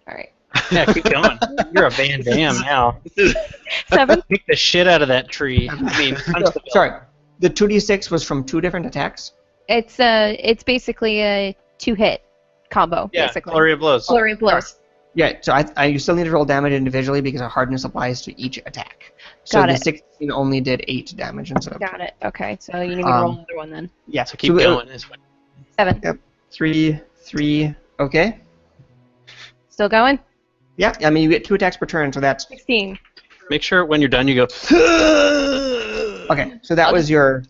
Speaker 4: All right.
Speaker 1: Yeah, keep going. You're a Van Damme now.
Speaker 4: 7.
Speaker 1: Kick the shit out of that tree. I mean, punch the
Speaker 2: Sorry, the 2d6 was from 2 different attacks.
Speaker 4: It's basically a 2-hit combo,
Speaker 1: Yeah,
Speaker 4: basically.
Speaker 1: flurry of blows.
Speaker 4: Flurry of blows.
Speaker 2: Yeah, so you still need to roll damage individually because our hardness applies to each attack. So
Speaker 4: Got
Speaker 2: the
Speaker 4: it.
Speaker 2: 16 only did 8 damage instead of
Speaker 4: Got it. Okay, so you need me to roll
Speaker 2: Um,
Speaker 4: another one then.
Speaker 2: yeah.
Speaker 1: So keep
Speaker 2: So,
Speaker 1: going. This way.
Speaker 4: 7.
Speaker 2: 3. Okay.
Speaker 4: Still going?
Speaker 2: Yeah, I mean you get 2 attacks per turn, so that's
Speaker 4: 16.
Speaker 1: Make sure when you're done you go.
Speaker 2: okay. So that was your.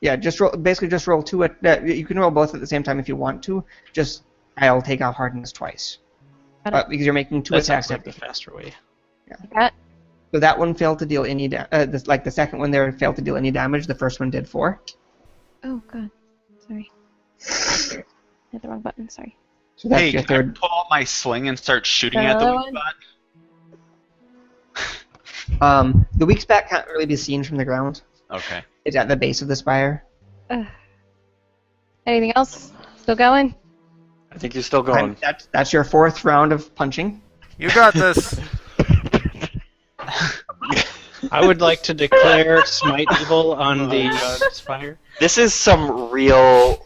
Speaker 2: Yeah, just roll. Basically, just roll 2. You can roll both at the same time if you want to. Just I'll take off hardness twice.
Speaker 4: Got it.
Speaker 2: Because you're making 2
Speaker 1: That
Speaker 2: attacks.
Speaker 1: sounds like the faster way.
Speaker 4: That.
Speaker 2: So that one failed to deal any like the second one there failed to deal any damage. The first one did 4.
Speaker 4: Oh, God. Sorry. Hit the wrong button, sorry.
Speaker 2: So that's
Speaker 6: Hey,
Speaker 2: your
Speaker 6: can I
Speaker 2: third.
Speaker 6: pull out my sling and start shooting at the
Speaker 4: Another
Speaker 6: weak
Speaker 4: one?
Speaker 6: spot?
Speaker 2: The weak spot can't really be seen from the ground.
Speaker 6: Okay.
Speaker 2: It's at the base of the spire.
Speaker 4: Anything else? Still going?
Speaker 5: I think you're still going.
Speaker 2: That's your 4th round of punching.
Speaker 3: You got this.
Speaker 1: I would like to declare Smite Evil on the spire.
Speaker 5: This is some real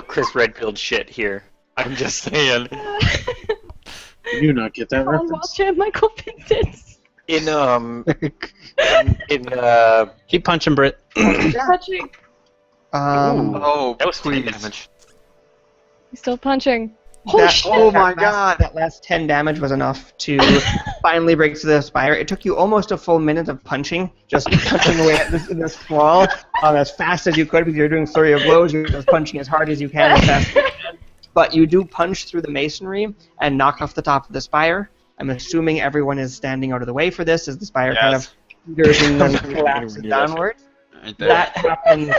Speaker 5: Chris Redfield shit here. I'm just saying.
Speaker 7: Did you not get that
Speaker 4: I'll
Speaker 7: reference?
Speaker 4: watch it, Michael Vincent.
Speaker 5: In
Speaker 1: Keep punching, Britt.
Speaker 4: Punching.
Speaker 6: Oh,
Speaker 5: that was 10
Speaker 6: please.
Speaker 5: damage.
Speaker 4: He's still punching. Holy shit.
Speaker 2: That last 10 damage was enough to finally break through the spire. It took you almost a full minute of punching, just punching away at this wall as fast as you could because you're doing flurry of blows. You're just punching as hard as you can, as fast as you can. But you do punch through the masonry and knock off the top of the spire. I'm assuming everyone is standing out of the way for this as the spire kind of teeters and then collapses downward.
Speaker 6: Right there.
Speaker 2: That happened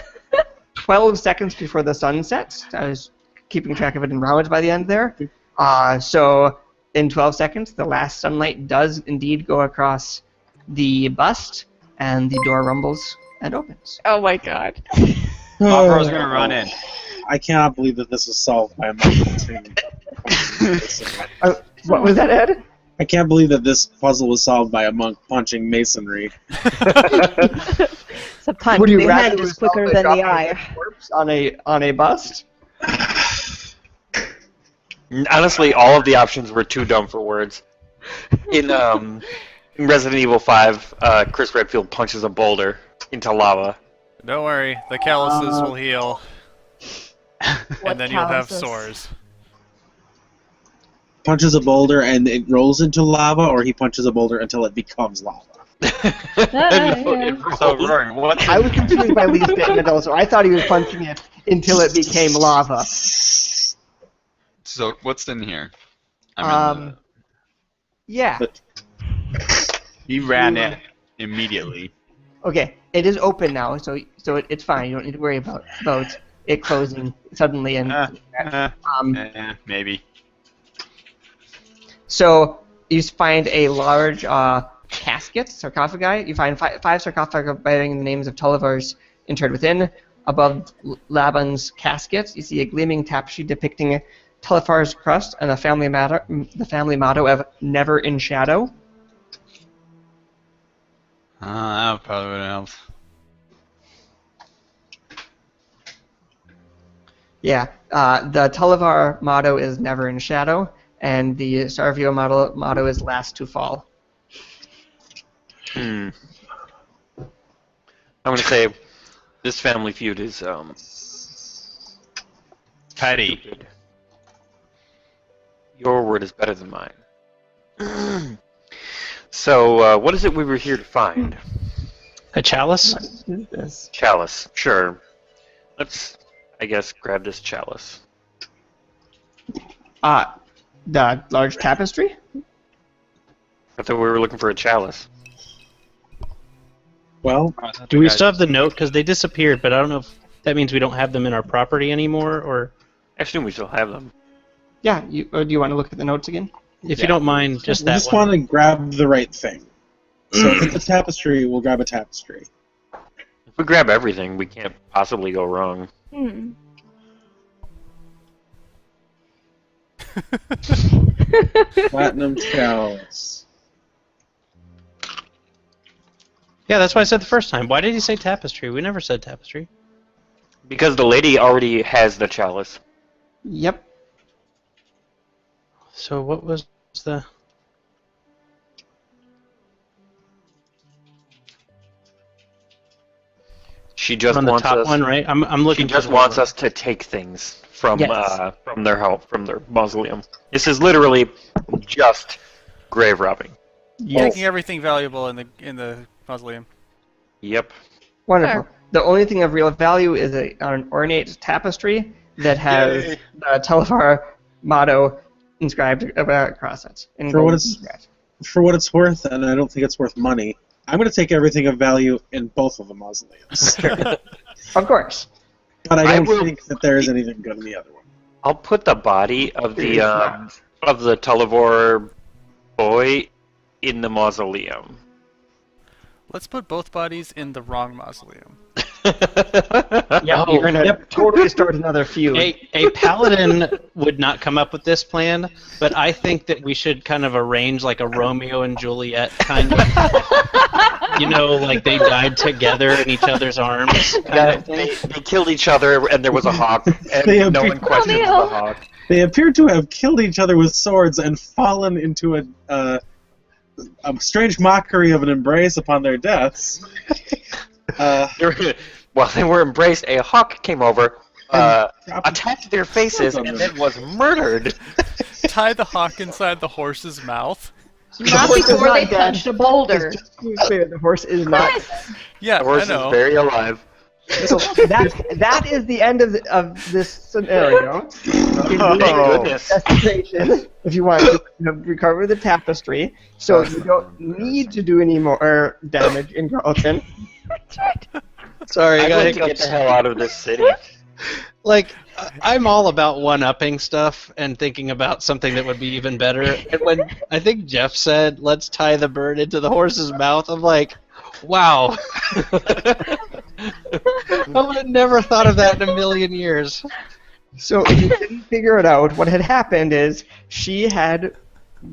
Speaker 2: 12 seconds before the sun sets. I was keeping track of it in rounds by the end there. So in 12 seconds, the last sunlight does indeed go across the bust, and the door rumbles and opens.
Speaker 4: Oh my god.
Speaker 6: Mavro's gonna run in.
Speaker 7: I cannot believe that this was solved by a monk.
Speaker 2: What was that, Ed?
Speaker 7: I can't believe that this puzzle was solved by a monk punching masonry.
Speaker 4: It's a punch.
Speaker 2: Would you
Speaker 4: The
Speaker 2: rather
Speaker 4: hand is quicker than the eye.
Speaker 2: corpse on a bust?
Speaker 5: Honestly, all of the options were too dumb for words. In Resident Evil 5, Chris Redfield punches a boulder into lava.
Speaker 3: Don't worry, the calluses will heal. And then you'll have
Speaker 4: calluses?
Speaker 3: sores.
Speaker 7: Punches a boulder and it rolls into lava, or he punches a boulder until it becomes lava.
Speaker 6: So, Rory, what's
Speaker 2: I was confused by Lee's statement also. I thought he was punching it until it became lava.
Speaker 6: so what's in here? I mean,
Speaker 2: Yeah.
Speaker 6: he ran in immediately.
Speaker 2: Okay, it is open now, so it's fine. You don't need to worry about it closing suddenly. And
Speaker 6: Maybe.
Speaker 2: so you find a large casket, sarcophagi. You find five sarcophagi bearing the names of Tullivars interred within. Above Laban's casket, you see a gleaming tapestry depicting Tullivar's crest and the family motto of "Never in Shadow."
Speaker 6: That probably would help.
Speaker 2: Yeah, the Tullivar motto is "Never in Shadow," and the Sarvio motto is "Last to Fall."
Speaker 5: I'm gonna say, This family feud is
Speaker 6: Petty.
Speaker 5: stupid. Your word is better than mine. So, what is it we were here to find?
Speaker 1: A chalice?
Speaker 2: What is this?
Speaker 5: Chalice. Sure. Let's, I guess, grab this chalice.
Speaker 2: The large tapestry?
Speaker 5: I thought we were looking for a chalice.
Speaker 7: Well,
Speaker 1: Do we still have the note? Because they disappeared, but I don't know if that means we don't have them in our property anymore, or...
Speaker 5: I assume we still have them.
Speaker 2: Yeah, do you want to look at the notes again?
Speaker 1: If you don't mind, just
Speaker 7: we
Speaker 1: that
Speaker 7: just
Speaker 1: one.
Speaker 7: want to grab the right thing. So if it's a tapestry, we'll grab a tapestry.
Speaker 5: If we grab everything, we can't possibly go wrong.
Speaker 7: Platinum chalice.
Speaker 1: Yeah, that's what I said the first time. Why did he say tapestry? We never said tapestry.
Speaker 5: Because the lady already has the chalice.
Speaker 2: Yep.
Speaker 1: So what was the...
Speaker 5: She just
Speaker 1: on the
Speaker 5: wants
Speaker 1: top
Speaker 5: us.
Speaker 1: one, right? I'm
Speaker 5: She
Speaker 1: looking.
Speaker 5: just
Speaker 1: for the
Speaker 5: wants
Speaker 1: one.
Speaker 5: us to take things from
Speaker 2: Yes.
Speaker 5: their help, from their mausoleum. This is literally just grave robbing.
Speaker 3: Taking everything valuable in the mausoleum.
Speaker 5: Yep.
Speaker 2: Wonderful.
Speaker 4: Sure.
Speaker 2: The only thing of real value is an ornate tapestry that has
Speaker 5: Yay.
Speaker 2: the Televar motto inscribed across it. In
Speaker 7: For what
Speaker 2: gold
Speaker 7: it's-
Speaker 2: inscribed.
Speaker 7: For what it's worth, and I don't think it's worth money, I'm going to take everything of value in both of the mausoleums.
Speaker 2: Of course.
Speaker 7: But I
Speaker 5: I
Speaker 7: don't
Speaker 5: will-
Speaker 7: think that there is anything good in the other one.
Speaker 5: I'll put the body of
Speaker 2: There is not.
Speaker 5: the Televor boy in the mausoleum.
Speaker 3: Let's put both bodies in the wrong mausoleum.
Speaker 2: Yeah, you're gonna totally start another feud.
Speaker 1: A paladin would not come up with this plan, but I think that we should kind of arrange like a Romeo and Juliet kind of, like they died together in each other's arms. Kind of thing.
Speaker 5: They killed each other, and there was a hawk,
Speaker 7: They
Speaker 5: and no
Speaker 7: appear-
Speaker 5: one questions the
Speaker 4: Romeo.
Speaker 5: hawk.
Speaker 7: They appear to have killed each other with swords and fallen into a strange mockery of an embrace upon their deaths.
Speaker 5: While they were embraced, a hawk came over,
Speaker 7: Dropped-
Speaker 5: attacked their faces, and then was murdered.
Speaker 3: Tie the hawk inside the horse's mouth.
Speaker 4: Not
Speaker 2: horse is
Speaker 4: before
Speaker 2: not
Speaker 4: they
Speaker 2: dead.
Speaker 4: touched a boulder.
Speaker 2: Just to be clear, the horse is not.
Speaker 3: Yeah,
Speaker 5: The horse
Speaker 3: I know.
Speaker 5: is very alive.
Speaker 2: So that is the end of this scenario. You
Speaker 5: Oh,
Speaker 2: can
Speaker 5: goodness.
Speaker 2: destination if you want to recover the tapestry, so you don't need to do any more damage in Carlton.
Speaker 1: Sorry, I
Speaker 5: I'd
Speaker 1: got
Speaker 5: like to get
Speaker 1: hiccups.
Speaker 5: the hell out of this city.
Speaker 1: I'm all about one-upping stuff and thinking about something that would be even better. And when I think Jeff said, "Let's tie the bird into the horse's mouth," I'm like, "Wow." I would have never thought of that in a million years.
Speaker 2: So if you didn't figure it out, what had happened is she had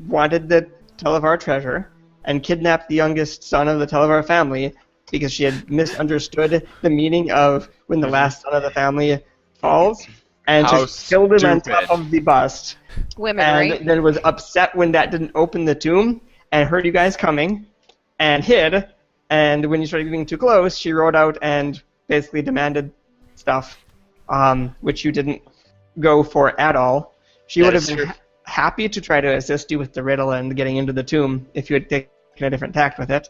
Speaker 2: wanted the Televar treasure and kidnapped the youngest son of the Televar family because she had misunderstood the meaning of when the last son of the family falls, and
Speaker 6: How
Speaker 2: just killed him on
Speaker 6: stupid.
Speaker 2: top of the bust.
Speaker 4: Women,
Speaker 2: And
Speaker 4: right?
Speaker 2: then was upset when that didn't open the tomb and heard you guys coming and hid. And when you started getting too close, she rode out and basically demanded stuff, which you didn't go for at all. She
Speaker 5: That
Speaker 2: would have
Speaker 5: is
Speaker 2: been
Speaker 5: true.
Speaker 2: happy to try to assist you with the riddle and getting into the tomb if you had taken a different tact with it.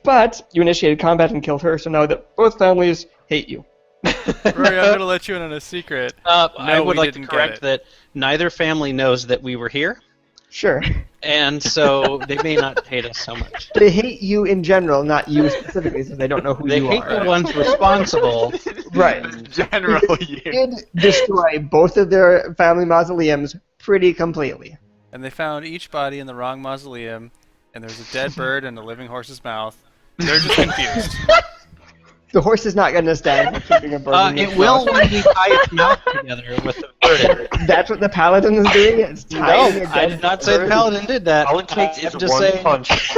Speaker 2: But you initiated combat and killed her, so now that both families hate you.
Speaker 3: Rory, I'm gonna let you in on a secret.
Speaker 1: I
Speaker 3: No,
Speaker 1: would
Speaker 3: we
Speaker 1: like to
Speaker 3: didn't get
Speaker 1: correct
Speaker 3: it.
Speaker 1: that neither family knows that we were here,
Speaker 2: Sure.
Speaker 1: and so they may not hate us so much.
Speaker 2: They hate you in general, not you specifically, so they don't know who
Speaker 1: They
Speaker 2: you
Speaker 1: hate
Speaker 2: are.
Speaker 1: the ones responsible.
Speaker 2: Right.
Speaker 6: Generally, you.
Speaker 2: Did destroy both of their family mausoleums pretty completely.
Speaker 3: And they found each body in the wrong mausoleum, and there's a dead bird in a living horse's mouth. They're just confused.
Speaker 2: The horse is not going to stand for keeping a bird in
Speaker 1: It
Speaker 2: its
Speaker 1: will
Speaker 2: mouth.
Speaker 1: when we tie its mouth together with the bird.
Speaker 2: That's what the paladin is doing. It's
Speaker 1: No,
Speaker 2: tying a
Speaker 1: I
Speaker 2: dead
Speaker 1: did not say the
Speaker 2: bird.
Speaker 1: paladin did that.
Speaker 5: All it takes is
Speaker 1: I'm just
Speaker 5: one
Speaker 1: saying.
Speaker 5: punch.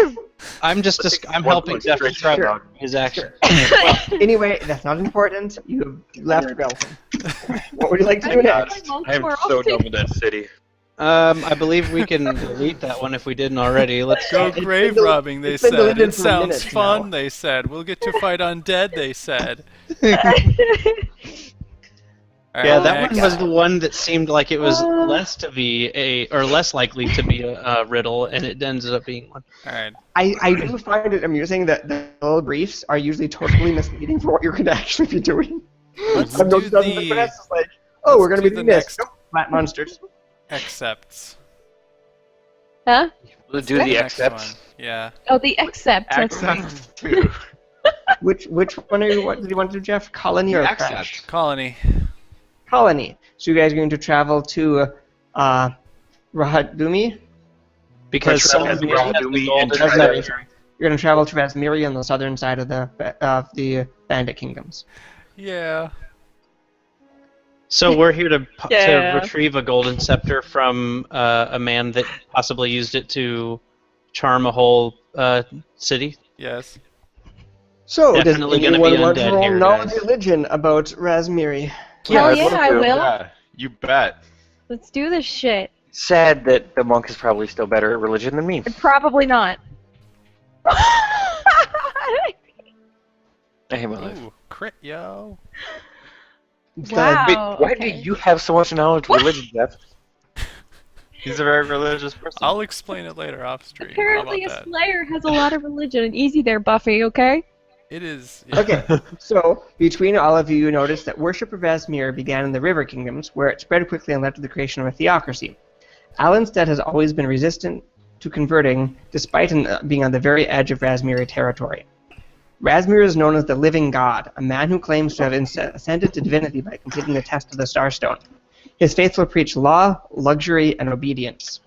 Speaker 1: I'm just. I'm
Speaker 5: One
Speaker 1: helping
Speaker 5: punch
Speaker 1: Jeff
Speaker 5: straight
Speaker 1: describe
Speaker 5: to the
Speaker 1: his action.
Speaker 2: Anyway, that's not important. You have left Belton. What would you like to do next?
Speaker 5: I am so done with that city.
Speaker 1: I believe we can delete that one if we didn't already. Let's
Speaker 3: Go
Speaker 2: It's
Speaker 3: grave
Speaker 2: been del-
Speaker 3: robbing, they
Speaker 2: it's been
Speaker 3: said.
Speaker 2: deleted
Speaker 3: It
Speaker 2: for
Speaker 3: sounds
Speaker 2: minutes
Speaker 3: fun,
Speaker 2: now.
Speaker 3: they said. We'll get to fight undead, they said.
Speaker 1: Yeah,
Speaker 3: Alright,
Speaker 1: that
Speaker 3: next.
Speaker 1: one was the one that seemed like it was less likely to be a riddle, and it ended up being one.
Speaker 3: Alright.
Speaker 2: I do find it amusing that the little briefs are usually totally misleading for what you're going to actually be doing.
Speaker 3: Let's
Speaker 2: I've
Speaker 3: do
Speaker 2: noticed that in the
Speaker 3: the
Speaker 2: past, it's like, oh, we're going to be
Speaker 3: do the
Speaker 2: doing this.
Speaker 3: next.
Speaker 2: Nope, flat monsters.
Speaker 3: accepts.
Speaker 4: Huh?
Speaker 5: We'll do
Speaker 3: The
Speaker 5: the
Speaker 3: next
Speaker 5: accepts.
Speaker 3: one. Yeah.
Speaker 4: Oh, the accept. That's right.
Speaker 6: Accept too.
Speaker 2: Which one are you? What did you want to do, Jeff? Colony or
Speaker 6: Accept.
Speaker 2: crash?
Speaker 3: Colony.
Speaker 2: Colony. So you guys are going to travel to Rahadumi.
Speaker 1: Because
Speaker 5: Which
Speaker 1: some
Speaker 5: one
Speaker 1: of
Speaker 5: is
Speaker 1: the
Speaker 5: wrong?
Speaker 1: have
Speaker 5: Do
Speaker 1: the
Speaker 5: we
Speaker 1: golden
Speaker 5: enter
Speaker 2: Razmiri,
Speaker 5: the-
Speaker 2: sorry. You're going to travel to Razmiri on the southern side of the Bandit Kingdoms.
Speaker 3: Yeah.
Speaker 1: So we're here to
Speaker 4: Yeah.
Speaker 1: retrieve a golden scepter from a man that possibly used it to charm a whole city.
Speaker 3: Yes.
Speaker 2: So,
Speaker 1: Definitely
Speaker 2: does
Speaker 1: gonna be
Speaker 2: anyone want to
Speaker 1: undead
Speaker 2: roll
Speaker 1: here,
Speaker 2: knowledge
Speaker 1: guys.
Speaker 2: religion about Razmiri?
Speaker 4: Hell
Speaker 5: I'd
Speaker 4: yeah,
Speaker 5: love
Speaker 4: I
Speaker 5: to.
Speaker 4: will.
Speaker 6: Yeah, you bet.
Speaker 4: Let's do this shit.
Speaker 5: Sad that the monk is probably still better at religion than me.
Speaker 4: Probably not.
Speaker 5: I hate my life.
Speaker 3: Ooh, crit, yo.
Speaker 4: Wow.
Speaker 5: Wait, why
Speaker 4: okay.
Speaker 5: do you have so much knowledge of religion, Jeff?
Speaker 6: He's a very religious person.
Speaker 3: I'll explain it later off stream.
Speaker 4: Apparently
Speaker 3: How
Speaker 4: a
Speaker 3: about that?
Speaker 4: Slayer has a lot of religion. Easy there, Buffy, okay?
Speaker 3: It is.
Speaker 2: Okay, so between all of you, you notice that worship of Razmir began in the River Kingdoms, where it spread quickly and led to the creation of a theocracy. Alenstead has always been resistant to converting, despite being on the very edge of Razmiri territory. Razmir is known as the Living God, a man who claims to have ascended to divinity by completing the test of the Starstone. His faithful preach law, luxury, and obedience.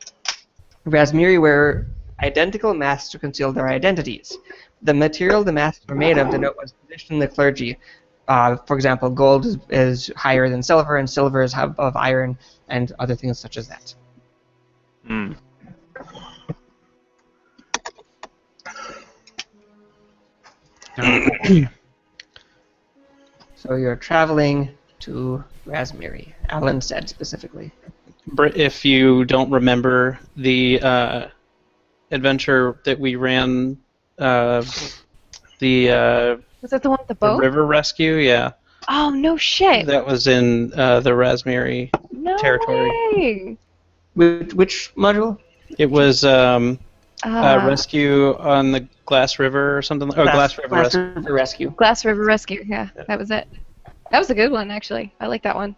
Speaker 2: Razmiri wear identical masks to conceal their identities. The material the masks were made of denote one's position in the clergy. For example, gold is higher than silver, and silver is above iron, and other things such as that.
Speaker 5: Hmm.
Speaker 2: So you're traveling to Razmiri, Alan said specifically.
Speaker 1: If you don't remember the adventure that we ran, the
Speaker 4: Was that the one with the boat?
Speaker 1: river rescue, yeah,
Speaker 4: Oh, no shit.
Speaker 1: that was in the Razmiri
Speaker 4: No
Speaker 1: territory.
Speaker 4: way.
Speaker 2: Which module?
Speaker 1: It was rescue on the Glass River or something. Glass River Rescue.
Speaker 2: River Rescue.
Speaker 4: Glass River Rescue. Yeah, that was it. That was a good one, actually. I like that one.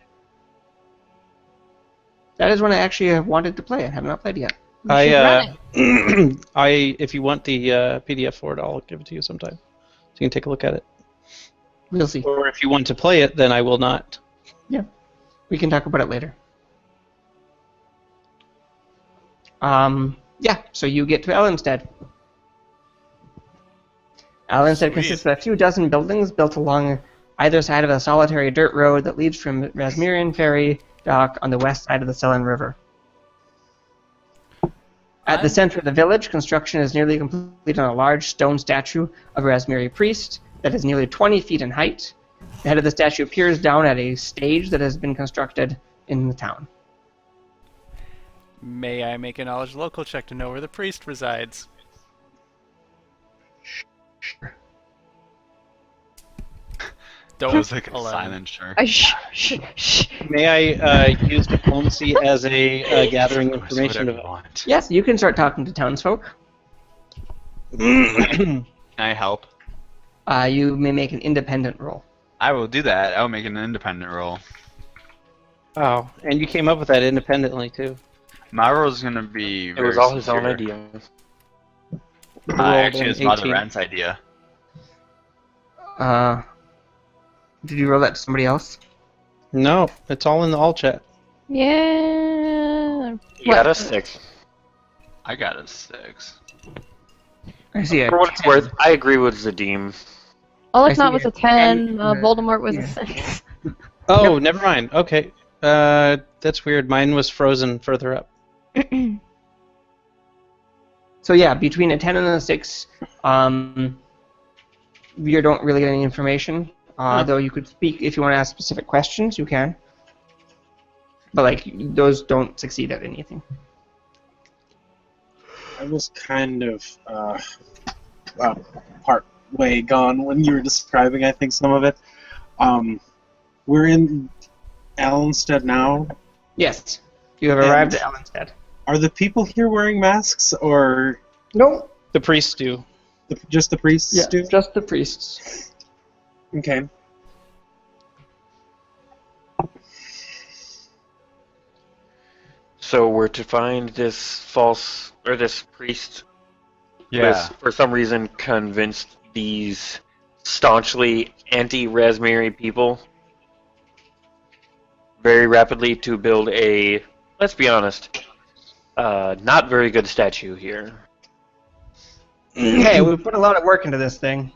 Speaker 2: That is one I actually wanted to play. I have not played yet.
Speaker 4: You should run it.
Speaker 1: If you want the PDF for it, I'll give it to you sometime, so you can take a look at it.
Speaker 2: We'll see.
Speaker 1: Or if you want to play it, then I will not.
Speaker 2: We can talk about it later. Yeah, so you get to Ellenstead. Ellenstead
Speaker 3: Sweet.
Speaker 2: consists of a few dozen buildings built along either side of a solitary dirt road that leads from Razmirian Ferry dock on the west side of the Selen River. At the center of the village, construction is nearly complete on a large stone statue of a Razmiri priest that is nearly 20 feet in height. The head of the statue peers down at a stage that has been constructed in the town.
Speaker 3: May I make a knowledge local check to know where the priest resides?
Speaker 6: That was like a
Speaker 3: 11.
Speaker 6: silent sure.
Speaker 4: Shh.
Speaker 1: May I use diplomacy as a gathering
Speaker 6: Of course,
Speaker 1: information?
Speaker 6: whatever you want.
Speaker 2: Yes, you can start talking to townsfolk.
Speaker 6: Can I help?
Speaker 2: You may make an independent roll.
Speaker 6: I will do that. I will make an independent roll.
Speaker 1: Oh, and you came up with that independently too.
Speaker 6: My roll is gonna be.
Speaker 5: It was all his own idea.
Speaker 1: rolled
Speaker 6: Actually,
Speaker 1: an
Speaker 6: it's Mother
Speaker 1: 18.
Speaker 6: Rent's idea.
Speaker 2: Did you roll that to somebody else?
Speaker 1: No, it's all in the all chat.
Speaker 4: Yeah.
Speaker 5: You got a 6.
Speaker 6: I got a 6.
Speaker 2: I see it.
Speaker 5: For what it's worth, I agree with Zadim.
Speaker 4: All
Speaker 2: I
Speaker 4: if not
Speaker 2: see
Speaker 4: was a
Speaker 2: it.
Speaker 4: 10.
Speaker 2: Yeah.
Speaker 4: Voldemort was
Speaker 2: Yeah.
Speaker 4: a 6.
Speaker 1: Oh, never mind. Okay, that's weird. Mine was frozen further up.
Speaker 2: So yeah, between a 10 and a 6, you don't really get any information. Though you could speak if you want to ask specific questions, you can. but like those don't succeed at anything.
Speaker 7: I was kind of part way gone when you were describing, I think, some of it. We're in Allenstead now.
Speaker 2: Yes, you have arrived at Allenstead.
Speaker 7: Are the people here wearing masks, or
Speaker 2: No,
Speaker 1: The priests do.
Speaker 7: just the priests
Speaker 2: yeah,
Speaker 7: do?
Speaker 2: just the priests.
Speaker 7: Okay.
Speaker 5: So we're to find this this priest who
Speaker 6: Yeah.
Speaker 5: has, for some reason, convinced these staunchly anti-Raspberry people very rapidly to build a, let's be honest, not very good statue here.
Speaker 2: Hey, we put a lot of work into this thing.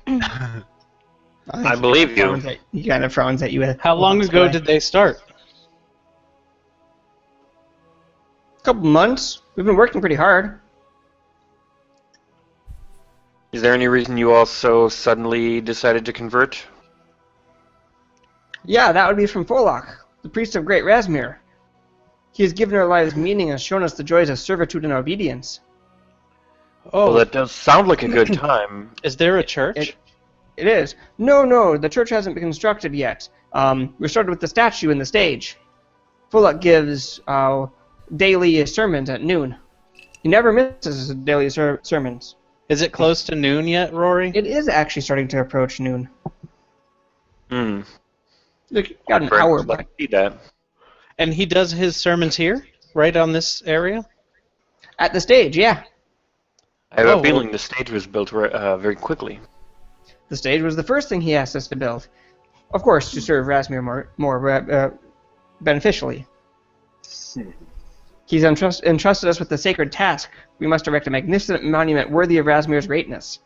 Speaker 5: I believe you.
Speaker 2: He kind of frowns at you.
Speaker 1: How long ago did they start?
Speaker 2: A couple months. We've been working pretty hard.
Speaker 5: Is there any reason you all so suddenly decided to convert?
Speaker 2: Yeah, that would be from Folok, the priest of Great Rasmir. He has given our lives meaning and shown us the joys of servitude and obedience.
Speaker 1: Oh,
Speaker 5: Well, that does sound like a good time.
Speaker 1: is there a church?
Speaker 2: It is. No, the church hasn't been constructed yet. We started with the statue and the stage. Folok gives daily sermons at noon. He never misses daily sermons.
Speaker 1: Is it close to noon yet, Rory?
Speaker 2: It is actually starting to approach noon.
Speaker 5: Hmm.
Speaker 2: Look, got an
Speaker 5: Right,
Speaker 2: hour,
Speaker 5: let's
Speaker 2: but
Speaker 5: see that.
Speaker 1: And he does his sermons here, right on this area?
Speaker 2: at the stage, yeah.
Speaker 5: I have
Speaker 1: Oh,
Speaker 5: a feeling the stage was built very quickly.
Speaker 2: The stage was the first thing he asked us to build. Of course, to serve Rasmir more beneficially. He's entrusted us with the sacred task. We must erect a magnificent monument worthy of Rasmir's greatness.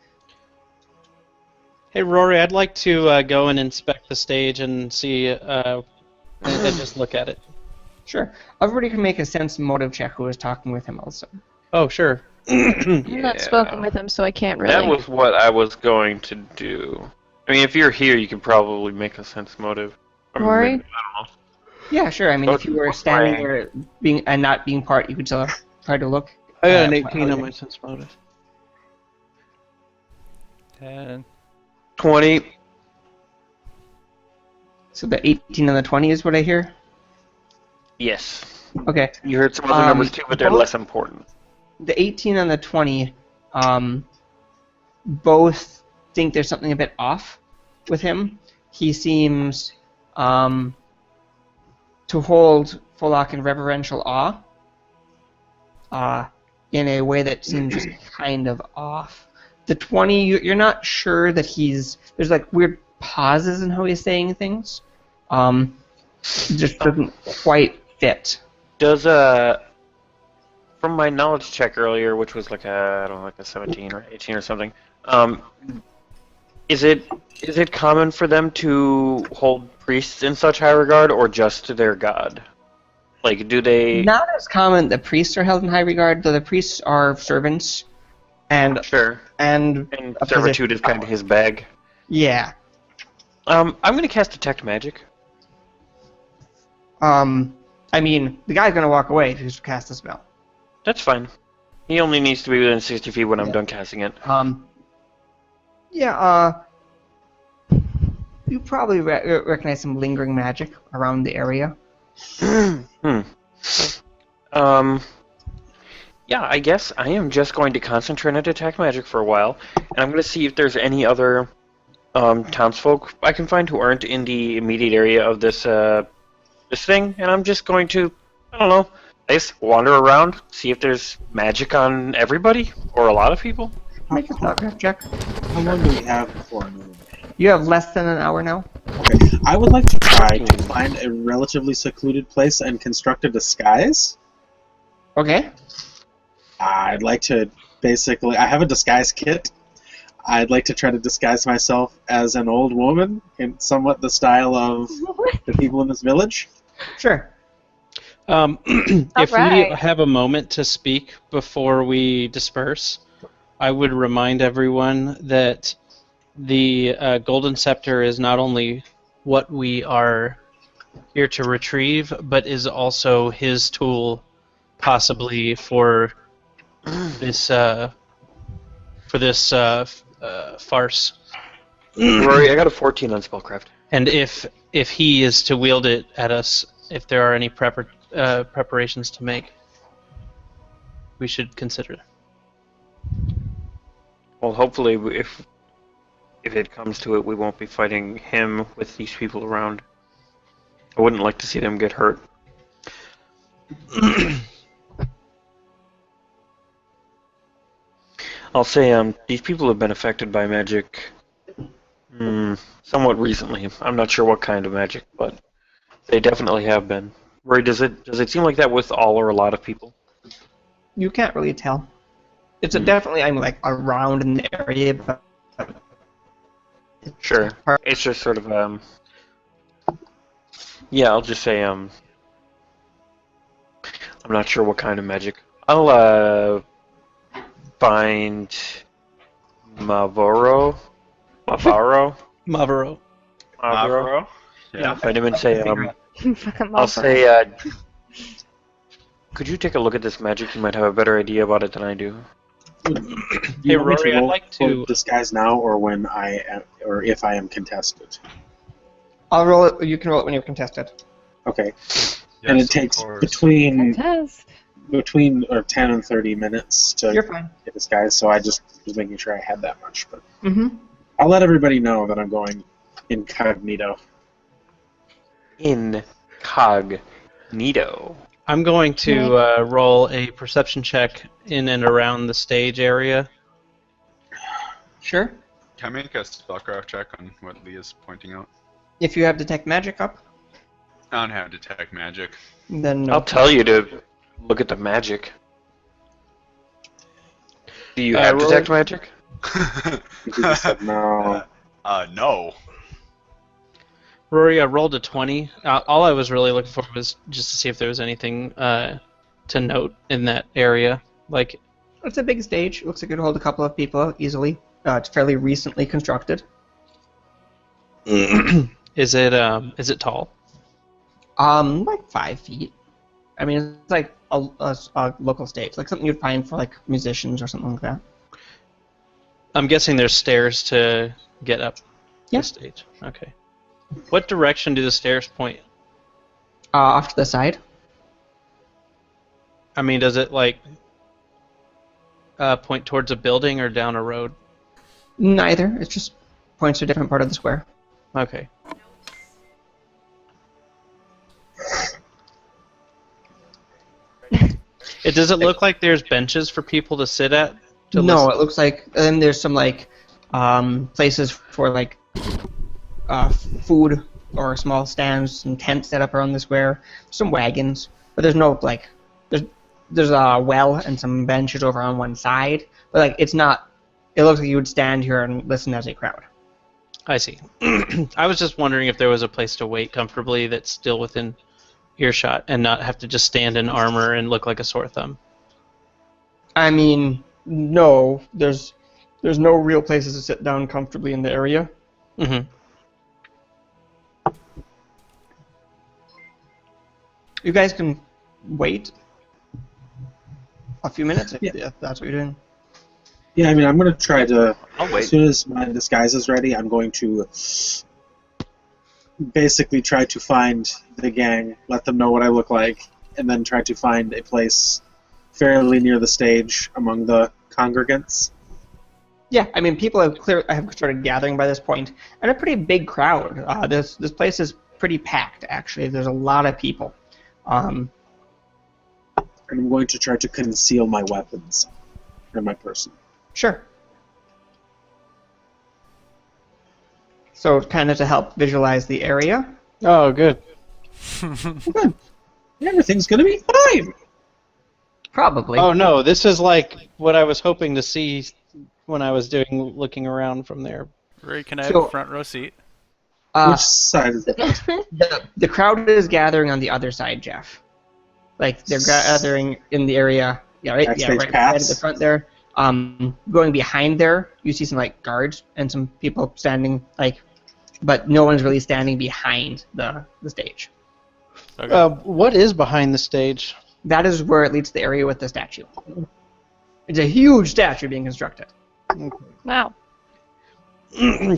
Speaker 1: Hey, Rory, I'd like to go and inspect the stage and see, and just look at it.
Speaker 2: Sure. Everybody can make a sense motive check who is talking with him also.
Speaker 1: Oh, sure.
Speaker 4: I've not spoken with him, so I can't really.
Speaker 5: That was what I was going to do. I mean, if you're here, you can probably make a sense motive. Or
Speaker 4: Rory?
Speaker 5: maybe- I don't know.
Speaker 2: Yeah, sure. I mean, if you were
Speaker 5: What's
Speaker 2: standing
Speaker 5: my-
Speaker 2: there and not being part, you could still try to look.
Speaker 1: I got an
Speaker 2: Uh,
Speaker 1: 18 on
Speaker 2: okay.
Speaker 1: my sense motive.
Speaker 3: 10.
Speaker 5: 20.
Speaker 2: So the 18 and the 20 is what I hear?
Speaker 5: Yes.
Speaker 2: Okay.
Speaker 5: You heard some other numbers too, but they're
Speaker 2: both-
Speaker 5: less important.
Speaker 2: The 18 and the 20 both think there's something a bit off with him. He seems to hold Folok in reverential awe in a way that seems just kind of off. The 20, you're not sure that there's like weird pauses in how he's saying things. It just doesn't quite fit.
Speaker 5: Does from my knowledge check earlier, which was like I don't know, like a 17 or 18 or something, is it common for them to hold priests in such high regard, or just to their god? Like, do they?
Speaker 2: Not as common. The priests are held in high regard, though the priests are servants, and
Speaker 5: Sure.
Speaker 2: and
Speaker 5: And
Speaker 2: a
Speaker 5: servitude
Speaker 2: position
Speaker 5: is kind of his bag.
Speaker 2: Yeah.
Speaker 5: I'm gonna cast detect magic.
Speaker 2: I mean, the guy's gonna walk away if he cast the spell.
Speaker 5: That's fine. He only needs to be within 60 feet when I'm
Speaker 2: Yeah.
Speaker 5: done casting it.
Speaker 2: You probably recognize some lingering magic around the area.
Speaker 5: Yeah, I guess I am just going to concentrate on detect magic for a while, and I'm going to see if there's any other townsfolk I can find who aren't in the immediate area of this this thing, and I'm just going to, I don't know, I guess wander around, see if there's magic on everybody or a lot of people.
Speaker 2: Make a thought check.
Speaker 7: How long do we have before moving?
Speaker 2: You have less than an hour now.
Speaker 7: Okay. I would like to try to find a relatively secluded place and construct a disguise.
Speaker 2: Okay.
Speaker 7: I'd like to basically... I have a disguise kit. I'd like to try to disguise myself as an old woman in somewhat the style of the people in this village.
Speaker 2: Sure.
Speaker 1: If we
Speaker 4: Alright.
Speaker 1: have a moment to speak before we disperse, I would remind everyone that the Golden Scepter is not only what we are here to retrieve, but is also his tool, possibly for this farce.
Speaker 5: Rory, I got a 14 on spellcraft.
Speaker 1: And if he is to wield it at us, if there are any preparations to make, we should consider.
Speaker 5: Well, hopefully, if it comes to it, we won't be fighting him with these people around. I wouldn't like to see them get hurt. I'll say these people have been affected by magic somewhat recently. I'm not sure what kind of magic, but they definitely have been. Rory, does it seem like that with all or a lot of people?
Speaker 2: You can't really tell. It's definitely like around in the area, but
Speaker 5: Sure. It's just sort of yeah, I'll just say I'm not sure what kind of magic. I'll find Mavoro.
Speaker 1: Mavro.
Speaker 6: Yeah.
Speaker 5: Find him and say
Speaker 4: Fucking
Speaker 5: I'll
Speaker 4: Malfoy.
Speaker 5: say could you take a look at this magic? You might have a better idea about it than I do.
Speaker 7: Do
Speaker 1: Hey,
Speaker 7: you want me to
Speaker 1: Rory, I'd
Speaker 7: roll
Speaker 1: like
Speaker 7: for
Speaker 1: to-
Speaker 7: disguise now, or when I am, or if I am contested.
Speaker 2: I'll roll it. You can roll it when you're contested.
Speaker 7: Okay.
Speaker 6: Yes,
Speaker 7: And it
Speaker 6: of
Speaker 7: takes
Speaker 6: course.
Speaker 7: between
Speaker 4: Test.
Speaker 7: 10 and 30 minutes to
Speaker 2: You're fine.
Speaker 7: get disguise, so I just was making sure I had that much. But
Speaker 2: Mm-hmm.
Speaker 7: I'll let everybody know that I'm going incognito.
Speaker 5: Incognito.
Speaker 1: I'm going to roll a perception check in and around the stage area.
Speaker 2: Sure.
Speaker 6: Can I make a spellcraft check on what Leah's pointing out?
Speaker 2: If you have detect magic up,
Speaker 6: I don't have detect magic.
Speaker 2: then no.
Speaker 5: I'll tell you to look at the magic. Do you have
Speaker 1: Rory?
Speaker 5: detect magic?
Speaker 7: You just said no.
Speaker 6: No.
Speaker 1: Rory, I rolled a 20. All I was really looking for was just to see if there was anything to note in that area. Like,
Speaker 2: It's a big stage. It looks like it could hold a couple of people easily. It's fairly recently constructed.
Speaker 1: is it tall?
Speaker 2: Like 5 feet. I mean, it's like a local stage, like something you'd find for like musicians or something like that.
Speaker 1: I'm guessing there's stairs to get up
Speaker 2: Yeah.
Speaker 1: the stage. Okay. What direction do the stairs point?
Speaker 2: Off to the side.
Speaker 1: I mean, does it like point towards a building or down a road?
Speaker 2: Neither. It just points to a different part of the square.
Speaker 1: Okay. Does it look like there's benches for people to sit at? To
Speaker 2: No,
Speaker 1: listen?
Speaker 2: it looks like, and there's some like places for like food or small stands, some tents set up around the square, some wagons, but there's no like there's a well and some benches over on one side, but like it's not. It looks like you would stand here and listen as a crowd.
Speaker 1: I see. I was just wondering if there was a place to wait comfortably that's still within earshot and not have to just stand in armor and look like a sore thumb.
Speaker 2: I mean, no, there's no real places to sit down comfortably in the area.
Speaker 1: Mm-hmm.
Speaker 2: You guys can wait a few minutes if
Speaker 7: Yeah.
Speaker 2: that's what you're doing.
Speaker 7: Yeah, I mean, I'm going to try to,
Speaker 5: I'll
Speaker 7: as
Speaker 5: wait.
Speaker 7: soon as my disguise is ready, I'm going to basically try to find the gang, let them know what I look like, and then try to find a place fairly near the stage among the congregants.
Speaker 2: Yeah, I mean, people have started gathering by this point, and a pretty big crowd. This place is pretty packed, actually. There's a lot of people.
Speaker 7: And I'm going to try to conceal my weapons in my person.
Speaker 2: Sure. So, kind of to help visualize the area.
Speaker 1: Oh, good.
Speaker 7: Good. Everything's going to be fine.
Speaker 2: Probably.
Speaker 1: Oh no, this is like what I was hoping to see when I was looking around from there.
Speaker 3: Rory, can I have
Speaker 2: So-
Speaker 3: a front row seat?
Speaker 2: Uh,
Speaker 7: Which side is it?
Speaker 2: the crowd is gathering on the other side, Jeff. Like, they're gathering in the area. Yeah, right. Yeah,
Speaker 7: Backstage
Speaker 2: right at
Speaker 7: pass?
Speaker 2: the front there. Going behind there, you see some like guards and some people standing like, but no one's really standing behind the stage.
Speaker 3: Okay.
Speaker 9: What is behind the stage?
Speaker 2: That is where it leads to the area with the statue. It's a huge statue being constructed.
Speaker 4: Wow.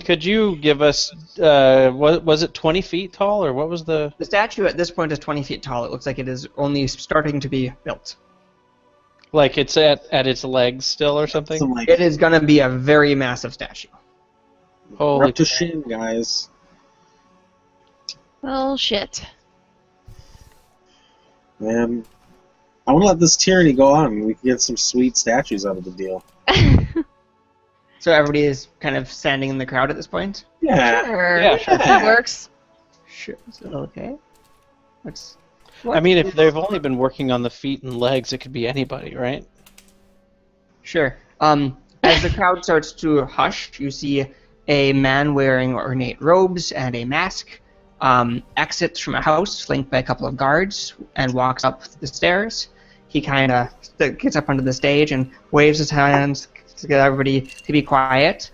Speaker 9: Could you give us, was it 20 feet tall, or what was the...
Speaker 2: The statue at this point is 20 feet tall. It looks like it is only starting to be built.
Speaker 9: Like it's at its legs still or something?
Speaker 7: So, like,
Speaker 2: It is going to be a very massive statue.
Speaker 7: we're
Speaker 9: Holy
Speaker 7: up to
Speaker 9: crap.
Speaker 7: Shin, guys.
Speaker 4: Well, shit.
Speaker 7: Man, I want to let this tyranny go on, and we can get some sweet statues out of the deal.
Speaker 2: So everybody is kind of standing in the crowd at this point?
Speaker 7: Yeah.
Speaker 4: Sure.
Speaker 9: Yeah, sure.
Speaker 4: That works.
Speaker 2: Sure. Okay. Let's...
Speaker 9: I mean, if they've only been working on the feet and legs, it could be anybody, right?
Speaker 2: Sure. As the crowd starts to hush, you see a man wearing ornate robes and a mask exits from a house flanked by a couple of guards and walks up the stairs. He kind of gets up onto the stage and waves his hands to get everybody to be quiet.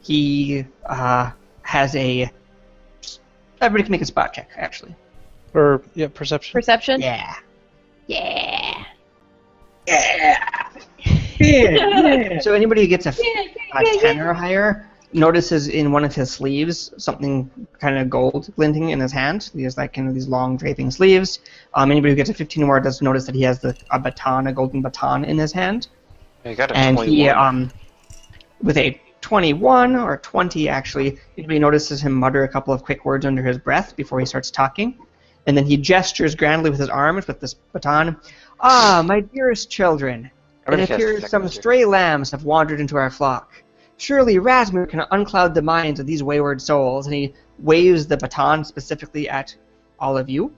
Speaker 2: He has a... Everybody can make a spot check, actually.
Speaker 9: Or, yeah, perception.
Speaker 4: Perception?
Speaker 2: Yeah.
Speaker 4: Yeah.
Speaker 2: So anybody who gets a 10 or higher notices in one of his sleeves something kind of gold glinting in his hand. He has like kind of these long draping sleeves. Anybody who gets a 15 or more does notice that he has a baton, a golden baton in his hand.
Speaker 5: I got a
Speaker 2: And
Speaker 5: 21.
Speaker 2: he, with a 21 or 20 actually, anybody notices him mutter a couple of quick words under his breath before he starts talking. And then he gestures grandly with his arms with this baton. Ah, my dearest children,
Speaker 5: I'm
Speaker 2: it
Speaker 5: gonna cast
Speaker 2: appears
Speaker 5: Detect
Speaker 2: some
Speaker 5: Magic.
Speaker 2: stray lambs have wandered into our flock. Surely Rasmir can uncloud the minds of these wayward souls. And he waves the baton specifically at all of you.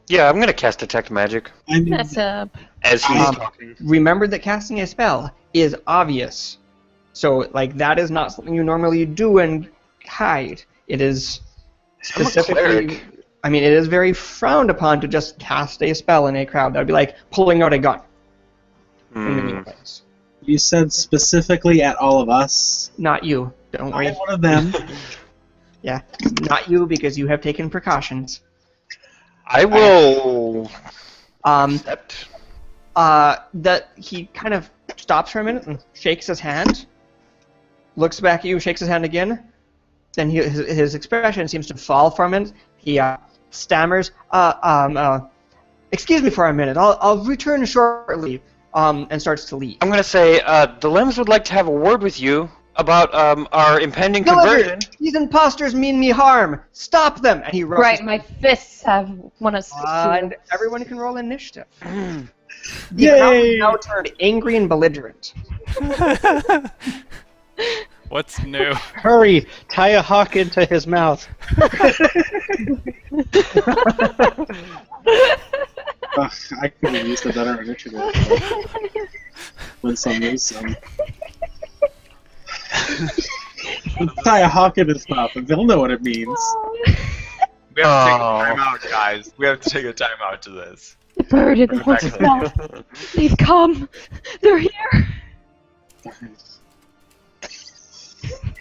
Speaker 5: Yeah, I'm gonna cast Detect Magic
Speaker 7: I mean,
Speaker 4: That's up.
Speaker 5: as he's
Speaker 2: Um,
Speaker 5: talking.
Speaker 2: Remember that casting a spell is obvious. So, like, that is not something you normally do and hide. It is
Speaker 5: I'm a
Speaker 2: specifically...
Speaker 5: cleric.
Speaker 2: I mean, it is very frowned upon to just cast a spell in a crowd. That would be like pulling out a gun. In many
Speaker 5: Hmm.
Speaker 2: ways.
Speaker 7: you said specifically at all of us.
Speaker 2: Not you. Don't
Speaker 7: Not
Speaker 2: worry.
Speaker 7: one of them.
Speaker 2: Yeah, not you because you have taken precautions.
Speaker 5: I will
Speaker 2: Um,
Speaker 5: accept.
Speaker 2: that he kind of stops for a minute and shakes his hand, looks back at you, shakes his hand again. Then his expression seems to fall for a minute. He stammers, excuse me for a minute. I'll return shortly. And starts to leave.
Speaker 5: I'm gonna say the limbs would like to have a word with you about our impending
Speaker 2: Delivered!
Speaker 5: conversion.
Speaker 2: These imposters mean me harm. Stop them! And he rushes.
Speaker 4: Right, my fists have one of
Speaker 2: And everyone can roll initiative. The
Speaker 7: Yay!
Speaker 2: crowd is now turned angry and belligerent.
Speaker 3: What's new?
Speaker 9: Hurry! Tie a hawk into his mouth.
Speaker 7: Ugh, I could have used a better initiative. Win some, lose some. Tie a hawk in his mouth, and they'll know what it means.
Speaker 6: We have to take a
Speaker 5: Oh.
Speaker 6: time out, guys. We have to take a time out to this.
Speaker 4: The bird in the horse's mouth. Please come. They're here.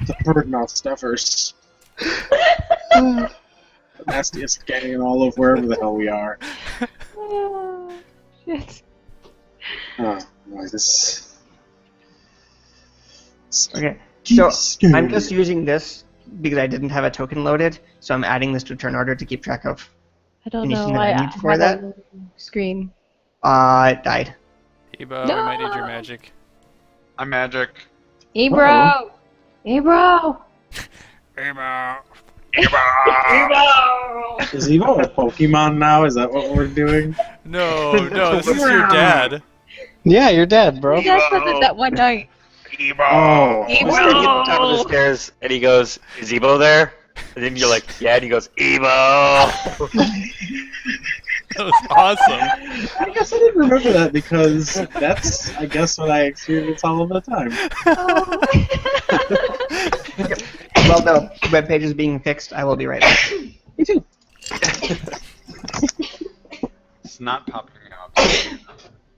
Speaker 7: The bird mouth stuffers. The nastiest gang in all of wherever the hell we are.
Speaker 4: Oh, shit.
Speaker 7: Oh, boy, this.
Speaker 2: Okay.
Speaker 7: Keep
Speaker 2: So
Speaker 7: scaring
Speaker 2: I'm just
Speaker 7: me.
Speaker 2: using this because I didn't have a token loaded, so I'm adding this to turn order to keep track of.
Speaker 4: I don't
Speaker 2: Anything
Speaker 4: know.
Speaker 2: that I
Speaker 4: I
Speaker 2: need for
Speaker 4: have
Speaker 2: that?
Speaker 4: a screen.
Speaker 2: It died.
Speaker 3: Ebo, we might need your magic.
Speaker 6: I'm magic.
Speaker 4: Ebro! Ebro!
Speaker 3: Ebo!
Speaker 7: Is Evo a Pokemon now? Is that what we're doing?
Speaker 3: No, no, this is your dad.
Speaker 9: Yeah, you're dead, bro.
Speaker 4: You guys said it that one night.
Speaker 7: Oh.
Speaker 5: He's standing at the top of the stairs, and he goes, "Is Ebo there?" And then you're like, "Yeah," and he goes, "Ebo."
Speaker 3: That was awesome.
Speaker 7: I guess I didn't remember that because that's, I guess, what I experience all of the time.
Speaker 2: Well, the webpage is being fixed. I will be right back.
Speaker 7: Me too.
Speaker 6: It's not popping up.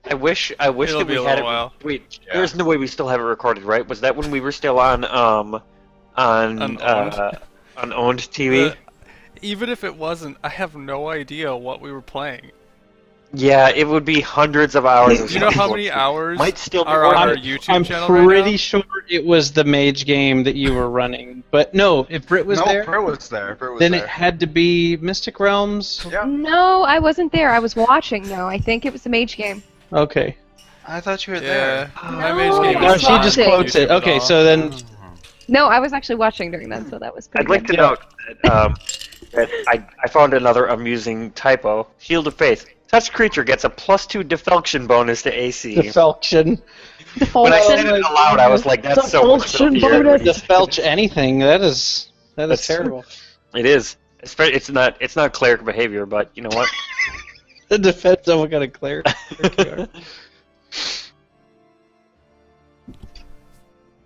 Speaker 5: I wish
Speaker 3: It'll
Speaker 5: that
Speaker 3: be
Speaker 5: we
Speaker 3: a
Speaker 5: had
Speaker 3: little
Speaker 5: it.
Speaker 3: while.
Speaker 5: Wait,
Speaker 6: Yeah.
Speaker 5: there's no way we still have it recorded, right? Was that when we were still on unowned
Speaker 3: Unowned?
Speaker 5: TV?
Speaker 3: Even if it wasn't, I have no idea what we were playing.
Speaker 5: Yeah, it would be hundreds of hours.
Speaker 3: Do you know how many hours
Speaker 5: Might still be
Speaker 3: are on our
Speaker 5: worth it.
Speaker 3: YouTube
Speaker 9: I'm
Speaker 3: channel right
Speaker 9: pretty
Speaker 3: now?
Speaker 9: sure it was the mage game that you were running. But no, if Britt was
Speaker 6: no,
Speaker 9: there,
Speaker 6: Britt was there. Britt was
Speaker 9: then
Speaker 6: there.
Speaker 9: it had to be Mystic Realms.
Speaker 6: Yeah.
Speaker 4: No, I wasn't there. I was watching though. I think it was the mage game.
Speaker 9: Okay.
Speaker 6: I thought you were
Speaker 3: Yeah.
Speaker 6: there.
Speaker 3: My
Speaker 4: No,
Speaker 3: mage game
Speaker 4: I
Speaker 9: No,
Speaker 3: is
Speaker 9: she
Speaker 3: not
Speaker 9: just
Speaker 3: on
Speaker 9: quotes it.
Speaker 3: YouTube at
Speaker 9: Okay,
Speaker 3: all.
Speaker 9: so then
Speaker 4: No, I was actually watching during that, so that was pretty
Speaker 5: I'd like
Speaker 4: good.
Speaker 5: to note that I found another amusing typo. Shield of Faith. Touch creature gets a +2 deflection bonus to AC.
Speaker 9: Deflection.
Speaker 5: When I said it aloud, I was like, "That's so much
Speaker 9: Deflection
Speaker 5: filthier."
Speaker 9: bonus. Deflect anything. That is
Speaker 5: That's-
Speaker 9: terrible.
Speaker 5: It is. It's not cleric behavior, but you know what?
Speaker 9: It depends on what kind of cleric you are.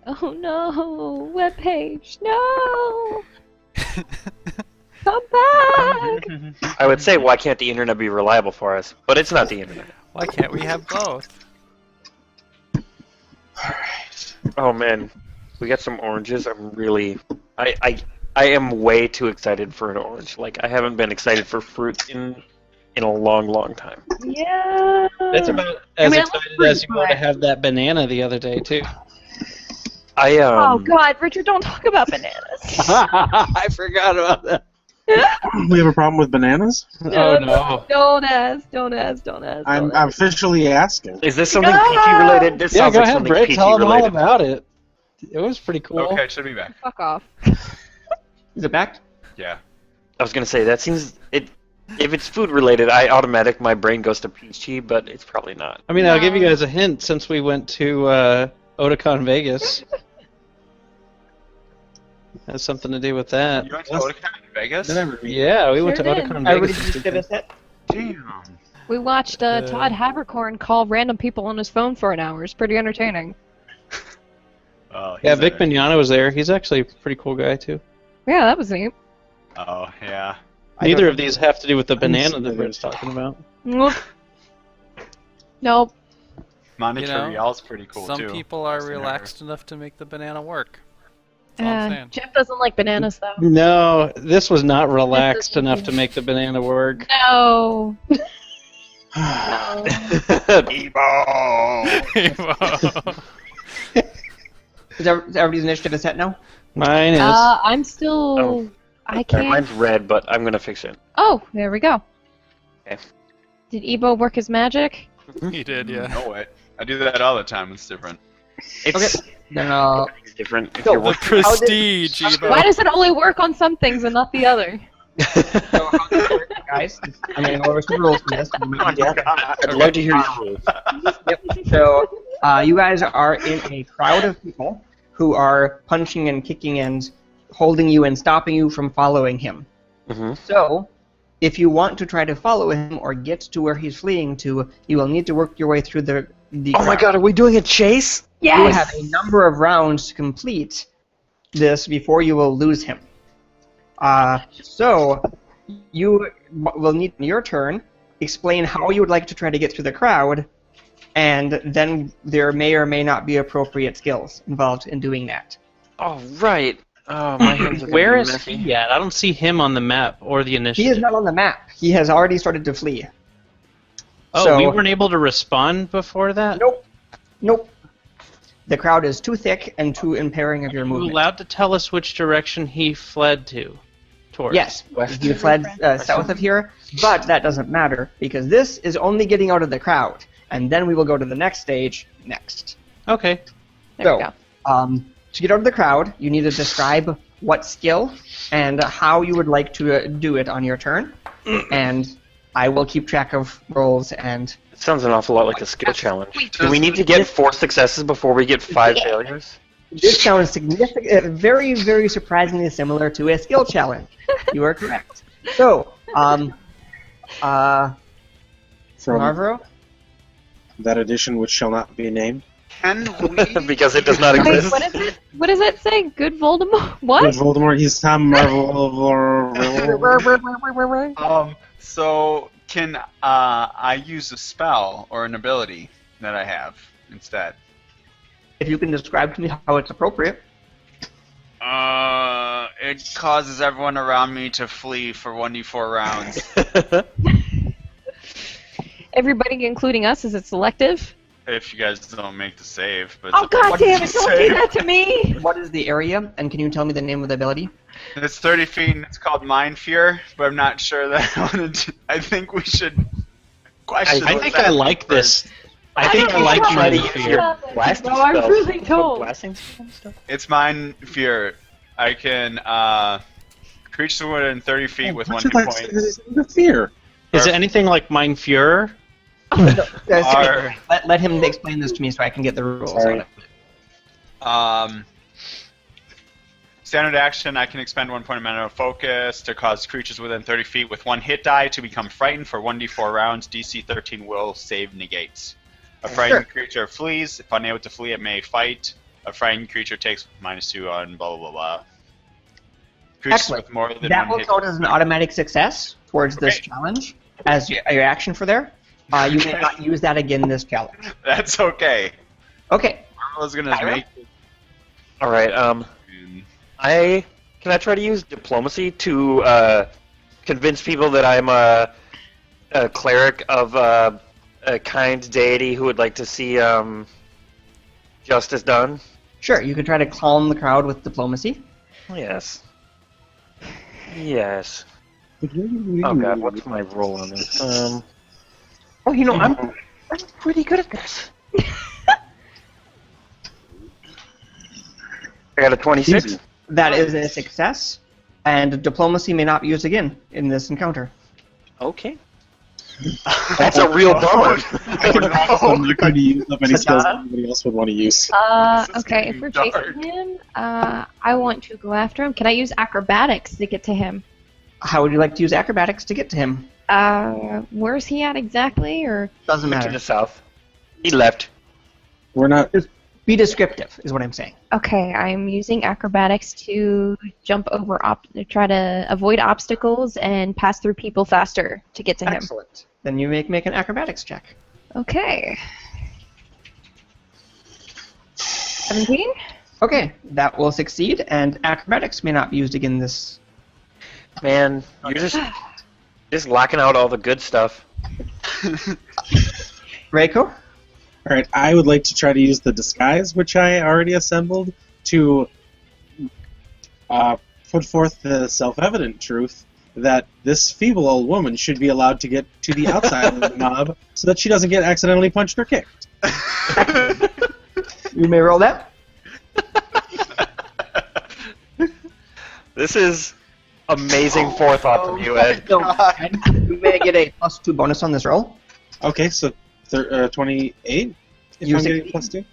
Speaker 4: Oh no, webpage, no! Come back!
Speaker 5: I would say, why can't the internet be reliable for us? But it's not the internet.
Speaker 3: Why can't we have both?
Speaker 5: Oh man, we got some oranges. I'm really, I am way too excited for an orange. Like I haven't been excited for fruit in a long time.
Speaker 4: Yeah.
Speaker 9: That's about as
Speaker 4: I
Speaker 9: excited
Speaker 4: love
Speaker 9: as you were to
Speaker 4: fruit,
Speaker 9: have that banana the other day too.
Speaker 4: Oh God, Richard, don't talk about bananas.
Speaker 9: I forgot about that.
Speaker 7: We have a problem with bananas?
Speaker 9: Oh no.
Speaker 4: Don't ask.
Speaker 7: I'm officially asking.
Speaker 5: Is this something
Speaker 4: No!
Speaker 5: peachy related? This
Speaker 9: Yeah,
Speaker 5: sounds
Speaker 9: go
Speaker 5: like
Speaker 9: ahead,
Speaker 5: something
Speaker 9: Britt.
Speaker 5: peachy
Speaker 9: Tell them all
Speaker 5: related.
Speaker 9: about it. It was pretty cool.
Speaker 6: Okay, should be back.
Speaker 4: Fuck off.
Speaker 2: Is it back?
Speaker 6: Yeah.
Speaker 5: I was gonna say that seems it. If it's food related, my brain goes to peachy, but it's probably not.
Speaker 9: I mean, I'll give you
Speaker 4: No.
Speaker 9: guys a hint since we went to Otakon Vegas. Has something to do with that.
Speaker 6: You went to Otakon in Vegas?
Speaker 9: Yeah, we went to
Speaker 4: Sure did.
Speaker 9: Otakon
Speaker 2: Everybody
Speaker 9: Vegas.
Speaker 2: just did a set.
Speaker 6: Damn.
Speaker 4: We watched Todd Havercorn call random people on his phone for an hour. It's pretty entertaining.
Speaker 6: Oh,
Speaker 9: Yeah,
Speaker 6: he's
Speaker 9: Vic
Speaker 6: there.
Speaker 9: Mignogna was there. He's actually a pretty cool guy too.
Speaker 4: Yeah, that was neat.
Speaker 6: Oh, yeah.
Speaker 9: Neither of these have to do with the banana
Speaker 7: seen
Speaker 9: that
Speaker 7: those.
Speaker 9: Britt's talking about.
Speaker 4: Nope. Nope.
Speaker 6: Montreal's pretty cool
Speaker 3: Some
Speaker 6: too.
Speaker 3: people are
Speaker 6: I've seen her.
Speaker 3: relaxed enough to make the banana work. That's all I'm saying.
Speaker 4: Jeff doesn't like bananas though.
Speaker 9: No, this was not relaxed enough to make the banana work.
Speaker 4: No. No.
Speaker 2: Is everybody's initiative is set now?
Speaker 9: Mine is.
Speaker 4: I'm still.
Speaker 5: Oh.
Speaker 4: I can't.
Speaker 5: Mine's red, but I'm gonna fix it.
Speaker 4: Oh, there we go.
Speaker 5: Okay.
Speaker 4: Did Ebo work his magic?
Speaker 3: He did, yeah.
Speaker 6: No way. I do that all the time. It's different.
Speaker 5: It's
Speaker 2: Then
Speaker 5: everything's different. If
Speaker 2: So,
Speaker 5: you're
Speaker 3: The
Speaker 5: working-
Speaker 3: prestige, Ebo.
Speaker 4: Why does it only work on some things and not the other?
Speaker 2: so how does it work, guys? I'm gonna go over some rules for this.
Speaker 5: I'd love to hear your rules.
Speaker 2: Yep. So, you guys are in a crowd of people who are punching and kicking and holding you and stopping you from following him.
Speaker 5: Mhm.
Speaker 2: So, if you want to try to follow him or get to where he's fleeing to, you will need to work your way through the
Speaker 5: Oh my
Speaker 2: crowd.
Speaker 5: god, are we doing a chase?
Speaker 2: You
Speaker 4: Yes.
Speaker 2: have a number of rounds to complete this before you will lose him. So, you will need, in your turn, explain how you would like to try to get through the crowd, and then there may or may not be appropriate skills involved in doing that.
Speaker 5: Oh right. Oh my hands are gonna
Speaker 1: Where
Speaker 5: be
Speaker 1: is
Speaker 5: messy.
Speaker 1: he at? I don't see him on the map or the
Speaker 2: He
Speaker 1: initiative.
Speaker 2: is not on the map. He has already started to flee.
Speaker 1: Oh,
Speaker 2: So-
Speaker 1: we weren't able to respond before that?
Speaker 2: Nope. Nope. The crowd is too thick and too impairing of your
Speaker 1: Are you
Speaker 2: movement.
Speaker 1: allowed to tell us which direction he fled to? Towards?
Speaker 2: Yes, he fled south of here, but that doesn't matter because this is only getting out of the crowd, and then we will go to the next stage next.
Speaker 1: Okay.
Speaker 4: There we
Speaker 2: So,
Speaker 4: go.
Speaker 2: To get out of the crowd, you need to describe what skill and how you would like to do it on your turn, and I will keep track of rolls and.
Speaker 5: It sounds an awful lot like a skill challenge. Do we need to get 4 successes before we get 5 failures?
Speaker 2: This sounds significant, very, very surprisingly similar to a skill challenge. You are correct. So,
Speaker 7: From
Speaker 2: Marvero?
Speaker 7: that edition which shall not be named.
Speaker 6: Can we?
Speaker 5: Because it does not
Speaker 4: Wait,
Speaker 5: exist.
Speaker 4: what is it? What does it say? Good Voldemort? What?
Speaker 7: Good Voldemort, he's Tom Marvel.
Speaker 6: So can I use a spell or an ability that I have instead?
Speaker 2: If you can describe to me how it's appropriate.
Speaker 6: It It causes everyone around me to flee for 1d4 rounds.
Speaker 4: Everybody, including us, is it selective?
Speaker 6: If you guys don't make the save. But
Speaker 4: Oh, God damn it, don't do
Speaker 6: save.
Speaker 4: that to me!
Speaker 2: What is the area, and can you tell me the name of the ability?
Speaker 6: It's 30 feet and it's called Mind Fear, but I'm not sure that I wanted to. I think we should question
Speaker 9: I
Speaker 6: what's
Speaker 9: think I
Speaker 6: happening
Speaker 9: like
Speaker 6: first.
Speaker 9: this. I think I like
Speaker 5: Try to
Speaker 9: Mind
Speaker 5: use
Speaker 9: Fear.
Speaker 5: your blasting
Speaker 4: No, I'm
Speaker 5: spells.
Speaker 4: really told.
Speaker 5: Blasting stuff?
Speaker 6: It's Mind Fear. I can creatures within 30 feet with
Speaker 7: What
Speaker 6: 1
Speaker 7: should
Speaker 6: hit
Speaker 7: I
Speaker 6: point.
Speaker 7: say? The fear.
Speaker 9: Is it anything like Mind Fuhrer?
Speaker 6: Are,
Speaker 2: Let him explain this to me so I can get the rules
Speaker 5: Sorry.
Speaker 2: on it.
Speaker 6: standard action, I can expend 1 point of mana of focus to cause creatures within 30 feet with 1 hit die to become frightened for 1d4 rounds. DC 13 will save negates. A frightened creature flees. If unable to flee, it may fight. A frightened creature takes -2 on blah blah blah. Creatures
Speaker 2: Excellent.
Speaker 6: with more than
Speaker 2: That
Speaker 6: 1
Speaker 2: will
Speaker 6: hit.
Speaker 2: count as an automatic success towards this
Speaker 6: Okay.
Speaker 2: challenge as your action for there. You may not use that again this challenge.
Speaker 6: That's okay.
Speaker 2: Okay.
Speaker 6: I was gonna
Speaker 2: Ira?
Speaker 6: make.
Speaker 5: All right. Can I try to use diplomacy to convince people that I'm a cleric of a kind deity who would like to see justice done?
Speaker 2: Sure, you can try to calm the crowd with diplomacy.
Speaker 5: Yes. Yes. Oh god, what's my roll on this? Oh, you know, I'm pretty good at this. I got a 26.
Speaker 2: That is a success, and diplomacy may not be used again in this encounter.
Speaker 5: Okay. That's a real bummer.
Speaker 7: I'm not going to use up any skills that anybody else would want to use.
Speaker 4: Okay, if we're chasing him, I want to go after him. Can I use acrobatics to get to him?
Speaker 2: How would you like to use acrobatics to get to him?
Speaker 4: Where's he at exactly, or?
Speaker 2: Doesn't
Speaker 5: To
Speaker 2: matter.
Speaker 5: the south. He left.
Speaker 7: We're not.
Speaker 2: Be descriptive, is what I'm saying.
Speaker 4: Okay, I'm using acrobatics to jump over, try to avoid obstacles and pass through people faster to get to him.
Speaker 2: Excellent. Then you make an acrobatics check.
Speaker 4: Okay. 17?
Speaker 2: Okay, that will succeed, and acrobatics may not be used again this.
Speaker 5: Man, you're just locking out all the good stuff.
Speaker 2: Reiko?
Speaker 7: All right, I would like to try to use the disguise, which I already assembled, to put forth the self-evident truth that this feeble old woman should be allowed to get to the outside of the mob so that she doesn't get accidentally punched or kicked.
Speaker 2: You may roll that.
Speaker 5: This is amazing forethought from you, Ed.
Speaker 2: No, you may get a +2 bonus on this roll.
Speaker 7: Okay, so 28? If
Speaker 2: You
Speaker 7: I'm getting
Speaker 2: succeed.
Speaker 7: plus 2?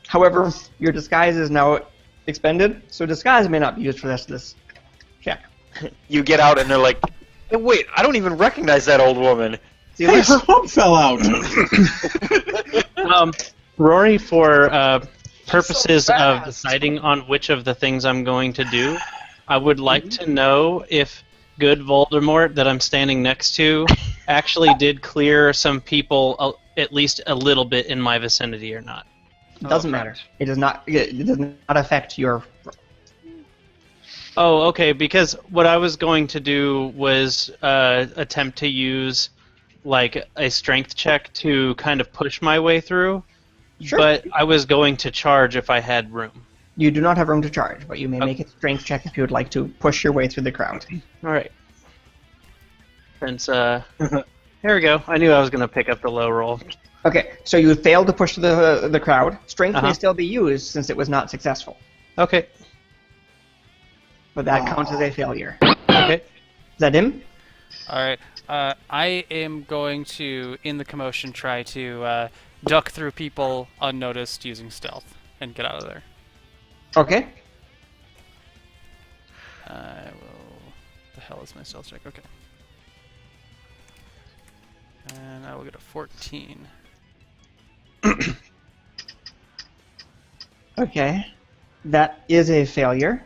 Speaker 2: However, your disguise is now expended, so disguise may not be used for the rest of this check.
Speaker 5: You get out and they're like, hey, wait, I don't even recognize that old woman.
Speaker 2: See,
Speaker 7: Hey,
Speaker 2: let's-
Speaker 7: her hump fell out!
Speaker 9: Rory, for purposes of deciding on which of the things I'm going to do, I would like to know if good Voldemort that I'm standing next to actually did clear some people at least a little bit in my vicinity or not.
Speaker 2: It doesn't matter. It does not. It does not affect your.
Speaker 9: Oh, okay, because what I was going to do was attempt to use like a strength check to kind of push my way through,
Speaker 2: Sure.
Speaker 9: but I was going to charge if I had room.
Speaker 2: You do not have room to charge, but you may make a strength check if you would like to push your way through the crowd.
Speaker 9: All right. Since here we go. I knew I was going to pick up the low roll.
Speaker 2: Okay, so you failed to push the crowd. Strength may
Speaker 9: Uh-huh.
Speaker 2: still be used since it was not successful,
Speaker 9: Okay.
Speaker 2: but that counts as a failure.
Speaker 9: Okay.
Speaker 2: Is that him?
Speaker 3: Alright, I am going to, in the commotion, try to duck through people unnoticed using stealth and get out of there.
Speaker 2: Okay.
Speaker 3: I will... The hell is my stealth check? Okay. And I will get a 14.
Speaker 2: Okay. That is a failure.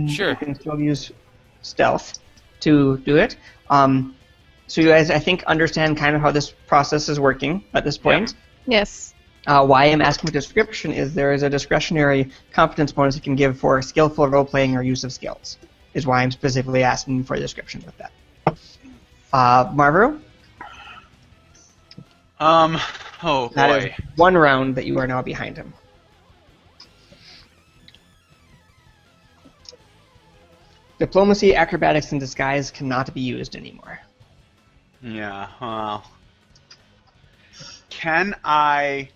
Speaker 3: Sure.
Speaker 2: You can still use stealth to do it. So you guys, I think, understand kind of how this process is working at this point.
Speaker 4: Yes.
Speaker 2: Why I'm asking for description is there is a discretionary competence bonus you can give for skillful role-playing or use of skills. is why I'm specifically asking for a description with that. Marvero,
Speaker 6: Oh
Speaker 2: that is
Speaker 6: boy.
Speaker 2: one round that you are now behind him. Diplomacy, acrobatics, and disguise cannot be used anymore.
Speaker 6: Yeah. Well. Can I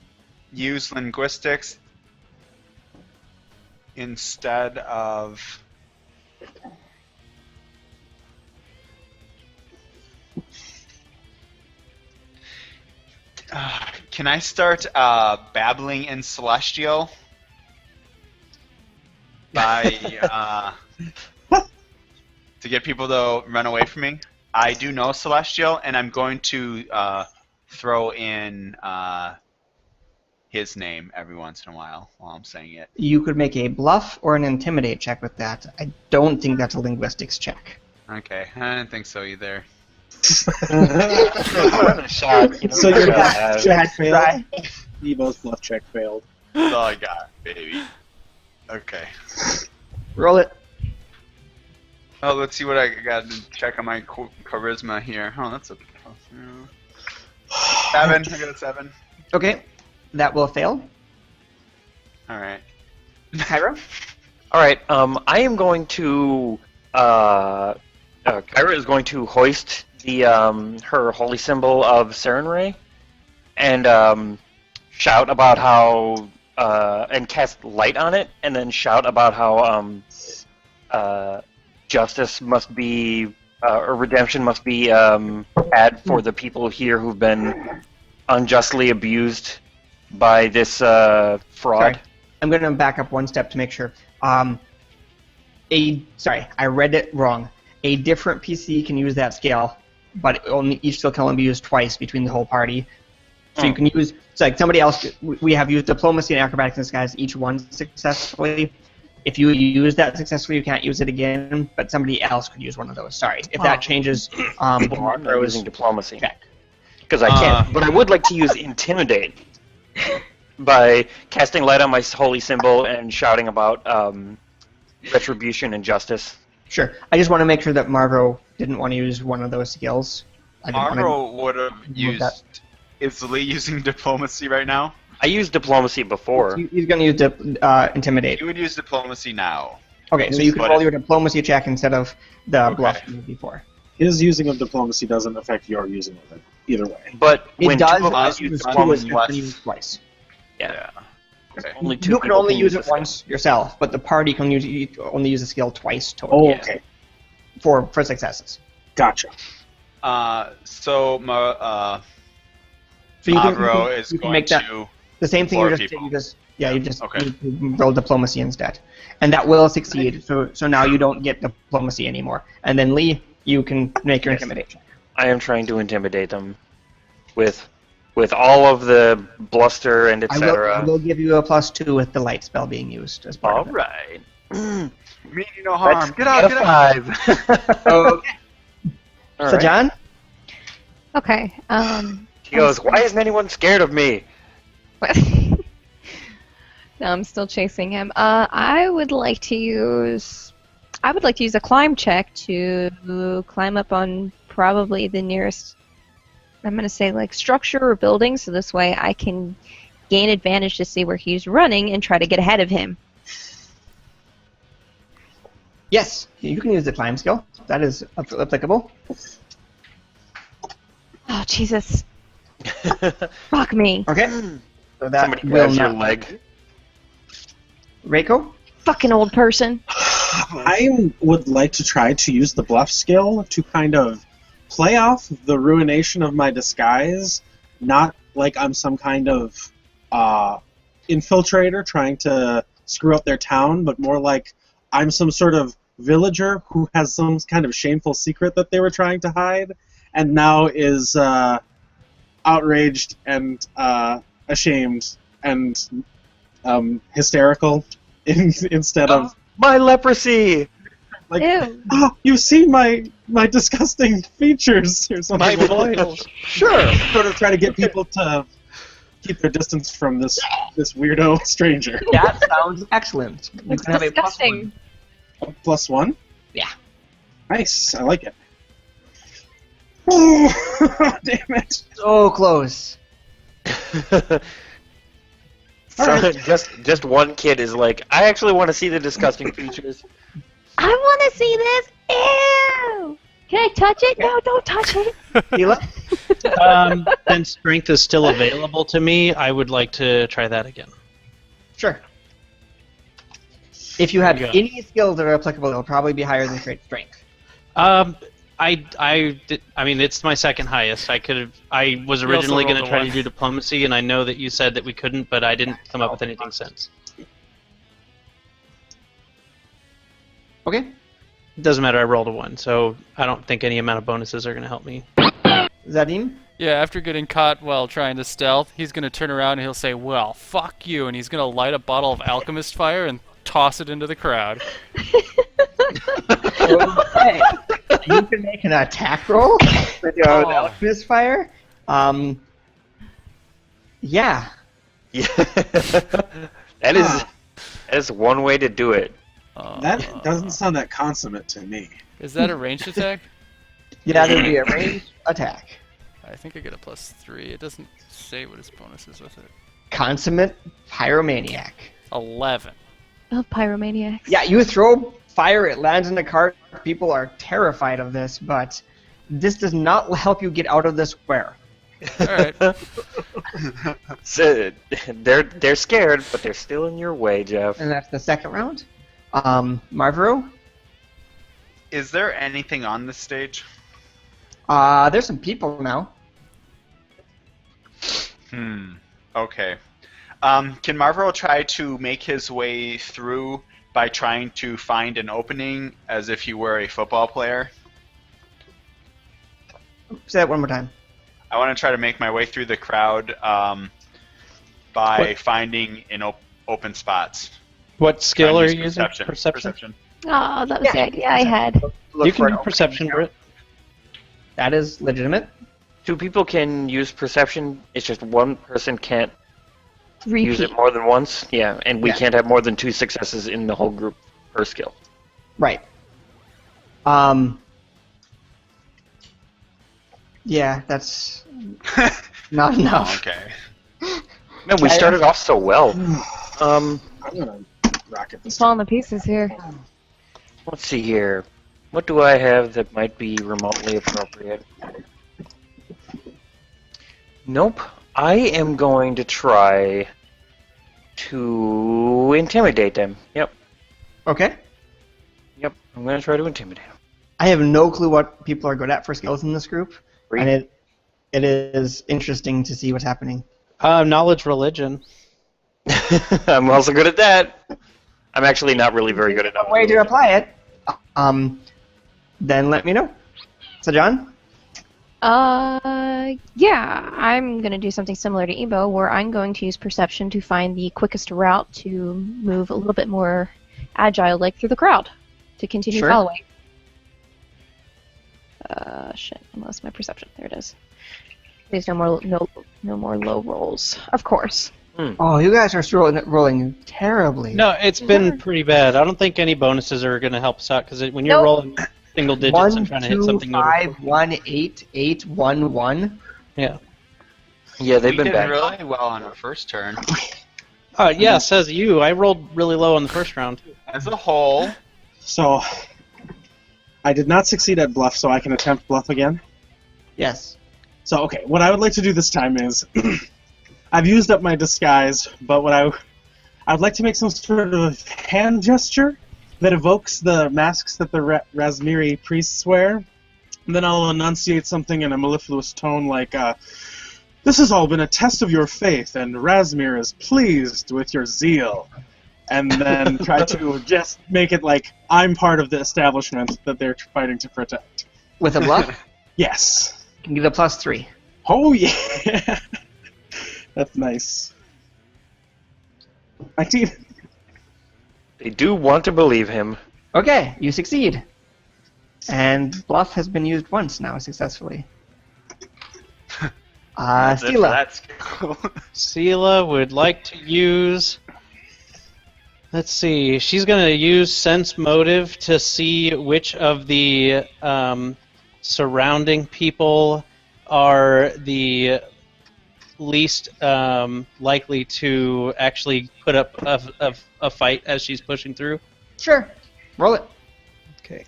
Speaker 6: use linguistics instead of? Can I start babbling in Celestial by to get people to run away from me? I do know Celestial, and I'm going to throw in his name every once in a while I'm saying it.
Speaker 2: You could make a bluff or an intimidate check with that. I don't think that's a linguistics check.
Speaker 6: Okay, I didn't think so either.
Speaker 5: Shot, you know,
Speaker 7: So your
Speaker 5: shot.
Speaker 7: check failed. Evo's bluff check failed.
Speaker 6: That's all I got, baby. Okay.
Speaker 2: Roll it.
Speaker 6: Oh, let's see what I got to check on my charisma here. Oh, that's a 7. I got a 7.
Speaker 2: Okay, that will fail.
Speaker 6: All right.
Speaker 2: Kyra?
Speaker 5: All right. I am going to. Kyra is going to hoist the her holy symbol of Serenray, and shout about how and cast light on it, and then shout about how justice must be or redemption must be had for the people here who've been unjustly abused by this fraud.
Speaker 2: Sorry. I'm going to back up one step to make sure. Sorry, I read it wrong. A different PC can use that scale, but each skill can only be used twice between the whole party. So you can use, so like somebody else, we have used diplomacy and acrobatics and disguise, each one successfully. If you use that successfully, you can't use it again, but somebody else could use one of those. Sorry. If that changes,
Speaker 5: I'm not using diplomacy. Because I can't. But I would like to use intimidate by casting light on my holy symbol and shouting about retribution and justice.
Speaker 2: Sure. I just want to make sure that Marvo didn't want to use one of those skills.
Speaker 6: Marvo would have used. Is Lee using diplomacy right now?
Speaker 5: I used diplomacy before.
Speaker 2: He's going to use intimidate.
Speaker 6: You would use diplomacy now.
Speaker 2: Okay, so you can roll your diplomacy check instead of the bluff you did before.
Speaker 7: His using of diplomacy doesn't affect your using of it either way.
Speaker 5: But
Speaker 2: It
Speaker 5: when
Speaker 2: does.
Speaker 5: two of us use diplomacy,
Speaker 2: Twice.
Speaker 5: yeah.
Speaker 6: Okay.
Speaker 5: Only two
Speaker 2: You can
Speaker 5: people
Speaker 2: only use
Speaker 5: the
Speaker 2: it
Speaker 5: skill.
Speaker 2: once yourself, but the party can only use the skill twice total.
Speaker 7: Oh, okay.
Speaker 2: For successes.
Speaker 7: Gotcha.
Speaker 6: So
Speaker 2: So
Speaker 6: Mavro is
Speaker 2: you can
Speaker 6: going
Speaker 2: make that
Speaker 6: to.
Speaker 2: the same thing
Speaker 6: floor
Speaker 2: you just did.
Speaker 6: people.
Speaker 2: You just
Speaker 6: Okay.
Speaker 2: you roll diplomacy instead, and that will succeed. So now you don't get diplomacy anymore. And then Lee, you can make your intimidation.
Speaker 5: I am trying to intimidate them with all of the bluster and
Speaker 2: I
Speaker 5: etc.
Speaker 2: will give you a +2 with the light spell being used as part
Speaker 5: All
Speaker 2: of it.
Speaker 5: right.
Speaker 6: Mean you no harm.
Speaker 5: Let's
Speaker 6: Get out! Get out!
Speaker 5: 5.
Speaker 2: Okay.
Speaker 5: All
Speaker 2: So
Speaker 5: right.
Speaker 2: John,
Speaker 4: Okay.
Speaker 5: He goes, "Why isn't anyone scared of me?"
Speaker 4: No, I'm still chasing him. I would like to use a climb check to climb up on probably the nearest. I'm gonna say like structure or building, so this way I can gain advantage to see where he's running and try to get ahead of him.
Speaker 2: yes, you can use the climb skill. That is applicable.
Speaker 4: Oh Jesus! Fuck me!
Speaker 2: Okay. So that
Speaker 5: Somebody
Speaker 2: will
Speaker 5: grabs your
Speaker 2: not.
Speaker 5: leg.
Speaker 2: Reiko?
Speaker 4: Fucking old person!
Speaker 7: I would like to try to use the bluff skill to kind of play off the ruination of my disguise, not like I'm some kind of infiltrator trying to screw up their town, but more like I'm some sort of villager who has some kind of shameful secret that they were trying to hide, and now is outraged and ashamed and hysterical instead of
Speaker 5: My leprosy.
Speaker 7: like,
Speaker 4: Ew!
Speaker 7: oh, you've seen my disgusting features or something.
Speaker 5: My
Speaker 7: like that.
Speaker 5: boils.
Speaker 7: Sure. Sort of try to get people to keep their distance from this weirdo stranger.
Speaker 2: That sounds excellent. You
Speaker 4: It's
Speaker 2: can have a
Speaker 4: disgusting.
Speaker 7: +1.
Speaker 2: Yeah.
Speaker 7: Nice. I like it. Oh, damn it.
Speaker 2: So close.
Speaker 5: So just one kid is like, I actually want to see the disgusting features.
Speaker 4: I want to see this. Ew! Can I touch it? No, don't touch it.
Speaker 2: Hila?
Speaker 1: Since strength is still available to me, I would like to try that again.
Speaker 2: Sure. If you have
Speaker 1: There you go.
Speaker 2: any skills that are applicable, it'll probably be higher than straight strength.
Speaker 1: I mean, it's my second highest. I was
Speaker 3: also
Speaker 1: originally
Speaker 3: rolled
Speaker 1: going to
Speaker 3: a
Speaker 1: try to
Speaker 3: one.
Speaker 1: do diplomacy, and I know that you said that we couldn't, but I didn't come up with anything since.
Speaker 2: Okay.
Speaker 1: It doesn't matter. I rolled a 1, so I don't think any amount of bonuses are going to help me.
Speaker 2: Zadim?
Speaker 10: Yeah, after getting caught while trying to stealth, he's gonna turn around and he'll say, "Well, fuck you," and he's gonna light a bottle of alchemist fire and toss it into the crowd.
Speaker 2: Okay. You can make an attack roll with your alchemist fire. Yeah.
Speaker 5: Yeah. That is one way to do it.
Speaker 7: That doesn't sound that consummate to me.
Speaker 10: Is that a ranged attack?
Speaker 2: Yeah, there'd be a ranged attack.
Speaker 10: I think I get a +3. It doesn't say what his bonus is with it.
Speaker 2: Consummate pyromaniac.
Speaker 10: 11.
Speaker 4: Oh, pyromaniacs.
Speaker 2: Yeah, you throw fire, it lands in the cart. People are terrified of this, but this does not help you get out of the square.
Speaker 10: Alright.
Speaker 5: So, they're scared, but they're still in your way, Jeff.
Speaker 2: And that's the second round. Marvero?
Speaker 6: Is there anything on this stage?
Speaker 2: There's some people now.
Speaker 6: Okay. Can Marvel try to make his way through by trying to find an opening as if he were a football player?
Speaker 2: Say that one more time.
Speaker 6: I want to try to make my way through the crowd by finding open spots.
Speaker 1: What skill
Speaker 6: Try
Speaker 1: are
Speaker 6: and
Speaker 1: you
Speaker 6: use
Speaker 1: using?
Speaker 6: Perception.
Speaker 4: Oh, that was the idea I had.
Speaker 2: Look
Speaker 1: You
Speaker 2: for
Speaker 1: can
Speaker 2: an
Speaker 1: do
Speaker 2: opening
Speaker 1: perception,
Speaker 2: now.
Speaker 1: Britt.
Speaker 2: That is legitimate.
Speaker 5: 2 people can use perception. It's just one person can't use
Speaker 4: Repeat.
Speaker 5: it more than once. Yeah, and we
Speaker 2: Yeah.
Speaker 5: can't have more than 2 successes in the whole group per skill.
Speaker 2: Right. Yeah, that's not enough.
Speaker 6: Okay.
Speaker 5: Man, we started off so well.
Speaker 7: I'm gonna rocket this.
Speaker 4: Falling to pieces here.
Speaker 5: Let's see here. What do I have that might be remotely appropriate? Nope. I am going to try to intimidate them. Yep.
Speaker 2: Okay.
Speaker 5: Yep. I'm going to try to intimidate them.
Speaker 2: I have no clue what people are good at for skills in this group,
Speaker 5: Read.
Speaker 2: and it is interesting to see what's happening.
Speaker 1: Knowledge religion.
Speaker 5: I'm also good at that. I'm actually not really very good at
Speaker 2: A way to apply it. Then let me know. So, John?
Speaker 4: Yeah, I'm gonna do something similar to Ebo, where I'm going to use perception to find the quickest route to move a little bit more agile, like through the crowd, to continue
Speaker 2: Sure.
Speaker 4: following. Shit, I lost my perception. There it is. Please, no more low rolls. Of course.
Speaker 2: Oh, you guys are rolling terribly.
Speaker 1: No, it's been pretty bad. I don't think any bonuses are going to help us out because when you're
Speaker 4: Nope.
Speaker 1: rolling single digits
Speaker 2: 1,
Speaker 1: and trying to hit
Speaker 2: 2,
Speaker 1: something
Speaker 2: 5,
Speaker 1: notable.
Speaker 2: 1, 8, 8, 1, 1.
Speaker 1: Yeah.
Speaker 5: Yeah, they've
Speaker 6: We
Speaker 5: been
Speaker 6: did
Speaker 5: bad.
Speaker 6: really well on our first turn.
Speaker 1: Yeah, says you. I rolled really low on the first round.
Speaker 6: As a whole,
Speaker 7: So, I did not succeed at bluff, so I can attempt bluff again.
Speaker 2: Yes.
Speaker 7: So, okay, what I would like to do this time is, I've used up my disguise, but what I'd like to make some sort of hand gesture that evokes the masks that the Razmiri priests wear. And then I'll enunciate something in a mellifluous tone like, "This has all been a test of your faith, and Razmir is pleased with your zeal." And then try to just make it like I'm part of the establishment that they're fighting to protect.
Speaker 2: With a bluff,
Speaker 7: Yes.
Speaker 2: you can get a +3.
Speaker 7: Oh, yeah. That's nice. 19.
Speaker 5: They do want to believe him.
Speaker 2: Okay, you succeed. And bluff has been used once now successfully.
Speaker 6: that's it for
Speaker 2: Stila.
Speaker 6: that skill.
Speaker 1: Sela would like to use Let's see. She's going to use sense motive to see which of the surrounding people are the least likely to actually put up a fight as she's pushing through.
Speaker 2: Sure. Roll it.
Speaker 1: Okay.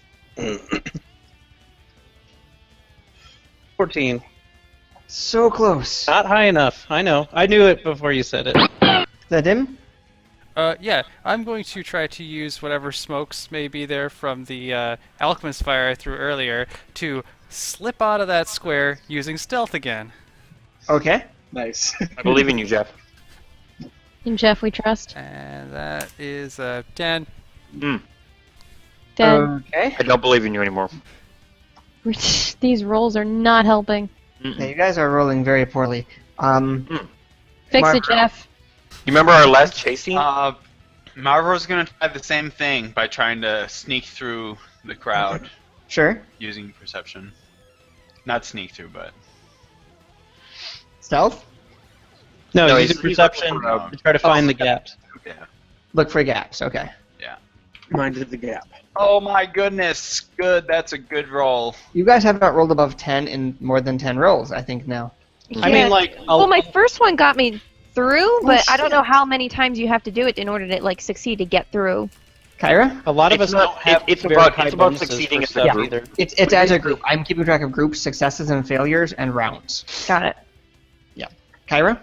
Speaker 1: 14.
Speaker 2: So close.
Speaker 1: Not high enough. I know. I knew it before you said it.
Speaker 2: Is that him?
Speaker 10: Yeah, I'm going to try to use whatever smokes may be there from the alchemist fire I threw earlier to slip out of that square using stealth again.
Speaker 2: Okay.
Speaker 7: Nice.
Speaker 5: I believe in you, Jeff.
Speaker 4: In Jeff, we trust.
Speaker 10: And that is 10.
Speaker 5: Mm.
Speaker 4: 10.
Speaker 2: Okay.
Speaker 5: I don't believe in you anymore.
Speaker 4: These rolls are not helping.
Speaker 2: Yeah, you guys are rolling very poorly.
Speaker 4: Fix
Speaker 2: Mark-
Speaker 4: it, Jeff.
Speaker 5: You remember our last chase scene?
Speaker 6: Marvo's gonna try the same thing by trying to sneak through the crowd
Speaker 2: Sure.
Speaker 6: using perception. Not sneak through, but
Speaker 2: Stealth?
Speaker 1: No,
Speaker 5: No,
Speaker 1: using
Speaker 5: he's
Speaker 1: perception
Speaker 5: looking for,
Speaker 1: to try to find the gaps.
Speaker 6: yeah.
Speaker 2: Look for gaps. Okay.
Speaker 7: Minded the gap.
Speaker 6: Oh my goodness! Good, that's a good roll.
Speaker 2: You guys have not rolled above 10 in more than 10 rolls, I think, now.
Speaker 1: I mean, like,
Speaker 4: Well, my first one got me through, but I don't know how many times you have to do it in order to like succeed to get through.
Speaker 2: Kyra?
Speaker 1: a lot of
Speaker 5: It's
Speaker 1: us
Speaker 5: not-
Speaker 1: don't have
Speaker 5: it's
Speaker 1: very
Speaker 5: about-
Speaker 1: high
Speaker 5: it's about
Speaker 1: bonuses
Speaker 5: succeeding
Speaker 1: for
Speaker 5: as a
Speaker 1: stuff
Speaker 5: group.
Speaker 1: either.
Speaker 2: It's as a group. I'm keeping track of groups, successes and failures, and rounds.
Speaker 4: Got it.
Speaker 2: Kyra?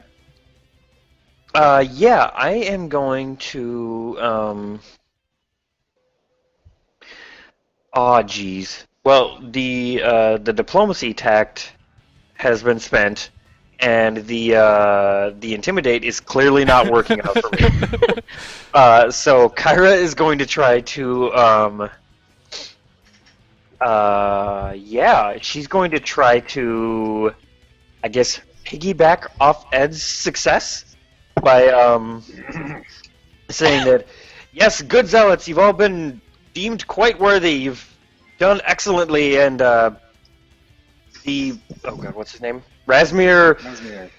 Speaker 5: Yeah, I am going to, oh, geez. Well, the diplomacy tact has been spent, and the intimidate is clearly not working out for me. So Kyra is going to try to, yeah, she's going to try to, I guess, piggyback off Ed's success by saying that, yes, good zealots, you've all been deemed quite worthy. You've done excellently, and oh god, what's his name? Razmir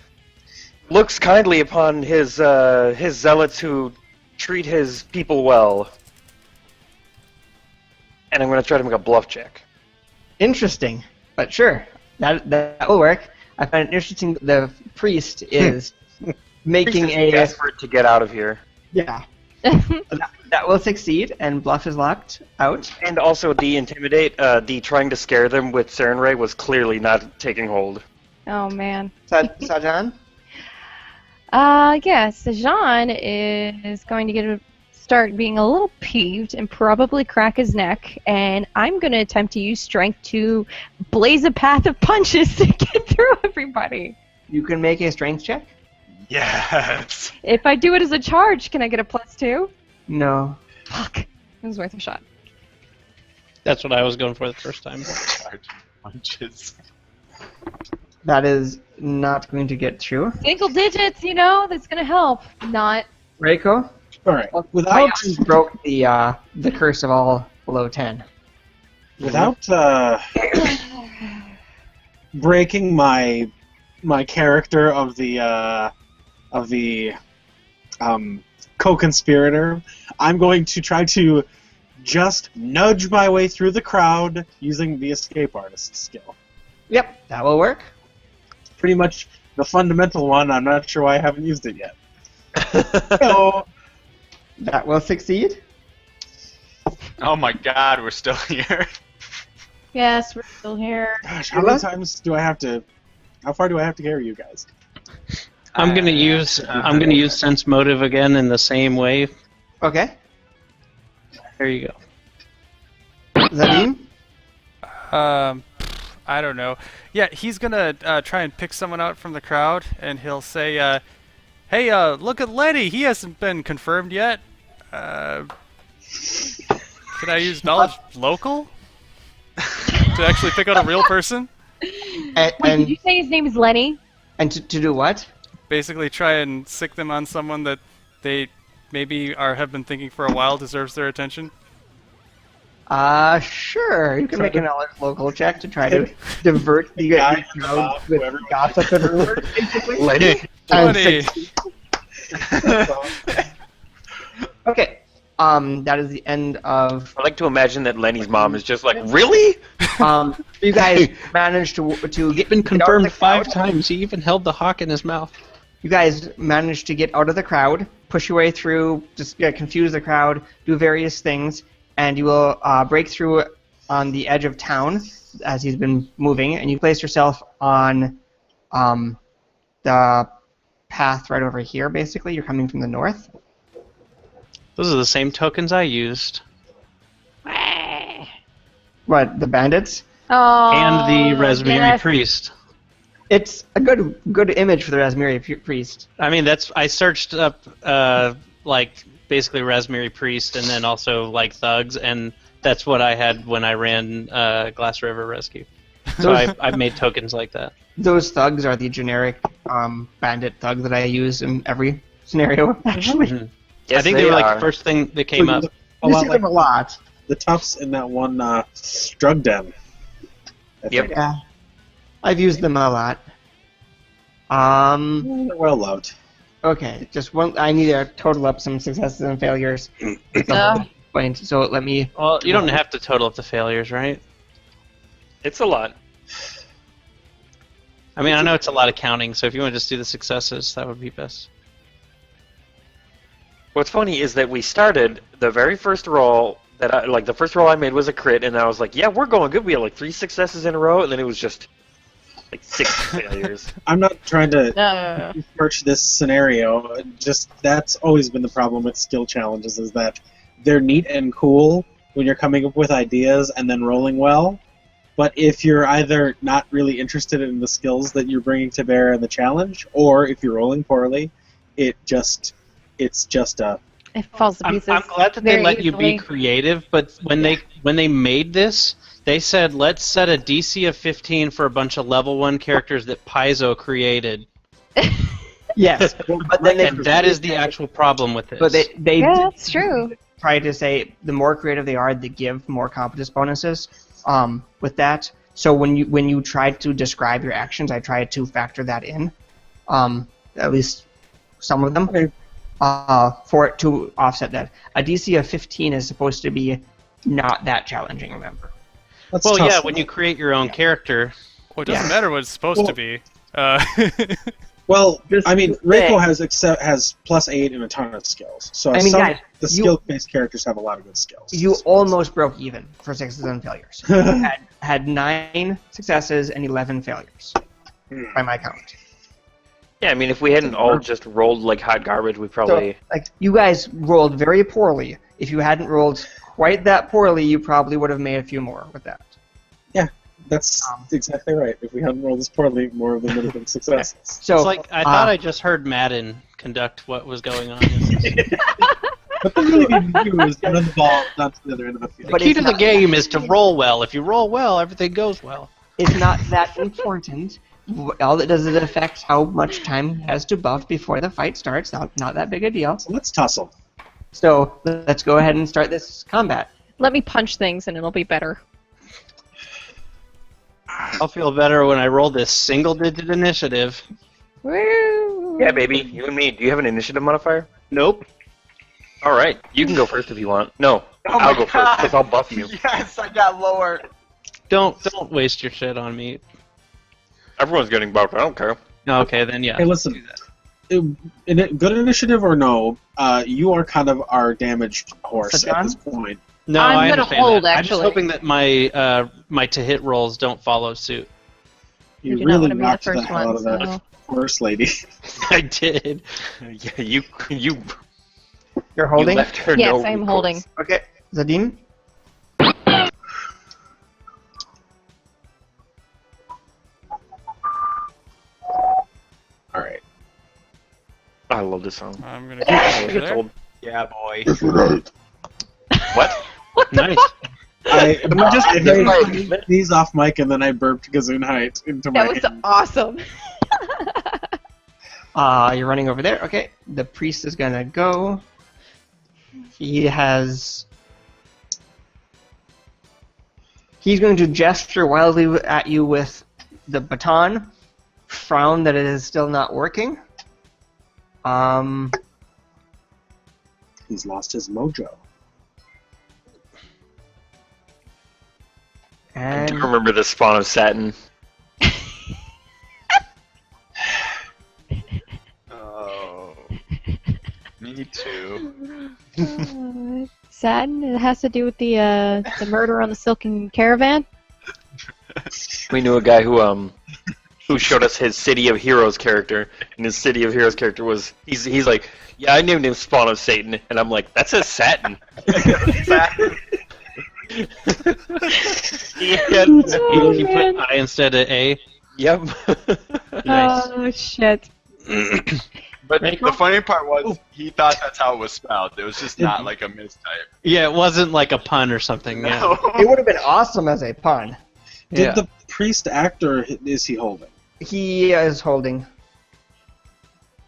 Speaker 5: looks kindly upon his zealots who treat his people well. And I'm going to try to make a bluff check.
Speaker 2: Interesting. But sure. That will work. I find it interesting that the priest is making a...
Speaker 5: desperate to get out of here.
Speaker 2: Yeah. That will succeed, and bluff is locked out.
Speaker 5: And also the intimidate, the trying to scare them with Saren Ray was clearly not taking hold.
Speaker 4: Oh man.
Speaker 2: Sajan?
Speaker 4: Yes, Jean is going to start being a little peeved and probably crack his neck, and I'm going to attempt to use strength to blaze a path of punches to get through everybody.
Speaker 2: You can make a strength check?
Speaker 6: Yes.
Speaker 4: If I do it as a charge, can I get a +2?
Speaker 2: No.
Speaker 4: Fuck. It was worth a shot.
Speaker 1: That's what I was going for the first time.
Speaker 6: Charge punches.
Speaker 2: That is not going to get through.
Speaker 4: Single digits, you know, that's going to help. Not.
Speaker 2: Reiko?
Speaker 7: Alright.
Speaker 2: My
Speaker 7: Without
Speaker 2: eyes broke the curse of all below 10.
Speaker 7: without breaking my character of the co-conspirator, I'm going to try to just nudge my way through the crowd using the escape artist skill.
Speaker 2: Yep, that will work.
Speaker 7: Pretty much the fundamental one. I'm not sure why I haven't used it yet. So,
Speaker 2: That will succeed.
Speaker 6: Oh my god, we're still here.
Speaker 4: Yes, we're still here.
Speaker 7: gosh, how many times do I have to? How far do I have to carry you guys?
Speaker 1: I'm gonna use sense motive again in the same way.
Speaker 2: Okay.
Speaker 1: There you go.
Speaker 2: Zadim?
Speaker 10: I don't know. Yeah, he's gonna try and pick someone out from the crowd, and he'll say, "Hey, look at Lenny. He hasn't been confirmed yet. Can I use knowledge local to actually pick out a real person?
Speaker 2: And,
Speaker 4: Wait, did you say his name is Lenny?
Speaker 2: and to do what?
Speaker 10: Basically, try and sick them on someone that they maybe have been thinking for a while deserves their attention."
Speaker 2: Sure. You can make a knowledge local check to try to divert the crowd with gossip and rumors, basically.
Speaker 5: Lenny.
Speaker 2: And
Speaker 10: 20.
Speaker 2: succeed. Okay. that is the end of.
Speaker 5: I like to imagine that Lenny's mom is just like, really?
Speaker 2: You guys managed to get
Speaker 1: Been
Speaker 2: get out of the
Speaker 1: confirmed 5
Speaker 2: crowd.
Speaker 1: times. He even held the hawk in his mouth.
Speaker 2: You guys managed to get out of the crowd, push your way through, just confuse the crowd, do various things, and you will break through on the edge of town as he's been moving, and you place yourself on the path right over here, basically. You're coming from the north.
Speaker 1: Those are the same tokens I used.
Speaker 2: What, the bandits?
Speaker 4: Oh,
Speaker 1: And the Resmiri
Speaker 4: yes.
Speaker 1: priest.
Speaker 2: It's a good image for the Resmiri priest.
Speaker 1: I mean, I searched up, like, basically Resmiri priest and then also, like, thugs, and that's what I had when I ran Glass River Rescue. So I've made tokens like that.
Speaker 2: Those thugs are the generic bandit thug that I use in every scenario, actually.
Speaker 1: Mhm.
Speaker 5: Yes,
Speaker 1: I think they were like the first thing that came up.
Speaker 2: You see them a lot.
Speaker 7: The toughs in that one drug den. I
Speaker 5: Yep.
Speaker 7: think.
Speaker 2: Yeah. I've used them a lot.
Speaker 7: They're well loved.
Speaker 2: Okay, just one. I need to total up some successes and failures. So let me.
Speaker 1: Well, you don't have to total up the failures, right?
Speaker 5: It's a lot.
Speaker 1: I mean, I know it's a lot of counting, so if you want to just do the successes, that would be best.
Speaker 5: What's funny is that we started the very first roll the first roll I made was a crit, and I was like, yeah, we're going good. We had like 3 successes in a row, and then it was just like 6 failures.
Speaker 7: I'm not trying to
Speaker 4: No.
Speaker 7: approach this scenario. Just that's always been the problem with skill challenges is that they're neat and cool when you're coming up with ideas and then rolling well. But if you're either not really interested in the skills that you're bringing to bear in the challenge, or if you're rolling poorly, it's just a.
Speaker 4: It falls to
Speaker 1: I'm
Speaker 4: pieces.
Speaker 1: glad that they
Speaker 4: very
Speaker 1: let you be
Speaker 4: easily.
Speaker 1: creative, but when they made this, they said let's set a DC of 15 for a bunch of level 1 characters that Paizo created.
Speaker 2: Yes, but then
Speaker 1: And that is the actual problem with this.
Speaker 2: But they
Speaker 4: Yeah,
Speaker 2: did
Speaker 4: that's true.
Speaker 2: try to say the more creative they are, they give more competence bonuses. With that, so when you tried to describe your actions, I tried to factor that in, at least some of them, for it to offset that. A DC of 15 is supposed to be not that challenging. Remember?
Speaker 7: That's
Speaker 1: well,
Speaker 7: tough.
Speaker 1: yeah, when you create your own character,
Speaker 3: Well, it doesn't
Speaker 2: Yeah.
Speaker 3: matter what it's supposed to be.
Speaker 7: Well,
Speaker 2: Just
Speaker 7: I mean,
Speaker 2: to
Speaker 7: Reiko
Speaker 2: say-
Speaker 7: has +8 and a ton of skills. So
Speaker 2: I mean,
Speaker 7: some
Speaker 2: guys,
Speaker 7: the
Speaker 2: you-
Speaker 7: skill-based characters have a lot of good skills.
Speaker 2: You almost broke even for successes and failures. You had 9 successes and 11 failures by my count.
Speaker 5: Yeah, I mean, if we hadn't all just rolled like hot garbage, we probably.
Speaker 2: So, like, you guys rolled very poorly. If you hadn't rolled quite that poorly, you probably would have made a few more with that.
Speaker 7: That's exactly right. If we hadn't rolled this poorly, more of them would have been successes.
Speaker 2: So,
Speaker 1: it's like I thought I just heard Madden conduct what was going on.
Speaker 7: What they really need to do is run the ball down to the other end of the field.
Speaker 1: The
Speaker 2: But
Speaker 1: key
Speaker 2: it's
Speaker 1: to the
Speaker 2: not-
Speaker 1: game is to roll well. If you roll well, everything goes well.
Speaker 2: it's not that important. All it does is it affects how much time he has to buff before the fight starts. Not that big a deal.
Speaker 7: So let's tussle.
Speaker 2: So let's go ahead and start this combat.
Speaker 4: Let me punch things and it'll be better.
Speaker 1: I'll feel better when I roll this single-digit initiative.
Speaker 4: Woo!
Speaker 5: Yeah, baby, you and me. Do you have an initiative modifier?
Speaker 1: Nope.
Speaker 5: All right, you can go first if you want. No,
Speaker 2: Oh
Speaker 5: I'll
Speaker 2: my
Speaker 5: go first
Speaker 2: God.
Speaker 5: because I'll buff you.
Speaker 2: Yes, I got lower.
Speaker 1: Don't waste your shit on me.
Speaker 5: Everyone's getting buffed. I don't care.
Speaker 1: Okay, then yeah.
Speaker 7: Hey, listen. Good initiative or no, you are kind of our damaged horse at this point.
Speaker 1: No,
Speaker 4: I'm
Speaker 1: I
Speaker 4: gonna
Speaker 1: understand
Speaker 4: hold,
Speaker 1: that. I'm just
Speaker 4: actually.
Speaker 1: hoping that my to hit rolls don't follow suit.
Speaker 7: You
Speaker 4: do not
Speaker 7: really
Speaker 4: want to be the
Speaker 7: knocked the
Speaker 4: first
Speaker 7: hell out
Speaker 4: one.
Speaker 7: of that
Speaker 4: So.
Speaker 7: horse lady.
Speaker 1: I did.
Speaker 5: Yeah, you
Speaker 2: You're holding?
Speaker 5: left her
Speaker 4: Yes,
Speaker 5: no
Speaker 4: I'm
Speaker 5: recourse.
Speaker 4: holding.
Speaker 2: Okay. Zadine?
Speaker 7: All right.
Speaker 5: I love this song.
Speaker 3: I'm gonna get over
Speaker 5: It's
Speaker 3: there.
Speaker 5: old.
Speaker 6: Yeah, boy.
Speaker 5: What?
Speaker 1: Nice.
Speaker 7: I just these off mic and then I burped Gesundheit into my
Speaker 4: That was
Speaker 7: hand.
Speaker 4: awesome.
Speaker 2: You're running over there. Okay. The priest is gonna go. He's going to gesture wildly at you with the baton, frown that it is still not working.
Speaker 7: He's lost his mojo.
Speaker 5: I do
Speaker 2: And
Speaker 5: remember the spawn of Satin.
Speaker 6: Oh, me too.
Speaker 4: Satin. It has to do with the murder on the Silken Caravan.
Speaker 5: We knew a guy who showed us his City of Heroes character, and his City of Heroes character was he's like, yeah, I named him Spawn of Satan, and I'm like, that says Satin.
Speaker 6: Satin.
Speaker 5: He
Speaker 4: Oh,
Speaker 1: You
Speaker 4: man.
Speaker 1: put I instead of A.
Speaker 5: Yep.
Speaker 1: Nice.
Speaker 4: Oh shit.
Speaker 6: But the funny part was he thought that's how it was spelled. It was just not like a mistype.
Speaker 1: Yeah, it wasn't like a pun or something. Yeah.
Speaker 6: No.
Speaker 2: it would have been awesome as a pun.
Speaker 7: Did
Speaker 1: Yeah.
Speaker 7: the priest act, or is he holding?
Speaker 2: He is holding.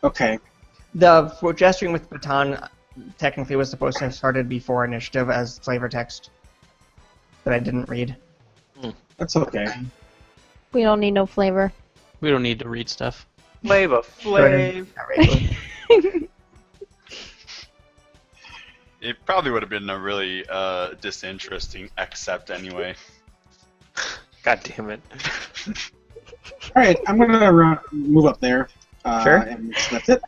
Speaker 7: Okay.
Speaker 2: The gesturing with the baton technically was supposed to have started before initiative as flavor text that I didn't read.
Speaker 7: That's okay.
Speaker 4: We don't need no flavor.
Speaker 1: We don't need to read stuff.
Speaker 5: Flavor Flav.
Speaker 2: Not regular.
Speaker 6: It probably would have been a really disinteresting accept anyway.
Speaker 5: God damn it.
Speaker 7: All right, I'm gonna move up there.
Speaker 2: Sure.
Speaker 7: And that's it.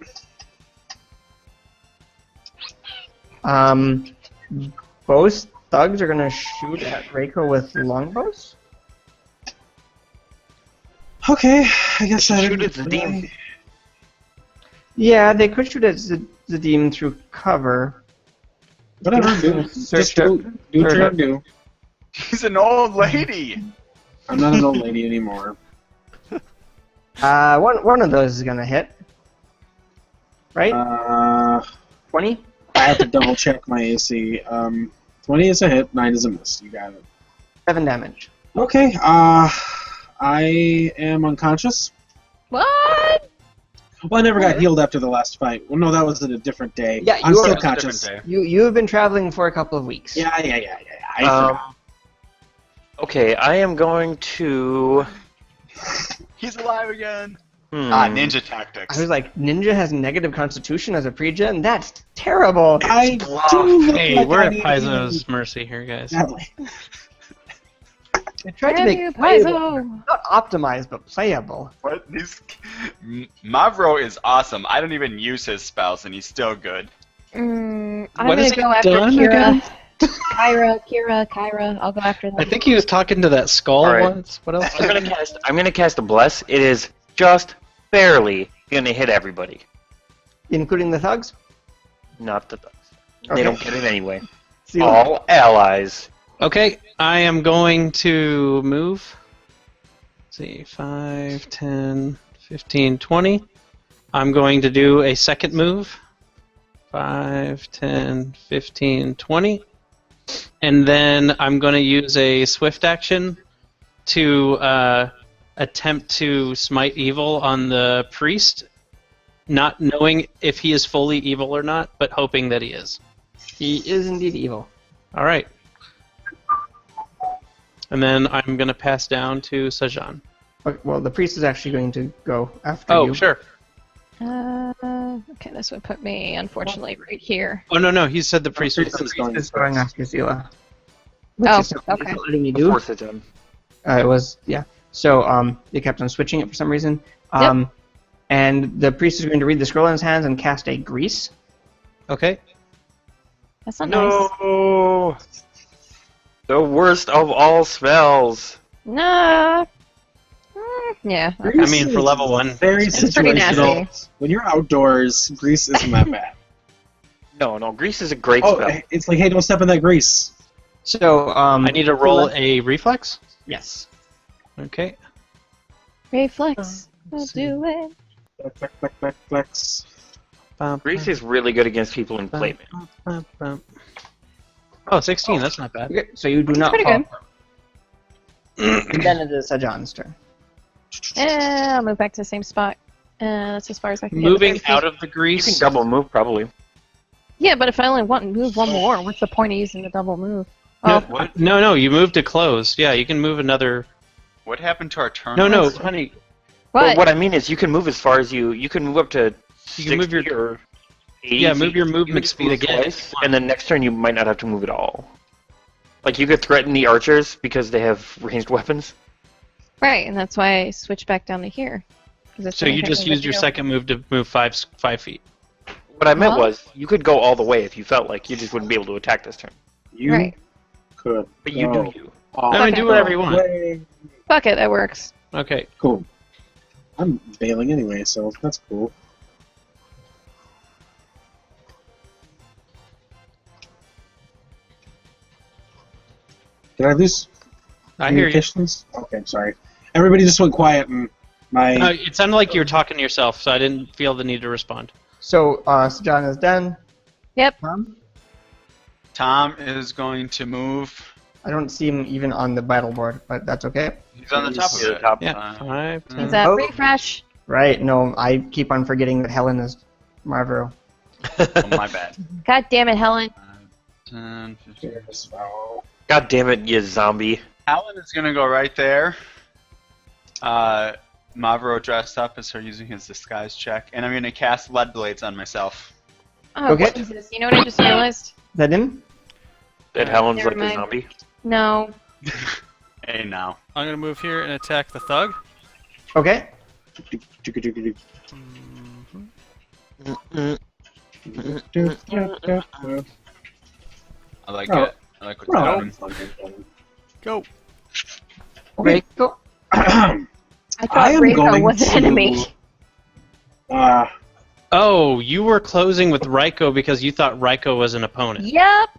Speaker 2: Both thugs are gonna shoot at Reiko with longbows.
Speaker 7: Okay, I guess I
Speaker 5: Shoot at the demon.
Speaker 2: Yeah, they could shoot at the demon through cover.
Speaker 7: Whatever, do.
Speaker 2: Search
Speaker 7: Just do what you're gonna do.
Speaker 6: She's an old lady.
Speaker 7: I'm not an old lady anymore.
Speaker 2: One of those is gonna hit. Right? 20?
Speaker 7: I have to double check my AC. 20 is a hit, 9 is a miss. You got it.
Speaker 2: 7 damage.
Speaker 7: Okay, I am unconscious.
Speaker 4: What?
Speaker 7: Well, I never got healed after the last fight. Well, no, that was at a different day.
Speaker 2: Yeah,
Speaker 7: I'm
Speaker 2: you
Speaker 7: still
Speaker 2: were-
Speaker 7: conscious.
Speaker 2: You have been traveling for a couple of weeks.
Speaker 7: Yeah. I forgot.
Speaker 5: Okay, I am going to.
Speaker 6: He's alive again.
Speaker 5: Hmm.
Speaker 6: Ah, ninja tactics.
Speaker 2: I was like, Ninja has negative constitution as a pregen? That's terrible!
Speaker 7: I do look
Speaker 1: Hey,
Speaker 7: like
Speaker 1: we're
Speaker 7: I
Speaker 1: at
Speaker 7: need
Speaker 1: Paizo's mercy here, guys.
Speaker 7: Badly.
Speaker 2: They tried to
Speaker 4: Damn
Speaker 2: make
Speaker 4: you,
Speaker 2: playable,
Speaker 4: Paizo.
Speaker 2: not optimized, but playable.
Speaker 6: What? Mavro is awesome. I don't even use his spells, and he's still good.
Speaker 4: I'm
Speaker 1: What
Speaker 4: gonna
Speaker 1: has he
Speaker 4: go after
Speaker 1: done
Speaker 4: Kira.
Speaker 1: again?
Speaker 4: Kyra. I'll go after them.
Speaker 1: I think he was talking to that skull
Speaker 5: All right.
Speaker 1: once. What else?
Speaker 5: I'm gonna cast a bless. It is just barely gonna hit everybody,
Speaker 2: Including the thugs?
Speaker 5: not the thugs.
Speaker 2: Okay.
Speaker 5: They don't get it anyway.
Speaker 2: See,
Speaker 5: All allies.
Speaker 1: Okay, I am going to move. Let's see, 5, 10, 15, 20. I'm going to do a second move. 5, 10, 15, 20. And then I'm going to use a swift action to attempt to smite evil on the priest, not knowing if he is fully evil or not, but hoping that he is.
Speaker 2: he is indeed evil.
Speaker 1: All right. And then I'm going to pass down to Sajan.
Speaker 2: Okay, well, the priest is actually going to go after
Speaker 1: Oh,
Speaker 2: you.
Speaker 1: sure.
Speaker 4: Okay, this would put me, unfortunately, right here.
Speaker 1: Oh, no, he said the priest was
Speaker 7: Priest is
Speaker 2: The
Speaker 7: going
Speaker 2: priest is going after Zila.
Speaker 4: Oh,
Speaker 2: Which is
Speaker 4: okay.
Speaker 2: letting you
Speaker 5: Of
Speaker 2: do.
Speaker 5: course it's him.
Speaker 2: It was, yeah. So, they kept on switching it for some reason. And the priest is going to read the scroll in his hands and cast a grease.
Speaker 1: Okay.
Speaker 4: That's not nice.
Speaker 5: No. The worst of all spells.
Speaker 4: Nah. Yeah. Okay.
Speaker 1: I mean, for level 1.
Speaker 7: Very
Speaker 4: It's pretty
Speaker 7: situational.
Speaker 4: nasty.
Speaker 7: When you're outdoors, grease isn't that bad.
Speaker 5: No, grease is a great
Speaker 7: Oh,
Speaker 5: spell.
Speaker 7: it's like, hey, don't step in that grease.
Speaker 2: So,
Speaker 1: I need to roll a reflex?
Speaker 2: Yes.
Speaker 1: Okay.
Speaker 4: Reflex. We'll
Speaker 1: let's see.
Speaker 4: do it.
Speaker 7: Flex.
Speaker 5: Grease is really good against people in plate.
Speaker 1: Oh, 16, that's not bad.
Speaker 2: Okay, so you do not
Speaker 4: Pretty
Speaker 2: fall.
Speaker 4: good.
Speaker 2: And then it is Sajan's turn.
Speaker 4: I'll move back to the same spot. That's as far as I can get.
Speaker 1: Moving
Speaker 4: with
Speaker 1: out
Speaker 4: those
Speaker 1: of the
Speaker 5: You
Speaker 1: grease.
Speaker 5: can double move, probably.
Speaker 4: feet. Yeah, but if I only want to move one more, what's the point of using the double move? Oh,
Speaker 6: What?
Speaker 1: No, you moved to close. Yeah, you can move another.
Speaker 6: What happened to our turn?
Speaker 1: No,
Speaker 6: order?
Speaker 1: honey.
Speaker 5: Well,
Speaker 4: what?
Speaker 5: what I mean is, you can move as far as you can move up to.
Speaker 1: You can move
Speaker 5: 60
Speaker 1: your.
Speaker 5: or 80
Speaker 1: Yeah, move
Speaker 5: feet.
Speaker 1: your
Speaker 5: You can
Speaker 1: movement
Speaker 5: just
Speaker 1: speed
Speaker 5: move
Speaker 1: again.
Speaker 5: twice, and then next turn you might not have to move at all. Like you could threaten the archers because they have ranged weapons.
Speaker 4: Right, and that's why I switched back down to here. 'Cause that's
Speaker 1: So
Speaker 4: where I
Speaker 1: you
Speaker 4: can't
Speaker 1: just
Speaker 4: remember
Speaker 1: used
Speaker 4: to
Speaker 1: your
Speaker 4: go.
Speaker 1: second move to move 5 feet.
Speaker 5: What I meant
Speaker 4: Well-
Speaker 5: was, you could go all the way if you felt like. You just wouldn't be able to attack this turn.
Speaker 7: You
Speaker 4: Right.
Speaker 7: could.
Speaker 5: But you
Speaker 7: go
Speaker 5: do you.
Speaker 7: all
Speaker 1: I mean,
Speaker 4: Okay.
Speaker 1: do whatever you want.
Speaker 7: way.
Speaker 4: Fuck it, that works.
Speaker 1: Okay.
Speaker 7: Cool. I'm bailing anyway, so that's cool. Did I lose
Speaker 1: I hear you.
Speaker 7: communications? Okay, I'm sorry. Everybody just went quiet and my...
Speaker 1: It sounded like you were talking to yourself, so I didn't feel the need to respond.
Speaker 2: So, John is done.
Speaker 4: Yep.
Speaker 6: Tom is going to move.
Speaker 2: I don't see him even on the battle board, but that's okay.
Speaker 6: He's on the top of
Speaker 5: He's
Speaker 6: it.
Speaker 5: on top.
Speaker 1: Yeah.
Speaker 6: Uh,
Speaker 1: 5, 10.
Speaker 4: Is that
Speaker 2: Oh.
Speaker 4: refresh?
Speaker 2: Right, no, I keep on forgetting that Helen is Marvero.
Speaker 6: Oh, my bad.
Speaker 4: God damn it, Helen.
Speaker 6: 10, 15.
Speaker 5: God damn it, you zombie.
Speaker 6: Alan is going to go right there. Mavro dressed up as her using his disguise check, and I'm going to cast Lead Blades on myself.
Speaker 4: Oh,
Speaker 2: Okay.
Speaker 4: Jesus. You know what I just realized?
Speaker 2: Is that him?
Speaker 5: That Helen's
Speaker 4: Never
Speaker 5: like a
Speaker 4: mind.
Speaker 5: zombie.
Speaker 4: No.
Speaker 6: Hey, now.
Speaker 10: I'm gonna move here and attack the thug.
Speaker 2: Okay.
Speaker 6: I like
Speaker 7: Oh.
Speaker 6: it. I like what's happening.
Speaker 10: Go.
Speaker 2: Okay, go.
Speaker 4: I
Speaker 7: I
Speaker 4: thought
Speaker 7: am
Speaker 4: Rayco
Speaker 7: going
Speaker 4: was an
Speaker 7: to-
Speaker 4: enemy.
Speaker 1: Oh, you were closing with Raiko because you thought Raiko was an opponent.
Speaker 4: Yep.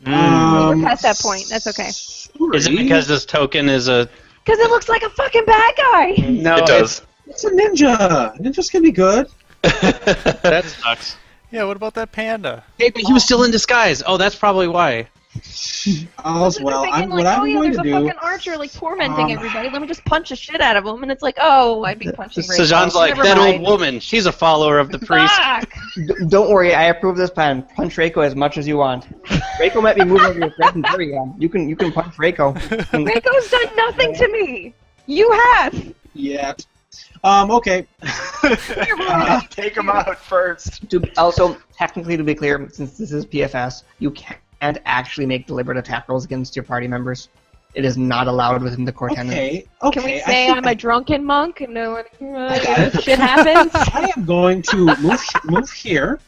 Speaker 1: Mm.
Speaker 4: We're past that point. That's okay.
Speaker 1: Is it because this token is a...
Speaker 4: Because it looks like a fucking bad guy.
Speaker 1: No,
Speaker 5: It does.
Speaker 7: It's a ninja! Ninjas can be good.
Speaker 1: That sucks.
Speaker 10: Yeah, what about that panda?
Speaker 1: Hey, but he was still in disguise. Oh, that's probably why.
Speaker 7: All's
Speaker 4: They're
Speaker 7: well.
Speaker 4: thinking
Speaker 7: What
Speaker 4: like,
Speaker 7: I'm
Speaker 4: oh yeah,
Speaker 7: going
Speaker 4: there's
Speaker 7: to
Speaker 4: a
Speaker 7: do...
Speaker 4: fucking archer like tormenting
Speaker 7: um,
Speaker 4: everybody. Let me just punch the shit out of him. And it's like, oh, I'd be punching Rayco.
Speaker 1: Sajan's like,
Speaker 4: Never
Speaker 1: that
Speaker 4: mind.
Speaker 1: old woman, she's a follower of the priest.
Speaker 4: Fuck!
Speaker 2: Don't worry, I approve this plan. Punch Reiko as much as you want. Reiko might be moving your presence very well. You can punch Reiko.
Speaker 4: Rayco's done nothing to me. You have.
Speaker 7: Yeah. Okay.
Speaker 6: Take him out first.
Speaker 2: Also, technically, to be clear, since this is PFS, you can't actually make deliberate attack rolls against your party members. It is not allowed within the core tenets.
Speaker 7: Okay.
Speaker 4: Can we
Speaker 7: I
Speaker 4: say
Speaker 7: think
Speaker 4: I'm a drunken monk and no one
Speaker 7: got it.
Speaker 4: shit happens?
Speaker 7: I am going to move here,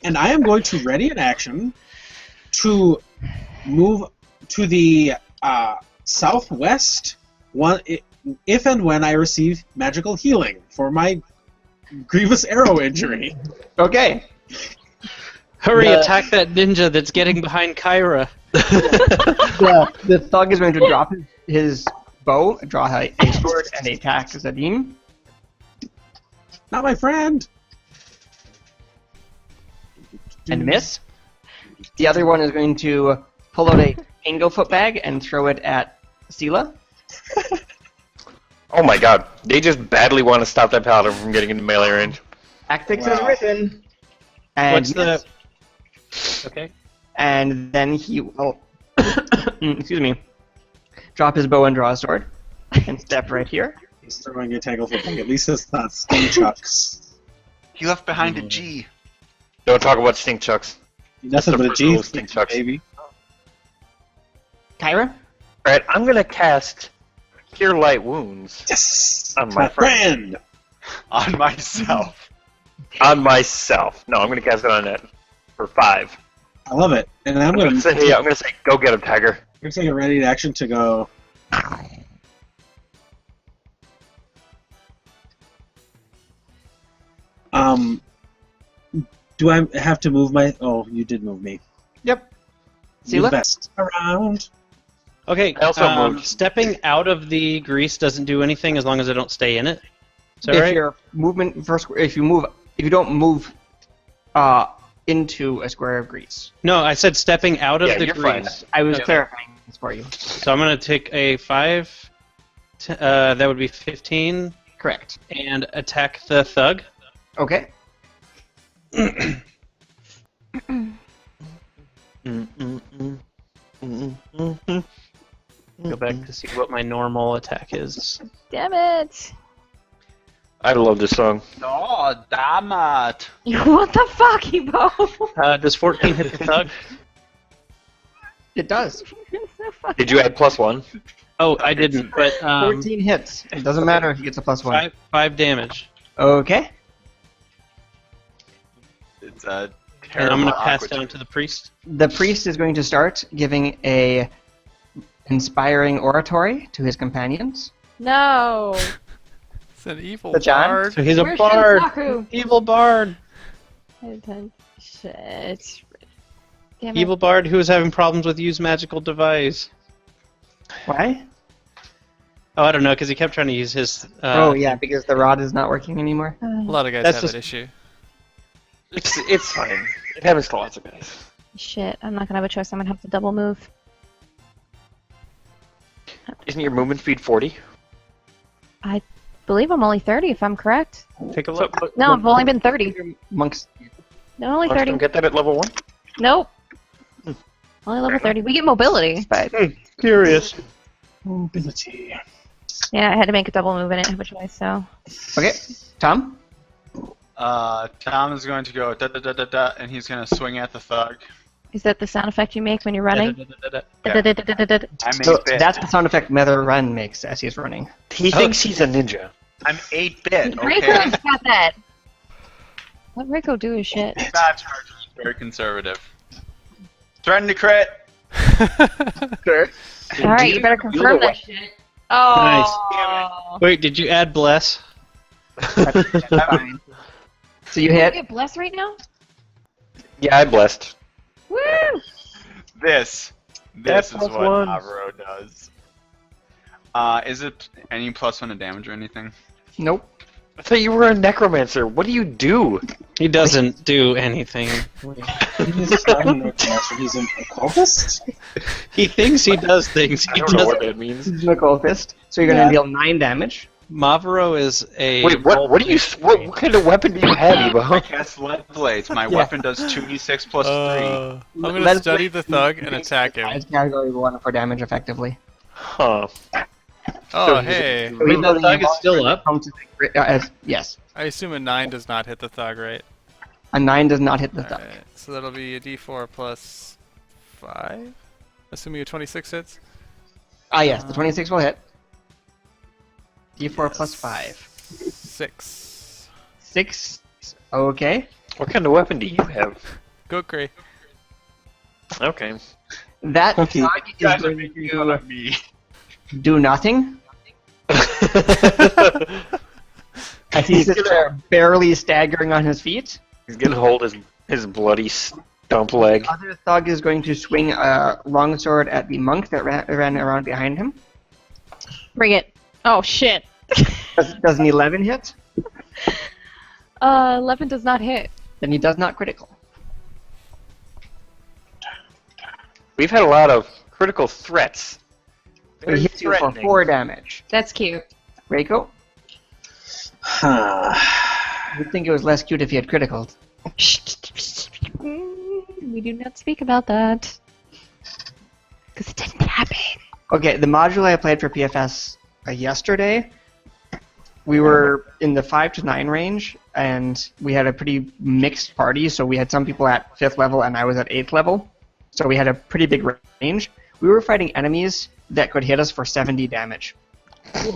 Speaker 7: and I am going to ready an action to move to the southwest. If and when I receive magical healing for my grievous arrow injury.
Speaker 2: Okay.
Speaker 1: Hurry,
Speaker 2: The-
Speaker 1: attack that ninja that's getting behind Kyra.
Speaker 2: The thug is going to drop his bow, draw a sword, and attack Zadine.
Speaker 7: Not my friend.
Speaker 2: And miss. The other one is going to pull out a Anglefoot bag and throw it at Sela.
Speaker 5: Oh my god. They just badly want to stop that paladin from getting into melee range.
Speaker 2: Tactics is
Speaker 7: Wow.
Speaker 2: written. And
Speaker 1: What's the...
Speaker 2: miss.
Speaker 1: Okay.
Speaker 2: And then he will, excuse me, drop his bow and draw a sword, and step right here.
Speaker 7: He's throwing a tangle for thing. At least it's not skin chucks.
Speaker 6: He left behind a G.
Speaker 5: Don't talk about stink chucks.
Speaker 7: Nothing
Speaker 5: the
Speaker 7: but a
Speaker 5: first rule
Speaker 7: G,
Speaker 5: of stink chucks.
Speaker 7: baby.
Speaker 2: Kyra?
Speaker 5: Alright, I'm gonna cast Cure Light Wounds
Speaker 7: Yes!
Speaker 5: On my friend.
Speaker 6: On myself.
Speaker 5: on myself. No, I'm gonna cast it on it for 5.
Speaker 7: I love it. And I'm
Speaker 5: I'm
Speaker 7: going
Speaker 5: gonna say, go get him, Tiger.
Speaker 7: to take a ready action to go. Do I have to move my? Oh, you did move me.
Speaker 2: Yep.
Speaker 7: Move
Speaker 2: Sela?
Speaker 7: best around.
Speaker 1: Okay,
Speaker 5: I also moved.
Speaker 1: stepping out of the grease doesn't do anything as long as I don't stay in it. Is that
Speaker 2: If
Speaker 1: right?
Speaker 2: your movement first, if you don't move into a square of grease.
Speaker 1: No, I said stepping out of
Speaker 5: Yeah,
Speaker 1: the
Speaker 5: you're fine.
Speaker 1: grease.
Speaker 2: I was
Speaker 1: Yeah.
Speaker 2: clarifying this for you.
Speaker 1: So I'm going to take a 5, that would be 15,
Speaker 2: Correct.
Speaker 1: and attack the thug.
Speaker 2: Okay.
Speaker 1: Go back to see what my normal attack is.
Speaker 4: Damn it.
Speaker 5: I love this song.
Speaker 6: No, damn it.
Speaker 4: What the fuck, Ebo?
Speaker 1: Does 14 hit the thug?
Speaker 2: It does.
Speaker 5: Did you add +1?
Speaker 1: Oh, I didn't, but
Speaker 2: 14 hits. It doesn't matter if he gets a +1.
Speaker 1: five damage.
Speaker 2: Okay.
Speaker 6: It's a
Speaker 1: And
Speaker 6: terrible.
Speaker 1: I'm going to pass
Speaker 6: aqua-
Speaker 1: down to the priest.
Speaker 2: The priest is going to start giving a inspiring oratory to his companions.
Speaker 4: No.
Speaker 10: It's an evil
Speaker 2: The John?
Speaker 10: bard.
Speaker 1: So he's a
Speaker 4: Where's
Speaker 1: bard.
Speaker 4: Shinsaku?
Speaker 1: Evil bard.
Speaker 4: Shit. Damn it.
Speaker 1: Evil bard who is having problems with use magical device.
Speaker 2: Why?
Speaker 1: Oh, I don't know, because he kept trying to use his.
Speaker 2: Oh yeah, because the rod is not working anymore.
Speaker 10: A lot of guys
Speaker 1: That's
Speaker 10: have
Speaker 1: just-
Speaker 10: that issue.
Speaker 5: It's fine. It happens to lots of guys.
Speaker 4: Shit, I'm not gonna have a choice. I'm gonna have to double move.
Speaker 5: Isn't your movement speed 40?
Speaker 4: I believe I'm only 30, if I'm correct.
Speaker 1: Take a look.
Speaker 4: No, I've only been 30.
Speaker 2: Monks.
Speaker 4: No, only
Speaker 5: Monks
Speaker 4: 30.
Speaker 5: don't get that at level 1?
Speaker 4: Nope. Only level 30. We get mobility, but
Speaker 1: Curious.
Speaker 7: Mobility.
Speaker 4: yeah, I had to make a double move. I didn't have a choice, so.
Speaker 2: Okay, Tom.
Speaker 6: Tom is going to go da da da da da, and he's going to swing at the thug.
Speaker 4: Is that the sound effect you make when you're running?
Speaker 6: Yeah.
Speaker 4: Da-da-da-da-da-da.
Speaker 6: I'm 8
Speaker 2: So
Speaker 6: bit.
Speaker 2: that's the sound effect Mother Run makes as he's running.
Speaker 5: He thinks he's a ninja.
Speaker 6: I'm 8 bit.
Speaker 4: Rico's
Speaker 6: Okay.
Speaker 4: got that. Let Rico do his shit.
Speaker 6: Not charging. Very conservative. Threaten to crit.
Speaker 4: Alright, you better confirm that shit. Oh.
Speaker 1: Wait, did you add bless?
Speaker 2: That's fine. So you
Speaker 4: You
Speaker 2: hit.
Speaker 4: get blessed right now?
Speaker 5: Yeah, I blessed.
Speaker 4: Woo!
Speaker 6: This
Speaker 5: That's
Speaker 6: is what
Speaker 5: +1.
Speaker 6: Avro does. Is it any +1 to damage or anything?
Speaker 2: Nope.
Speaker 5: I thought you were a necromancer. What do you do?
Speaker 1: He doesn't do anything.
Speaker 7: He's not a necromancer, he's an occultist?
Speaker 1: He thinks he does things.
Speaker 5: I
Speaker 1: He
Speaker 5: don't know what
Speaker 1: doesn't.
Speaker 5: that means.
Speaker 2: He's an occultist. So you're gonna
Speaker 7: Yeah.
Speaker 2: deal 9 damage.
Speaker 1: Mavro is a.
Speaker 5: Wait, what do you? What kind of weapon do you have, Evo?
Speaker 6: Cast lead blades. My
Speaker 2: Yeah.
Speaker 6: weapon does 2d6 plus 3.
Speaker 10: I'm gonna
Speaker 2: Let's
Speaker 10: study
Speaker 2: play-
Speaker 10: the thug and attack him.
Speaker 2: It's category 1 for damage effectively.
Speaker 5: Huh.
Speaker 10: Oh, hey.
Speaker 2: So
Speaker 1: Wait,
Speaker 2: even
Speaker 1: the
Speaker 2: though
Speaker 1: thug is still up?
Speaker 2: Yes.
Speaker 10: I assume a 9 does not hit the thug, right?
Speaker 2: A 9 does not hit the thug.
Speaker 10: Alright, so that'll be a d4 plus 5? Assuming a 26 hits?
Speaker 2: Ah, yes, the 26 will hit. D4 plus 5.
Speaker 10: 6.
Speaker 2: 6. Okay.
Speaker 5: What kind of weapon do you have?
Speaker 10: Gokri.
Speaker 5: Okay.
Speaker 2: That
Speaker 7: Okay.
Speaker 2: thug is
Speaker 6: Guys are
Speaker 2: going
Speaker 6: making
Speaker 2: to
Speaker 6: fun of me.
Speaker 2: do nothing. As he sits there barely staggering on his feet.
Speaker 5: He's gonna hold his bloody stump leg.
Speaker 2: The other thug is going to swing a longsword at the monk that ran around behind him.
Speaker 4: Bring it. Oh, shit.
Speaker 2: Does an 11 hit?
Speaker 4: 11 does not hit.
Speaker 2: Then he does not critical.
Speaker 5: We've had a lot of critical threats.
Speaker 2: So he hits you for
Speaker 5: threatening.
Speaker 2: 4 damage.
Speaker 4: That's cute.
Speaker 2: Reiko?
Speaker 7: Huh.
Speaker 2: You'd think it was less cute if he had critical.
Speaker 4: We do not speak about that. Because it didn't happen.
Speaker 2: Okay, the module I played for PFS yesterday, we were in the 5 to 9 range, and we had a pretty mixed party, so we had some people at 5th level, and I was at 8th level. So we had a pretty big range. We were fighting enemies that could hit us for 70 damage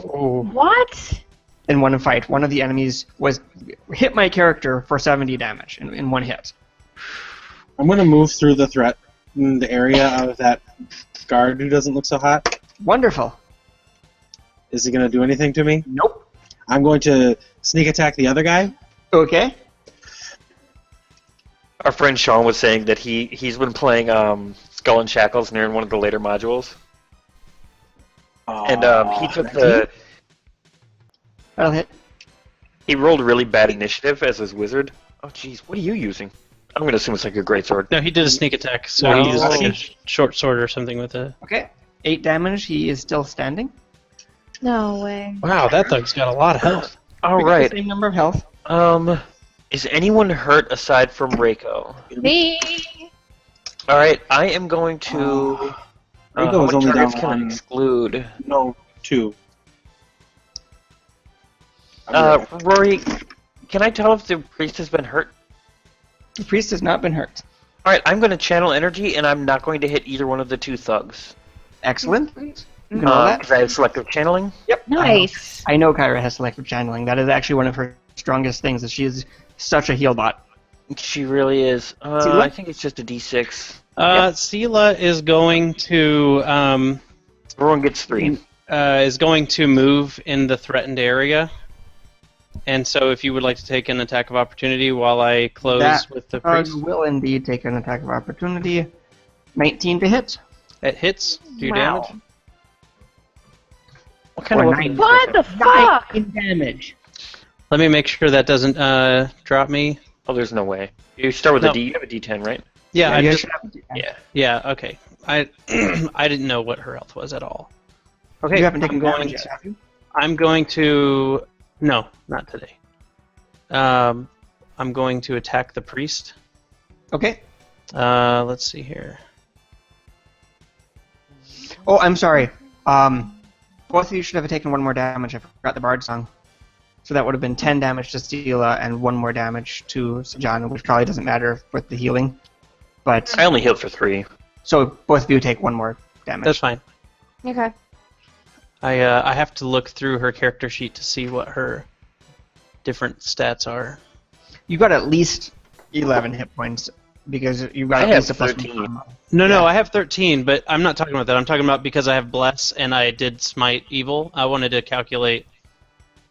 Speaker 4: What?
Speaker 2: in one fight. One of the enemies was hit my character for 70 damage in one hit.
Speaker 7: I'm gonna move through the area of that guard who doesn't look so hot.
Speaker 2: Wonderful.
Speaker 7: Is he gonna do anything to me?
Speaker 2: Nope.
Speaker 7: I'm going to sneak attack the other guy.
Speaker 2: Okay.
Speaker 5: Our friend Sean was saying that he's been playing Skull and Shackles near one of the later modules, and he took the
Speaker 2: That'll hit.
Speaker 5: he rolled a really bad initiative as his wizard. Oh jeez, what are you using? I'm gonna assume it's like a greatsword.
Speaker 1: No, he did a sneak attack, so
Speaker 2: Wow.
Speaker 1: he used like a short sword or something with it.
Speaker 2: Okay. 8 damage. He is still standing.
Speaker 4: No way.
Speaker 1: Wow, that thug's got a lot of health.
Speaker 5: All
Speaker 2: We got
Speaker 5: right.
Speaker 2: the same number of health.
Speaker 5: Is anyone hurt aside from Reiko?
Speaker 4: Me.
Speaker 5: All right, I am going to.
Speaker 7: Reiko
Speaker 5: how
Speaker 7: is
Speaker 5: many
Speaker 7: only down
Speaker 5: targets can I
Speaker 7: one.
Speaker 5: exclude?
Speaker 7: No, 2.
Speaker 5: Rory, can I tell if the priest has been hurt?
Speaker 2: The priest has not been hurt.
Speaker 5: All right, I'm going to channel energy, and I'm not going to hit either one of the 2 thugs.
Speaker 2: Excellent. You can roll that.
Speaker 5: Because I have selective channeling.
Speaker 2: Yep.
Speaker 4: Nice.
Speaker 2: I know Kyra has selective channeling. That is actually one of her strongest things. Is she is such a heal bot.
Speaker 5: She really is.
Speaker 2: Sela?
Speaker 5: I think it's just a D6.
Speaker 1: Sela is going to
Speaker 5: Everyone gets 3.
Speaker 1: move in the threatened area. And so, if you would like to take an attack of opportunity while I close
Speaker 2: That
Speaker 1: with the priest,
Speaker 2: will indeed take an attack of opportunity. 19 to hit.
Speaker 1: it hits. Do
Speaker 4: Wow.
Speaker 1: damage.
Speaker 5: What kind
Speaker 2: Or
Speaker 5: of weapon?
Speaker 2: 9.
Speaker 4: What the fuck?
Speaker 8: In damage.
Speaker 1: Let me make sure that doesn't drop me.
Speaker 5: Oh, there's no way. You start with
Speaker 1: No.
Speaker 5: a D. You have a D10, right?
Speaker 1: Yeah, I
Speaker 2: you
Speaker 1: just
Speaker 2: should have-
Speaker 1: yeah. Okay, I I didn't know what her health was at all. Okay,
Speaker 2: You haven't taken
Speaker 1: I'm going
Speaker 2: damage yet, have you?
Speaker 1: I'm going to no, not today. I'm going to attack the priest.
Speaker 2: Okay.
Speaker 1: Let's see here.
Speaker 2: Oh, I'm sorry. Both of you should have taken 1 more damage. I forgot the bard song. So that would have been 10 damage to Stila and 1 more damage to Sajana, which probably doesn't matter with the healing. But
Speaker 5: I only healed for 3.
Speaker 2: so both of you take 1 more damage.
Speaker 1: That's fine.
Speaker 4: Okay.
Speaker 1: I have to look through her character sheet to see what her different stats are.
Speaker 2: You got at least 11 hit points because you got
Speaker 5: I
Speaker 2: at
Speaker 5: have
Speaker 2: least a plus
Speaker 5: 13.
Speaker 2: 1.
Speaker 1: No, I have 13, but I'm not talking about that. I'm talking about because I have Bless and I did Smite Evil. I wanted to calculate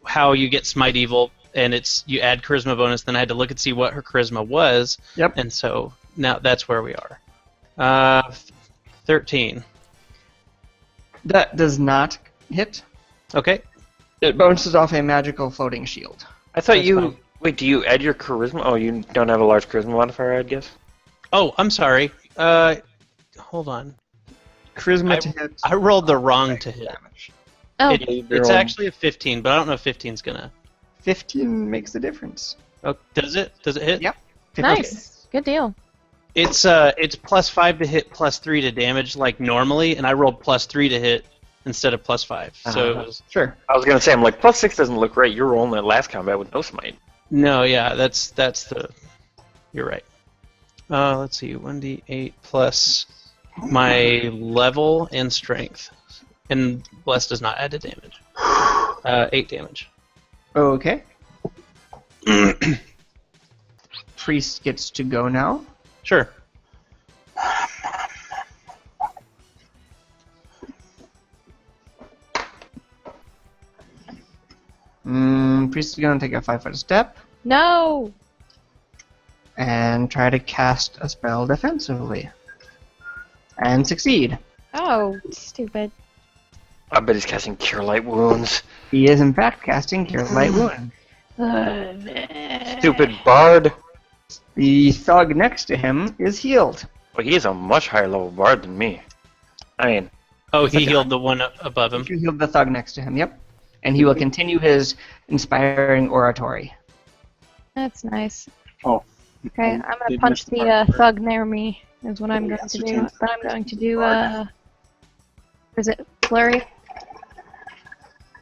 Speaker 1: how you get Smite Evil, and you add Charisma bonus. Then I had to look and see what her Charisma was.
Speaker 2: Yep.
Speaker 1: And so now that's where we are. 13.
Speaker 2: That does not hit.
Speaker 1: Okay.
Speaker 2: It bounces off a magical floating shield.
Speaker 5: I thought
Speaker 1: That's
Speaker 5: you.
Speaker 1: fine.
Speaker 5: Wait, do you add your charisma? Oh, you don't have a large charisma modifier, I guess.
Speaker 1: Oh, I'm sorry. Hold on.
Speaker 2: Charisma to hit.
Speaker 1: I rolled the wrong to hit.
Speaker 2: Damage.
Speaker 4: Oh,
Speaker 1: It's actually a 15, but I don't know if 15's gonna.
Speaker 2: 15 makes the difference.
Speaker 1: Oh, does it? Does it hit?
Speaker 2: Yep.
Speaker 4: nice. Good deal.
Speaker 1: It's +5 to hit, +3 to damage like normally, and I rolled +3 to hit instead of +5. So it was
Speaker 2: Sure.
Speaker 5: I was gonna say, I'm like, +6 doesn't look right. You're rolling that last combat with no smite.
Speaker 1: no, yeah, that's the. You're right. Let's see, 1d8 plus my level and strength, and bless does not add to damage. 8 damage.
Speaker 2: Okay. Priest gets to go now.
Speaker 1: Sure.
Speaker 2: Priest is going to take a 5-foot step
Speaker 4: No.
Speaker 2: and try to cast a spell defensively. And succeed.
Speaker 4: Oh, stupid.
Speaker 5: I bet he's casting Cure Light Wounds.
Speaker 2: He is in fact casting Cure Light Wound.
Speaker 5: Stupid bard.
Speaker 2: The thug next to him is healed.
Speaker 5: Well, he is a much higher level bard than me. I mean,
Speaker 1: Oh, he healed the one above him.
Speaker 2: You healed the thug next to him, yep. And he will continue his inspiring oratory.
Speaker 4: That's nice.
Speaker 7: Oh.
Speaker 4: Okay, I'm gonna
Speaker 7: Did
Speaker 4: punch
Speaker 7: miss the
Speaker 4: the
Speaker 7: part where-
Speaker 4: thug near me. Is what I'm going to do.
Speaker 7: ascertain
Speaker 4: But I'm going to do is it flurry?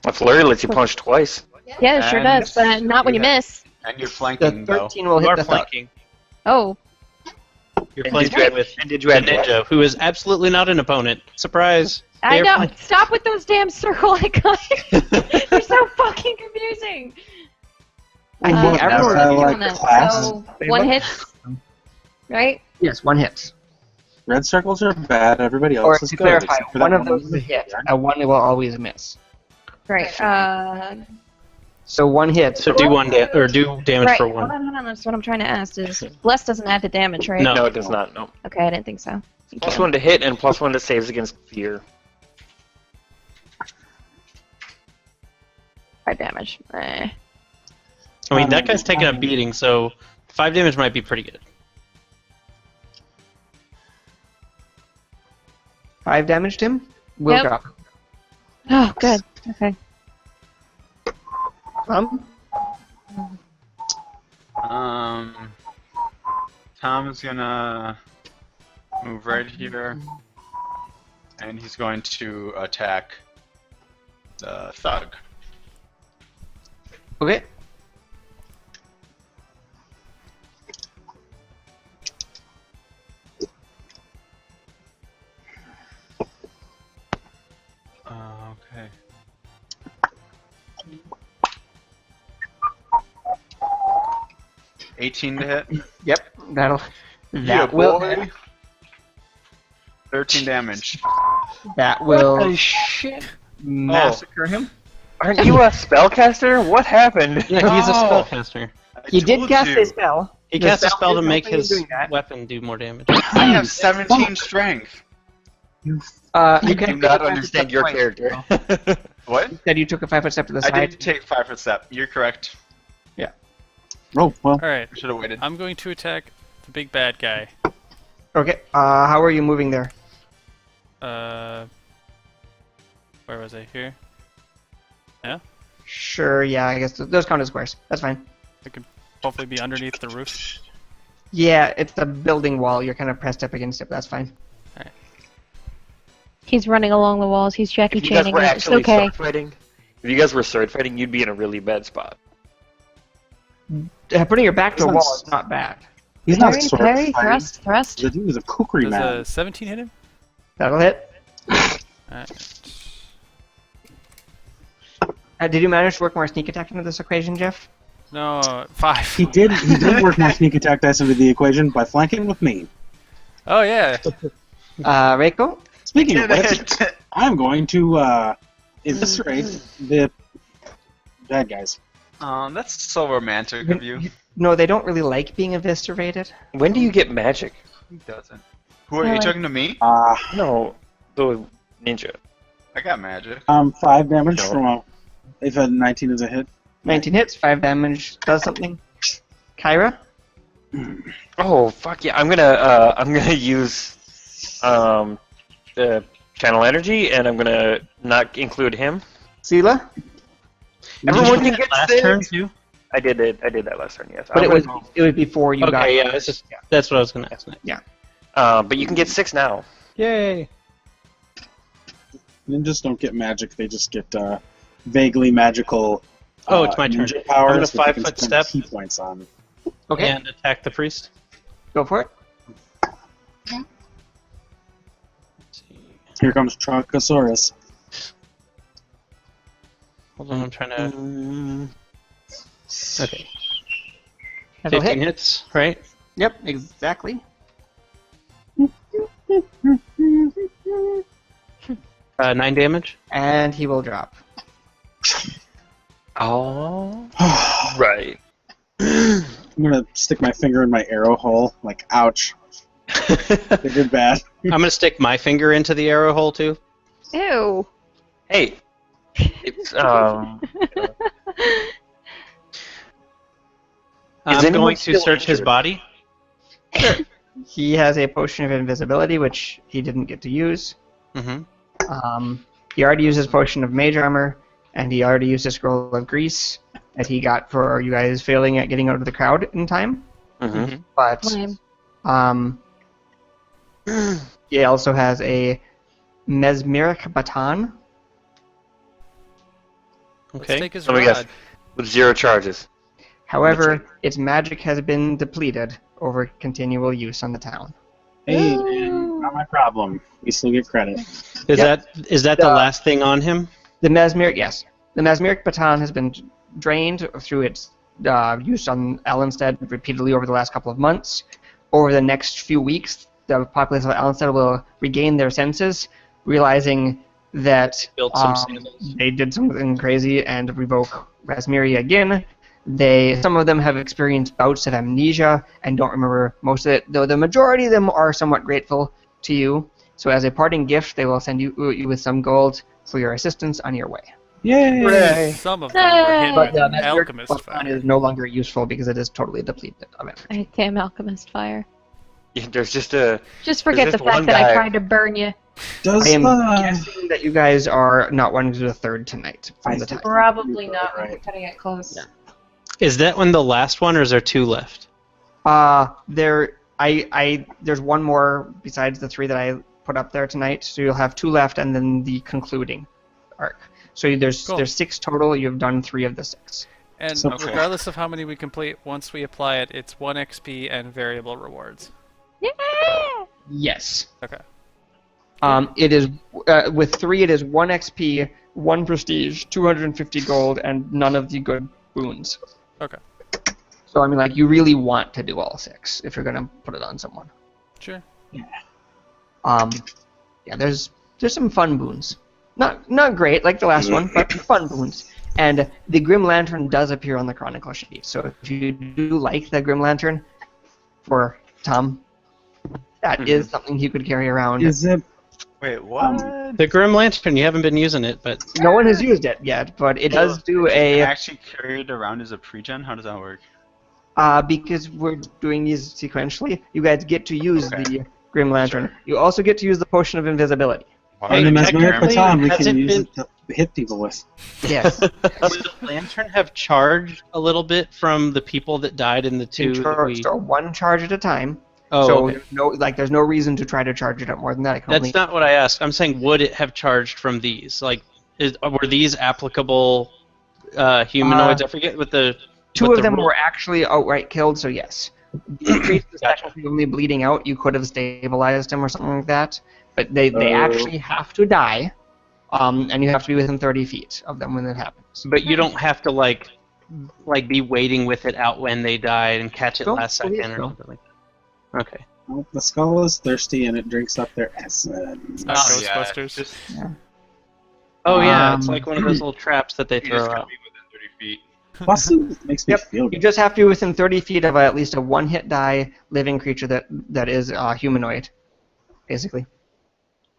Speaker 5: well, Flurry lets you punch twice.
Speaker 4: Yeah, it sure
Speaker 6: And
Speaker 4: does, but not when you miss.
Speaker 6: And you're
Speaker 2: The
Speaker 6: flanking, though.
Speaker 2: 13 will
Speaker 1: You
Speaker 2: hit
Speaker 1: are
Speaker 2: the thug.
Speaker 1: flanking.
Speaker 4: Oh,
Speaker 1: You're
Speaker 5: And
Speaker 1: flanking
Speaker 5: did you add,
Speaker 1: with
Speaker 5: and did
Speaker 1: the
Speaker 5: you add
Speaker 1: ninja, who is absolutely not an opponent. Surprise!
Speaker 4: I
Speaker 1: They're
Speaker 4: know.
Speaker 1: flank-
Speaker 4: Stop with those damn circle icons. They're so fucking confusing.
Speaker 2: I
Speaker 4: Uh,
Speaker 2: think everyone
Speaker 7: I
Speaker 2: is
Speaker 7: like
Speaker 2: doing it.
Speaker 7: class.
Speaker 4: So one hits, right?
Speaker 2: Yes, one hits.
Speaker 7: Red circles are bad. Everybody else
Speaker 2: Or
Speaker 7: is
Speaker 2: to
Speaker 7: good.
Speaker 2: clarify,
Speaker 7: except for
Speaker 2: one
Speaker 7: that
Speaker 2: of those is a
Speaker 7: one.
Speaker 2: hit, and one will always miss.
Speaker 4: Right.
Speaker 2: So one hit.
Speaker 1: So do do damage
Speaker 4: Right.
Speaker 1: for
Speaker 4: Hold
Speaker 1: one.
Speaker 4: on, hold on. That's what I'm trying to ask. Is bless doesn't add to damage, right?
Speaker 1: No.
Speaker 5: No, it does not. No.
Speaker 4: Okay, I didn't think so. Thank you.
Speaker 5: +1 to hit and +1 to saves against fear.
Speaker 4: 5 damage.
Speaker 1: I mean, that guy's taking a beating, so 5 damage might be pretty good.
Speaker 2: 5 damaged him. Will
Speaker 4: Yep.
Speaker 2: drop.
Speaker 4: Oh, good. Okay.
Speaker 6: Tom's gonna move right here, and he's going to attack the thug.
Speaker 2: Okay.
Speaker 6: Okay. $18 to hit.
Speaker 2: Yep, that
Speaker 6: Yeah,
Speaker 2: will
Speaker 6: boy. 13 damage.
Speaker 2: that
Speaker 5: What
Speaker 2: will
Speaker 5: the shit?
Speaker 2: massacre him.
Speaker 5: Aren't you a spellcaster? What happened?
Speaker 1: Yeah, he's a
Speaker 6: No.
Speaker 1: spellcaster.
Speaker 2: He did cast
Speaker 6: you.
Speaker 2: a spell.
Speaker 1: He
Speaker 2: The
Speaker 1: casts a spell to
Speaker 2: is
Speaker 1: make
Speaker 2: helping
Speaker 1: his
Speaker 2: doing that.
Speaker 1: weapon do more damage.
Speaker 6: I have 17 strength.
Speaker 2: You
Speaker 5: I
Speaker 2: can
Speaker 5: do
Speaker 2: take
Speaker 5: not
Speaker 2: a 5-foot
Speaker 5: understand
Speaker 2: step
Speaker 5: your
Speaker 2: away.
Speaker 5: character.
Speaker 6: What?
Speaker 2: You said you took a 5-foot step to the
Speaker 6: I
Speaker 2: side.
Speaker 6: did take 5 foot step. You're correct.
Speaker 7: Oh, well.
Speaker 10: Alright,
Speaker 6: I should have waited.
Speaker 10: I'm going to attack the big bad guy.
Speaker 2: Okay. How are you moving there?
Speaker 10: Where was I? Here?
Speaker 2: Sure. Yeah. I guess those count as squares. That's fine.
Speaker 10: I could hopefully be underneath the roof.
Speaker 2: Yeah, it's a building wall. You're kind of pressed up against it. But that's fine.
Speaker 4: He's running along the walls. He's Jackie
Speaker 5: If you guys
Speaker 4: Chaning
Speaker 5: were
Speaker 4: it. It's
Speaker 5: actually
Speaker 4: okay.
Speaker 5: sword fighting, if you guys were sword fighting, you'd be in a really bad spot.
Speaker 2: Putting your back to a wall is not bad.
Speaker 7: He's not
Speaker 4: Parry,
Speaker 7: sword
Speaker 4: parry,
Speaker 7: fighting.
Speaker 4: thrust, thrust.
Speaker 7: The dude is a kukri
Speaker 10: Does
Speaker 7: man.
Speaker 10: a 17 hit him?
Speaker 2: That'll hit.
Speaker 10: Alright.
Speaker 2: Did you manage to work more sneak attack into this equation, Jeff?
Speaker 10: No, 5.
Speaker 7: He did work my sneak attack dice into the equation by flanking with me.
Speaker 10: Oh yeah.
Speaker 2: Reiko?
Speaker 7: Speaking of which, I'm going to eviscerate the bad guys.
Speaker 6: That's so romantic of you.
Speaker 2: No, they don't really like being eviscerated.
Speaker 5: When do you get magic?
Speaker 6: Who doesn't? Who are you
Speaker 4: Really?
Speaker 6: talking to me?
Speaker 5: No, the ninja.
Speaker 6: I got magic.
Speaker 7: 5 damage
Speaker 5: No.
Speaker 7: from a. If a 19 is a hit.
Speaker 2: 19 hits, 5 damage, does something. Kyra?
Speaker 5: Oh fuck yeah! I'm gonna use the channel energy, and I'm gonna not include him.
Speaker 2: Sela?
Speaker 5: Everyone
Speaker 1: Did you
Speaker 5: can
Speaker 1: do
Speaker 5: get
Speaker 1: that last
Speaker 5: 6.
Speaker 1: turn too.
Speaker 5: I did that last turn. Yes,
Speaker 2: But
Speaker 5: I'm
Speaker 2: it
Speaker 5: gonna
Speaker 2: was before you got.
Speaker 1: Okay, yeah, that's what I was gonna ask next.
Speaker 5: but you can get 6 now.
Speaker 1: Yay!
Speaker 7: Ninjas don't get magic, they just get vaguely magical.
Speaker 1: Oh, it's my turn.
Speaker 7: ninja powers
Speaker 1: I'm gonna
Speaker 7: that you can
Speaker 1: 5-foot
Speaker 7: spend
Speaker 1: step.
Speaker 7: key points on.
Speaker 2: Okay,
Speaker 1: And attack the priest.
Speaker 2: go for it.
Speaker 1: Let's see.
Speaker 7: Here comes Trunkosaurus.
Speaker 1: Hold on, I'm trying to. Okay.
Speaker 2: That'll
Speaker 1: 15
Speaker 2: hit.
Speaker 1: hits, right?
Speaker 2: Yep, exactly.
Speaker 1: 9 damage.
Speaker 2: And he will drop.
Speaker 5: Oh, right.
Speaker 7: I'm gonna stick my finger in my arrow hole. Like, ouch. They did bad.
Speaker 1: I'm gonna stick my finger into the arrow hole too.
Speaker 4: Ew.
Speaker 5: Hey, it's
Speaker 1: I'm
Speaker 5: anyone
Speaker 1: going to
Speaker 5: still
Speaker 1: search his
Speaker 5: injured?
Speaker 1: body.
Speaker 2: He has a potion of invisibility, which he didn't get to use.
Speaker 1: Mm-hmm.
Speaker 2: He already used his potion of mage armor, and he already used a scroll of grease that he got for you guys failing at getting out of the crowd in time.
Speaker 5: Mhm.
Speaker 2: But
Speaker 4: Lame.
Speaker 2: he also has a mesmeric baton.
Speaker 10: Let's
Speaker 1: Okay.
Speaker 10: take his
Speaker 5: Let me
Speaker 10: rod.
Speaker 5: guess. With 0 charges.
Speaker 2: However, its magic has been depleted over continual use on the town.
Speaker 7: Hey, man, not my problem. We still get credit.
Speaker 1: Is
Speaker 2: Yep.
Speaker 1: that the last thing on him?
Speaker 2: The mesmeric, yes. The mesmeric baton has been drained through its use on Ellenstead repeatedly over the last couple of months. Over the next few weeks, the population of Ellenstead will regain their senses, realizing that
Speaker 1: Built some sandals.
Speaker 2: they did something crazy and revoke Rasmiri again. Some of them have experienced bouts of amnesia and don't remember most of it, though the majority of them are somewhat grateful to you. So as a parting gift, they will send you with some gold for your assistance on your way.
Speaker 7: Yay!
Speaker 10: Some of them were hit
Speaker 2: But
Speaker 10: with
Speaker 2: the
Speaker 10: an
Speaker 2: mesmeric
Speaker 10: alchemist
Speaker 2: baton
Speaker 10: fire.
Speaker 2: is no longer useful because it is totally depleted of energy.
Speaker 4: I damn alchemist fire.
Speaker 5: Yeah, there's just a.
Speaker 4: Just forget
Speaker 5: There's
Speaker 4: the
Speaker 5: just
Speaker 4: fact
Speaker 5: one
Speaker 4: that I
Speaker 5: guy-
Speaker 4: tried to burn you.
Speaker 7: Does
Speaker 2: I am
Speaker 7: the...
Speaker 2: guessing that you guys are not wanting to do a third tonight from
Speaker 7: I
Speaker 2: the
Speaker 7: think-
Speaker 2: time.
Speaker 4: Probably not.
Speaker 7: Right.
Speaker 4: We're cutting it close.
Speaker 2: Yeah.
Speaker 1: Is that one the last one, or is there 2 left?
Speaker 2: There's one more besides the 3 that I put up there tonight, so you'll have 2 left, and then the concluding arc. So there's
Speaker 10: Cool.
Speaker 2: 6 total. You've done 3 of the 6.
Speaker 10: And
Speaker 7: So-
Speaker 10: regardless of how many we complete, once we apply it, it's 1 XP and variable rewards.
Speaker 4: Yeah!
Speaker 2: Yes.
Speaker 10: Okay.
Speaker 2: It is with 3. It is 1 XP 1 prestige, 250 gold, and none of the good boons.
Speaker 10: Okay.
Speaker 2: So I mean, like, you really want to do all 6 if you're gonna put it on someone.
Speaker 10: Sure.
Speaker 2: Yeah, there's some fun boons. Not great like the last one, but fun boons. And the Grim Lantern does appear on the Chronicle sheet. So if you do like the Grim Lantern for Tom, that is something you could carry around.
Speaker 7: Is it?
Speaker 6: Wait, what?
Speaker 1: The Grim Lantern, you haven't been using it, but
Speaker 2: No one has used it yet, but it does do
Speaker 6: You
Speaker 2: a...
Speaker 6: actually carry it around as a pre-gen? How does that work?
Speaker 2: Because we're doing these sequentially, you guys get to use
Speaker 6: Okay.
Speaker 2: the Grim Lantern.
Speaker 6: Sure.
Speaker 2: You also get to use the Potion of Invisibility.
Speaker 6: Why
Speaker 7: And
Speaker 6: would
Speaker 7: the
Speaker 6: I get
Speaker 7: mesmeric
Speaker 6: Grim?
Speaker 7: baton we
Speaker 1: has
Speaker 7: can
Speaker 1: it
Speaker 7: use
Speaker 1: been-
Speaker 7: it to hit people with.
Speaker 2: Yes.
Speaker 1: would the Lantern have charged a little bit from the people that died in the two? that we...
Speaker 2: So 1 charge at a time.
Speaker 1: Oh,
Speaker 2: So
Speaker 1: okay.
Speaker 2: there's no reason to try to charge it up more than that. It can
Speaker 1: That's
Speaker 2: only...
Speaker 1: not what I asked. I'm saying, would it have charged from these? Like, were these applicable humanoids? I forget what the...
Speaker 2: 2
Speaker 1: what
Speaker 2: of
Speaker 1: the
Speaker 2: them
Speaker 1: rule-
Speaker 2: were actually outright killed, so yes. The priest is
Speaker 1: Gotcha.
Speaker 2: technically only bleeding out. You could have stabilized him or something like that, but they actually have to die, and you have to be within 30 feet of them when it happens.
Speaker 1: But you don't have to like be waiting with it out when they die and catch it
Speaker 2: Don't
Speaker 1: last
Speaker 2: believe
Speaker 1: second or
Speaker 2: so.
Speaker 1: something like that. Okay.
Speaker 7: Well, the skull is thirsty and it drinks up their essence.
Speaker 10: Not
Speaker 6: Oh, yeah,
Speaker 10: Ghostbusters.
Speaker 6: just-
Speaker 1: Oh yeah, it's
Speaker 2: Um,
Speaker 1: like one of those little traps that they
Speaker 6: You just
Speaker 1: throw
Speaker 6: gotta
Speaker 1: out.
Speaker 6: be within 30 feet.
Speaker 7: Plus, it makes me feel
Speaker 2: You
Speaker 7: good.
Speaker 2: just have to be within 30 feet of at least a 1-hit die living creature that is humanoid, basically.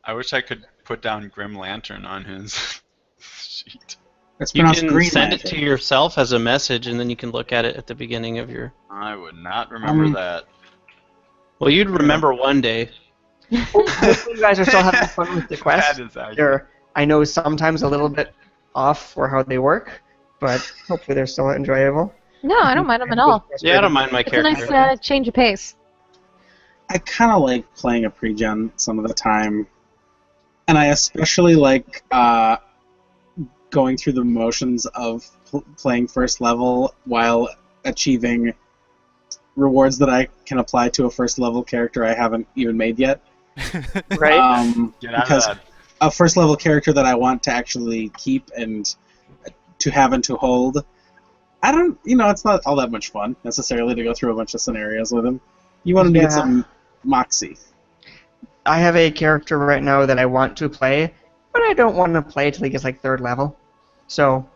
Speaker 6: I wish I could put down Grim Lantern on his sheet.
Speaker 7: It's
Speaker 1: You
Speaker 7: pronounced
Speaker 1: can
Speaker 7: Green
Speaker 1: send it
Speaker 7: Lantern.
Speaker 1: to yourself as a message, and then you can look at it at the beginning of your.
Speaker 6: I would not remember that.
Speaker 1: Well, you'd remember one day.
Speaker 2: Hopefully you guys are still having fun with the
Speaker 6: That
Speaker 2: quest.
Speaker 6: is accurate.
Speaker 2: They're, I know, sometimes a little bit off for how they work, but hopefully they're still enjoyable.
Speaker 4: No, I don't mind them at all.
Speaker 1: Yeah, I don't mind my
Speaker 4: It's a
Speaker 1: character.
Speaker 4: nice change of pace.
Speaker 7: I kind of like playing a pre-gen some of the time, and I especially like going through the motions of playing first level while achieving rewards that I can apply to a first level character I haven't even made yet.
Speaker 2: Right?
Speaker 6: Get out
Speaker 7: Because
Speaker 6: of that.
Speaker 7: a first level character that I want to actually keep and to have and to hold, I don't, it's not all that much fun necessarily to go through a bunch of scenarios with him. You want him to get
Speaker 2: Yeah.
Speaker 7: some moxie.
Speaker 2: I have a character right now that I want to play, but I don't want to play till he gets like 3rd level. So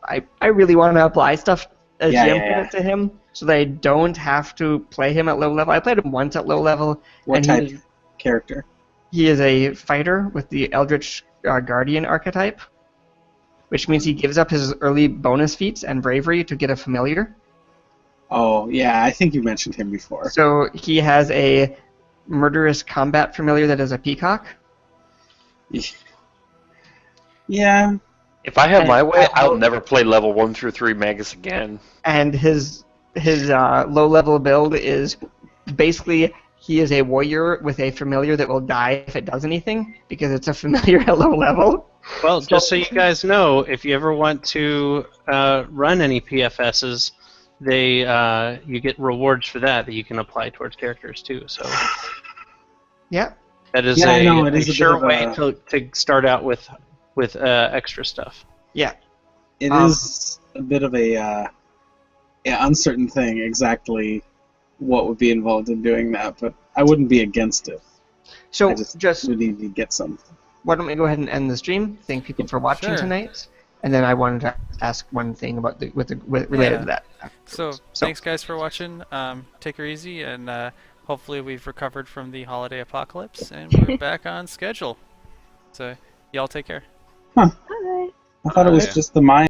Speaker 2: I really want to apply stuff as
Speaker 7: Yeah,
Speaker 2: GM
Speaker 7: yeah,
Speaker 2: put
Speaker 7: yeah.
Speaker 2: it to him so that I don't have to play him at low level. I played him once at low level.
Speaker 7: What
Speaker 2: and
Speaker 7: type character?
Speaker 2: He is a fighter with the Eldritch Guardian archetype, which means he gives up his early bonus feats and bravery to get a familiar.
Speaker 7: Oh, yeah, I think you mentioned him before.
Speaker 2: So he has a murderous combat familiar that is a peacock.
Speaker 7: Yeah.
Speaker 5: If I have my way,
Speaker 2: I-
Speaker 5: I'll never play level 1 through 3 Magus again.
Speaker 2: And his low level build is basically he is a warrior with a familiar that will die if it does anything because it's a familiar at low level.
Speaker 1: Well, just so you guys know, if you ever want to run any PFSs, you get rewards for that you can apply towards characters too. So
Speaker 2: Yeah.
Speaker 1: that is
Speaker 7: Yeah, I know, it
Speaker 1: a
Speaker 7: is a bit
Speaker 1: sure
Speaker 7: of a-
Speaker 1: way to start out with extra stuff.
Speaker 2: Yeah.
Speaker 7: It is a bit of a uncertain thing exactly what would be involved in doing that, but I wouldn't be against it.
Speaker 2: So
Speaker 7: I just
Speaker 2: just
Speaker 7: would need to get some.
Speaker 2: why don't we go ahead and end the stream? Thank people for watching
Speaker 10: Sure.
Speaker 2: tonight. And then I wanted to ask one thing about related to that.
Speaker 10: So,
Speaker 2: So-
Speaker 10: thanks guys for watching. Take her easy, and hopefully we've recovered from the holiday apocalypse, and we're back on schedule. So, y'all take care.
Speaker 4: Bye.
Speaker 7: I thought it was
Speaker 6: Yeah.
Speaker 7: just the mind.